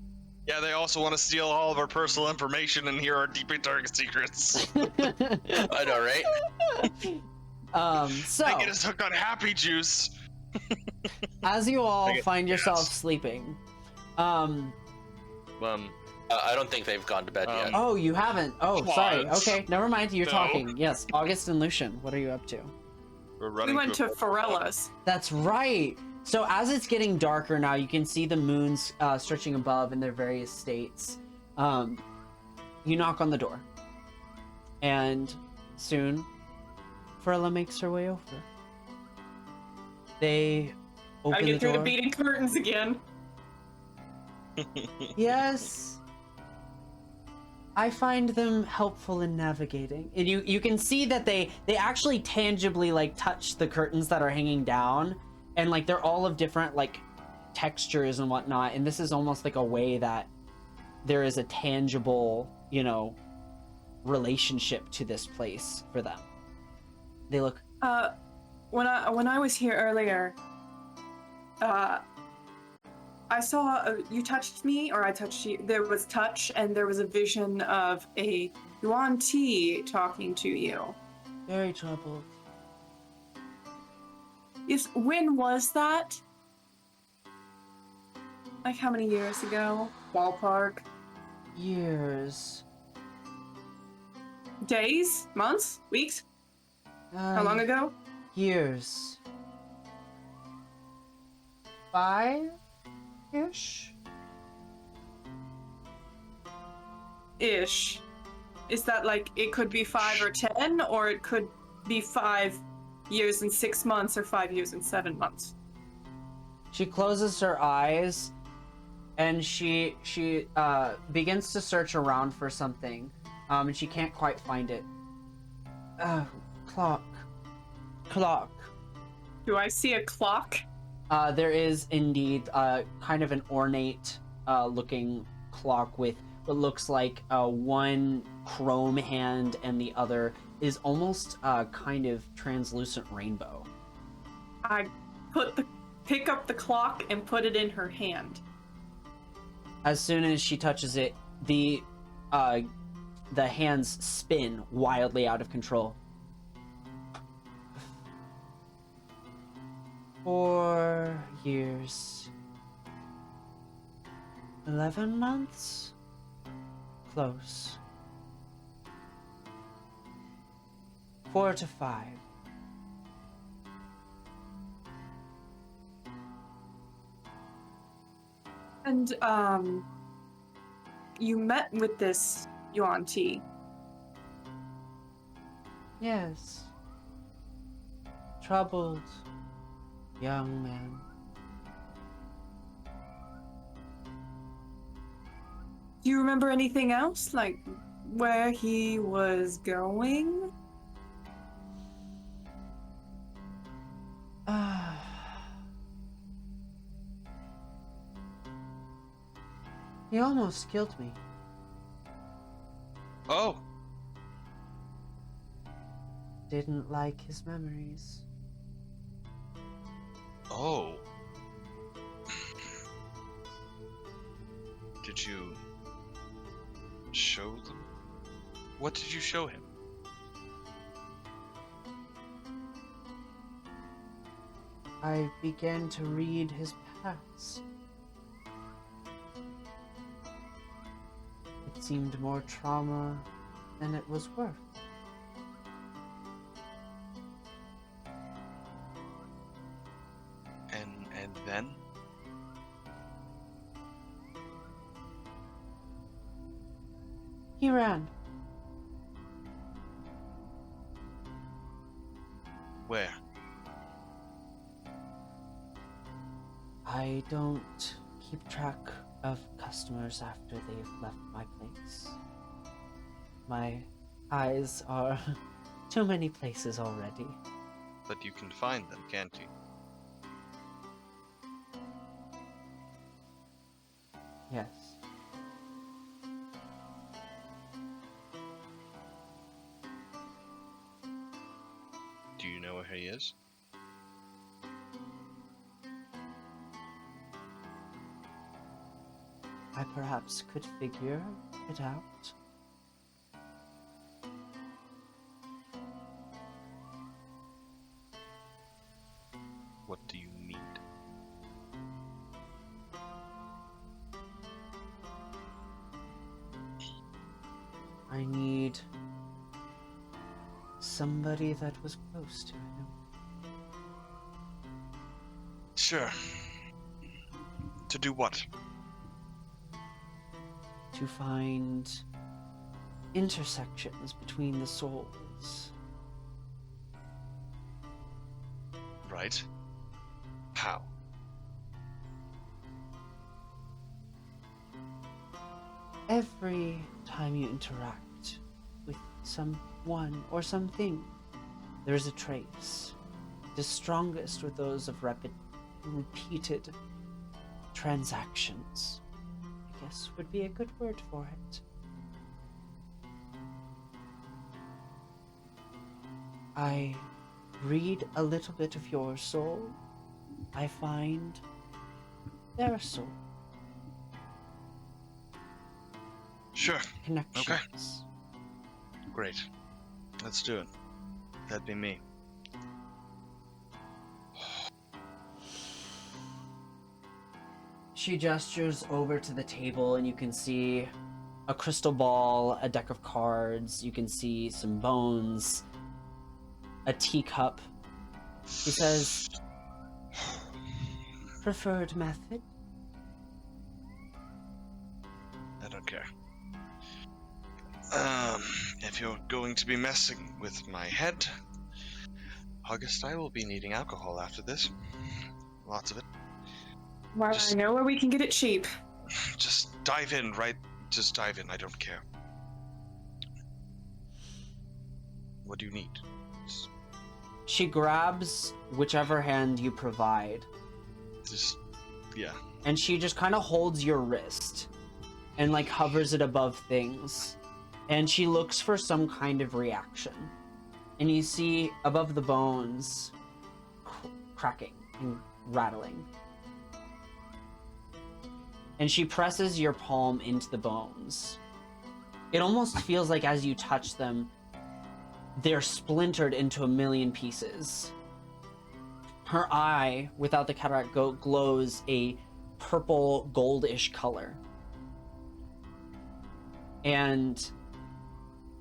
Yeah, they also want to steal all of our personal information and hear our deeply dark secrets. I know, right? So They get us hooked on happy juice. as you all Yes. find yourself sleeping, I don't think they've gone to bed yet. oh, you haven't. Oh, Come sorry. on. Okay, never mind. You're No. talking. Yes, August and Lucian. What are you up to? We're We running went to a- Forella's. That's right. So as it's getting darker now, you can see the moons stretching above in their various states. You knock on the door, and soon, Forella makes her way over. They I open the get through door. the beating curtains again. Yes. I find them helpful in navigating. And you can see that they actually tangibly like touch the curtains that are hanging down, and like they're all of different like textures and whatnot, and this is almost like a way that there is a tangible, relationship to this place for them. They look When I was here earlier, I saw you touched me, or I touched you. There was touch, and there was a vision of a Yuan Ti talking to you. very troubled. Yes, when was that? Like how many years ago? Ballpark? Years. Days? Months? Weeks? How long ago? Years. 5-ish? Ish. Is that like it could be 5 or 10, or it could be 5 years and 6 months, or 5 years and 7 months? She closes her eyes, and she begins to search around for something, and she can't quite find it. Clock. Do I see a clock? There is indeed kind of an ornate looking clock with what looks like one chrome hand, and the other is almost kind of translucent rainbow. I pick up the clock and put it in her hand. As soon as she touches it, the hands spin wildly out of control. 4 years. 11 months? Close. 4 to 5. And, you met with this Yuan Ti. Yes. Troubled young man. Do you remember anything else? Like, where he was going? He almost killed me. Oh, Didn't like his memories. oh. Did you show them? What did you show him? I began to read his past. It seemed more trauma than it was worth. And then? He ran. Where? I don't keep track of customers after they've left my place. My eyes are too many places already. But you can find them, can't you? Yes. Do you know where he is? I perhaps could figure it out. What do you need? I need somebody that was close to him. Sure. To do what? To find intersections between the souls. Right. How? Every time you interact with someone or something, there's a trace. The strongest with those of repeated transactions, I guess would be a good word for it. I read a little bit of your soul. I find their soul. Sure. Connections. Great. Let's do it. That'd be me. She gestures over to the table and you can see a crystal ball, a deck of cards, you can see some bones, a teacup. She says, preferred method? I don't care. If you're going to be messing with my head, August, I will be needing alcohol after this. Lots of it. Well, Just- I know where we can get it cheap. Just dive in, right? Just dive in, I don't care. What do you need? She grabs whichever hand you provide, Just, yeah. and she just kind of holds your wrist and like hovers it above things. And she looks for some kind of reaction. And you see above the bones cracking and rattling. And she presses your palm into the bones. It almost feels like as you touch them, they're splintered into a million pieces. Her eye, without the cataract, glows a purple goldish color. And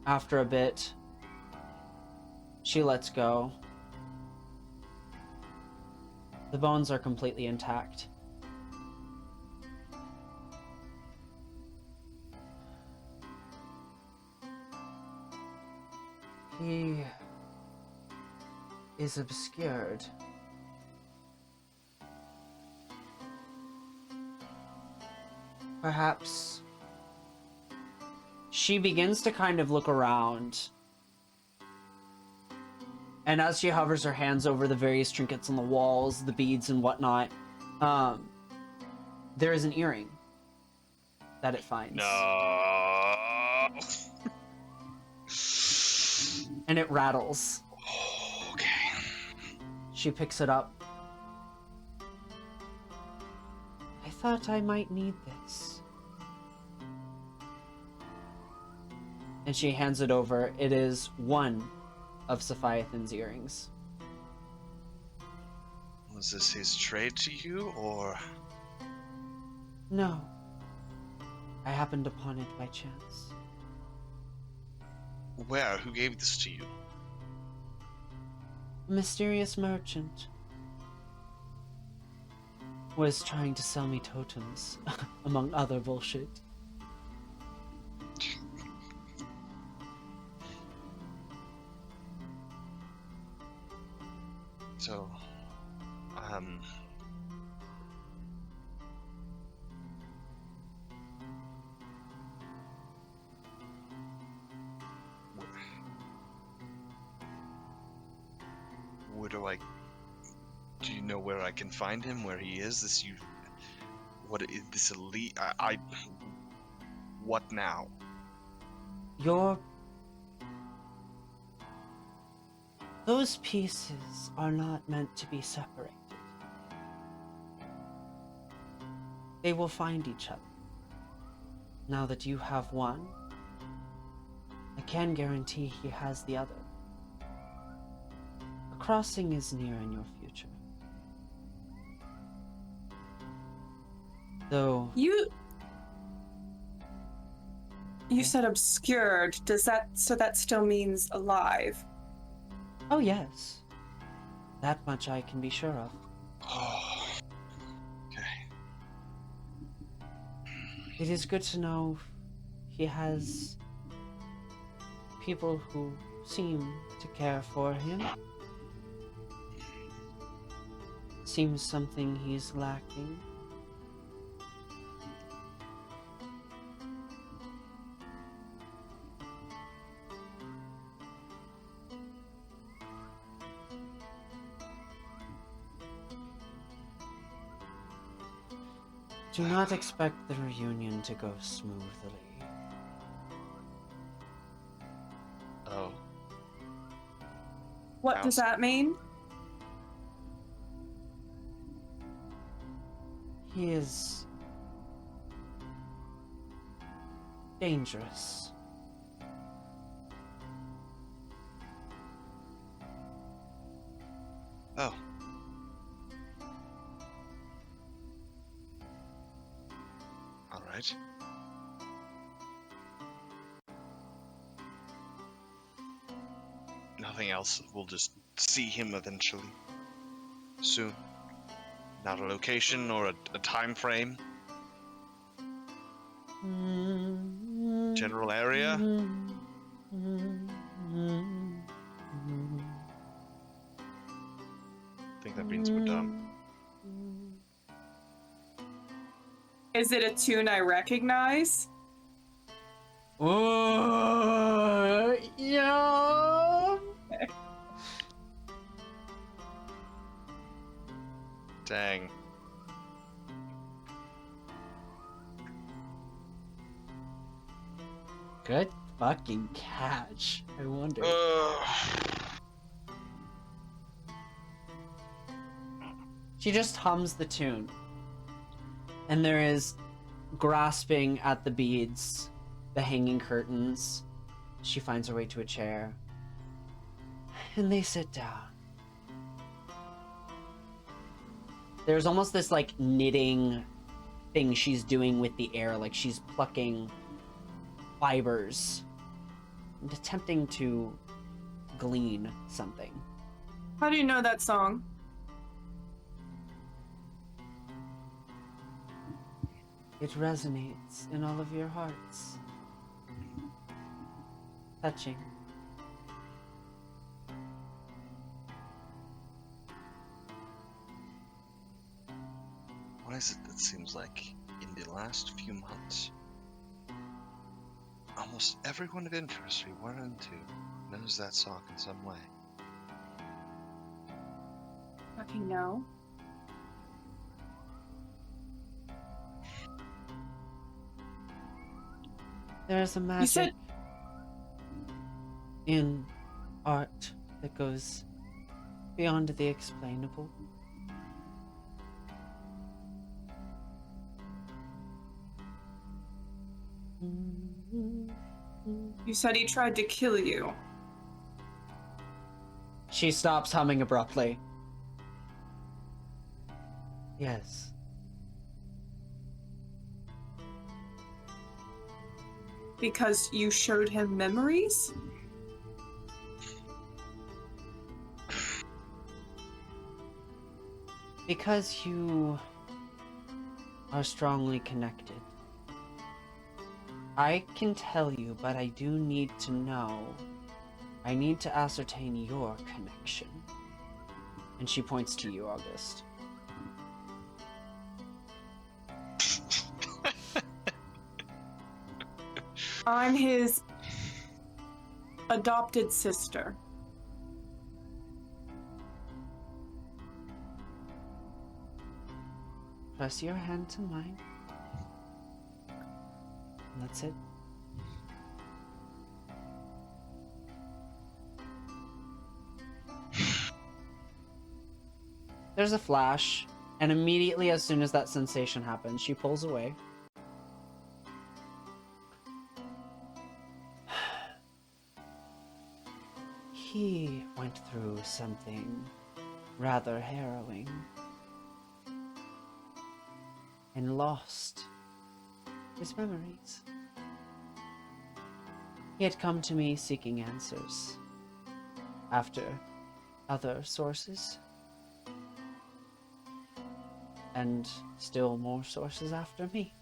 after a bit, she lets go. The bones are completely intact. He is obscured. Perhaps she begins to kind of look around. And as she hovers her hands over the various trinkets on the walls, the beads and whatnot, there is an earring that it finds. No. And it rattles. Okay. She picks it up. I thought I might need this. And she hands it over. It is one of Sophiathan's earrings. Was this his trade to you, or? No. I happened upon it by chance. Where? Who gave this to you? A mysterious merchant was trying to sell me totems, among other bullshit. So, where do I? Do you know where I can find him? Where he is? This you? What is this elite? What now? Those pieces are not meant to be separated. They will find each other. Now that you have one, I can guarantee he has the other. A crossing is near in your future. Though... You said obscured. So that still means alive? Oh yes. That much I can be sure of. Oh, okay. It is good to know he has people who seem to care for him. Seems something he's lacking. Do not expect the reunion to go smoothly. Oh. What does that mean? He is dangerous. Oh. All right. Nothing else. We'll just see him eventually. Soon. Not a location or a time frame. General area. I think that means we're done. Is it a tune I recognize? Oh, yeah. Dang. Good fucking catch. I wonder. She just hums the tune. And there is grasping at the beads, the hanging curtains. She finds her way to a chair. And they sit down. There's almost this like knitting thing she's doing with the air, like she's plucking fibers and attempting to glean something. How do you know that song? It resonates in all of your hearts. Touching. Why is it that seems like in the last few months, almost everyone of interest we run into knows that song in some way? Fucking no. There's a magic said- in art that goes beyond the explainable. You said he tried to kill you. She stops humming abruptly. Yes. Because you showed him memories? Because you are strongly connected. I can tell you, but I do need to know. I need to ascertain your connection. And she points to you, August. I'm his adopted sister. Press your hand to mine. That's it. There's a flash, and immediately as soon as that sensation happens, she pulls away. He went through something rather harrowing and lost his memories. He had come to me seeking answers after other sources, and still more sources after me.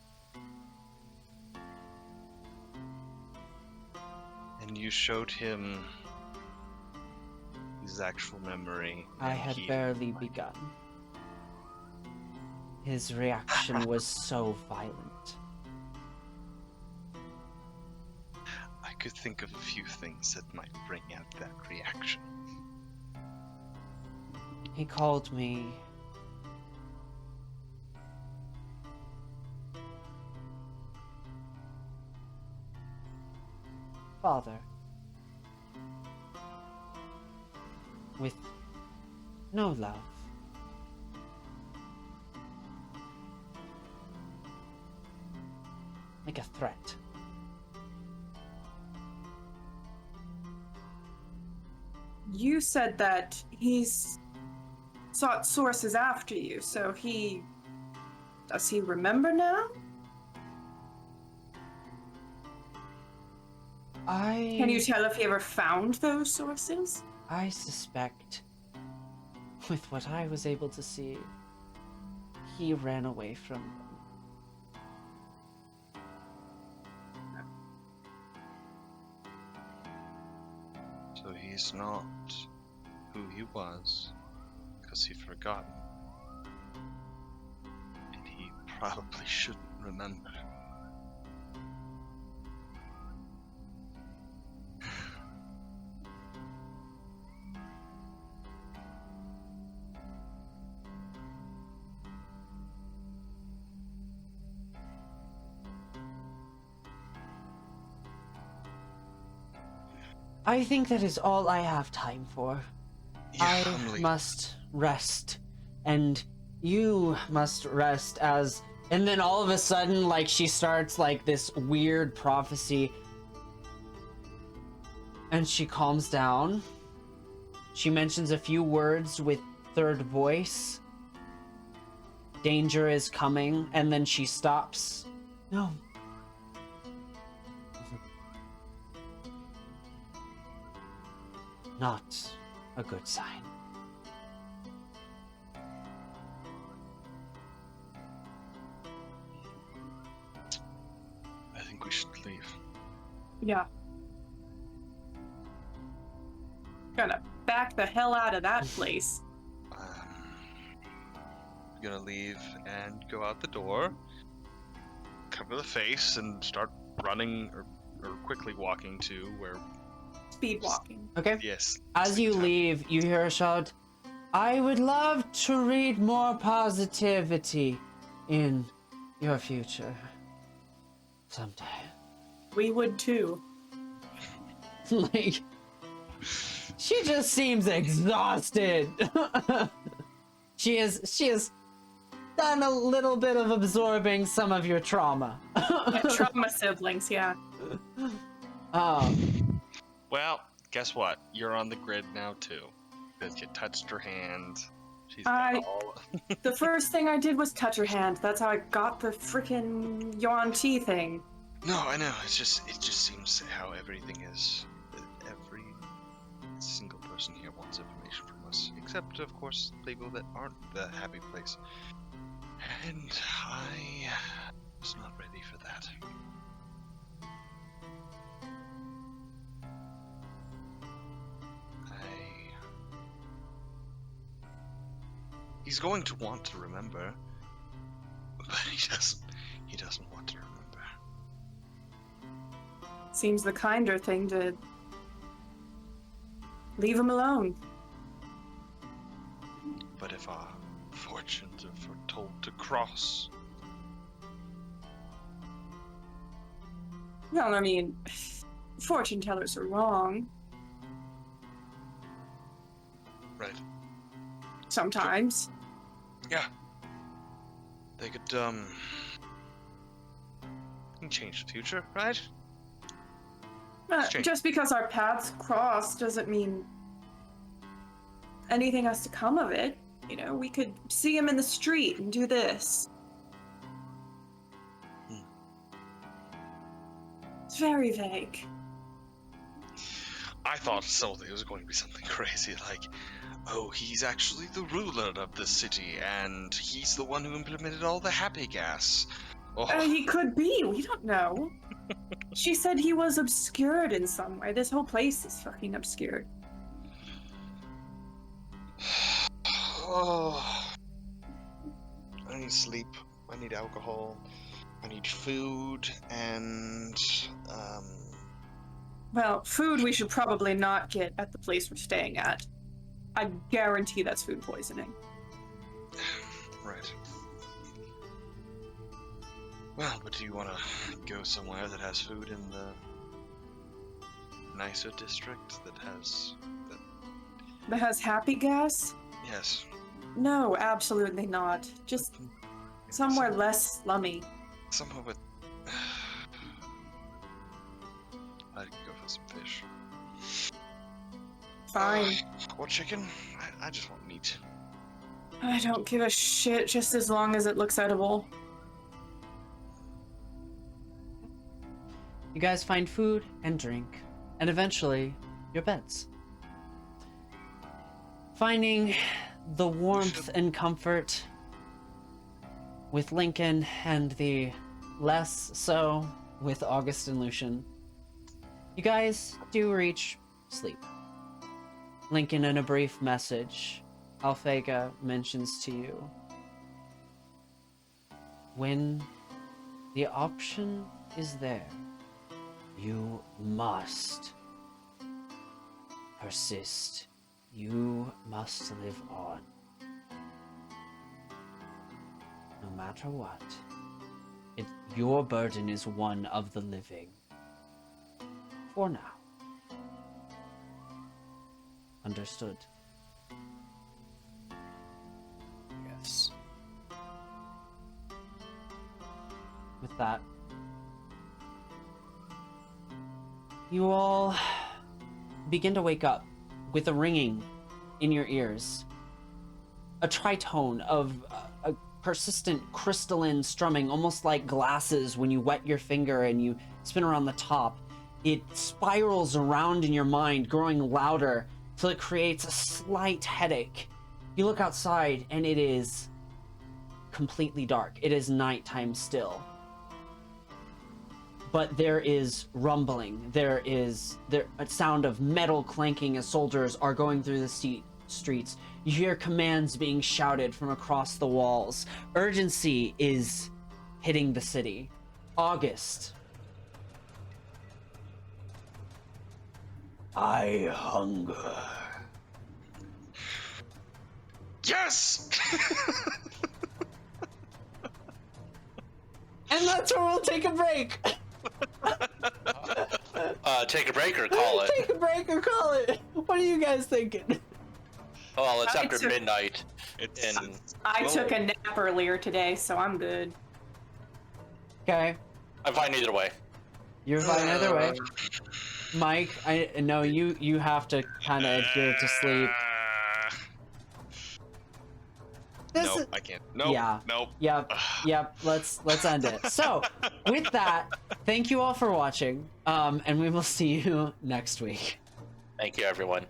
And you showed him his actual memory. I and had he- barely begun. His reaction was so violent. I could think of a few things that might bring out that reaction. He called me father, with no love. Like a threat. You said that he's sought sources after you, so does he remember now? Can you tell if he ever found those sources? I suspect, with what I was able to see, he ran away from them. So he's not who he was, because he forgotten. And he probably shouldn't remember. I think that is all I have time for. I humbly- must rest, and you must rest as... And then all of a sudden, like, she starts, like, this weird prophecy. And she calms down. She mentions a few words with third voice. Danger is coming, and then she stops. No. not a good sign. I think we should leave. Yeah. Gonna back the hell out of that place. Gonna leave and go out the door, cover the face, and start running or quickly walking to where. Speed walking. Okay. Yes. As you leave, you hear a shout, I would love to read more positivity in your future. Someday. We would too. Like, she just seems exhausted. She has done a little bit of absorbing some of your trauma. Yeah, trauma siblings, yeah. Well, guess what? You're on the grid now too, because you touched her hand. She's I- got all. The first thing I did was touch her hand. That's how I got the frickin' Yuan Ti thing. No, I know. It just seems how everything is. Every single person here wants information from us, except of course people that aren't the happy place. And I was not ready for that. He's going to want to remember, but he doesn't want to remember. Seems the kinder thing to leave him alone. But if our fortunes are foretold to cross, Well, I mean, fortune tellers are wrong right? sometimes. Yeah. They could change the future, right? Strange. Just because our paths cross doesn't mean anything has to come of it. You know, we could see him in the street and do this. It's very vague. I thought it was going to be something crazy like, oh, he's actually the ruler of the city, and he's the one who implemented all the happy gas. Oh, He could be. We don't know. She said he was obscured in some way. This whole place is fucking obscured. oh. I need sleep. I need alcohol. I need food, and Well, food we should probably not get at the place we're staying at. I guarantee that's food poisoning. right. Well, but do you want to go somewhere that has food in the nicer district that has That has happy gas? yes, No, absolutely not. Just somewhere less slummy. somewhere with I'd go for some fish. Fine. Or chicken? I just want meat. I don't give a shit just as long as it looks edible. You guys find food and drink, and eventually, your beds. Finding the warmth and comfort with Lincoln and the less so with August and Lucian. You guys do reach sleep. Lincoln, in a brief message, Alphega mentions to you, when the option is there, you must persist. You must live on. No matter what, your burden is one of the living. For now. Understood? Yes. With that, you all begin to wake up with a ringing in your ears. A tritone of a persistent crystalline strumming, almost like glasses when you wet your finger and you spin around the top. It spirals around in your mind, growing louder, till it creates a slight headache. You look outside and it is completely dark. It is nighttime still. But there is rumbling. There is a sound of metal clanking as soldiers are going through the streets. You hear commands being shouted from across the walls. Urgency is hitting the city. August. I hunger. Yes! And that's where we'll take a break. Take a break or call it. Take a break or call it. What are you guys thinking? Well, it's I after took- midnight. It's And I Well- took a nap earlier today, so I'm good. Okay, I'm fine either way. you're fine either way. Mike, I know you have to kind of adhere to sleep. This Nope, is, I can't. Nope. Yeah. Nope. Yep. Let's end it. So, with that, thank you all for watching, and we will see you next week. Thank you, everyone.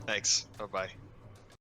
Thanks. Bye bye.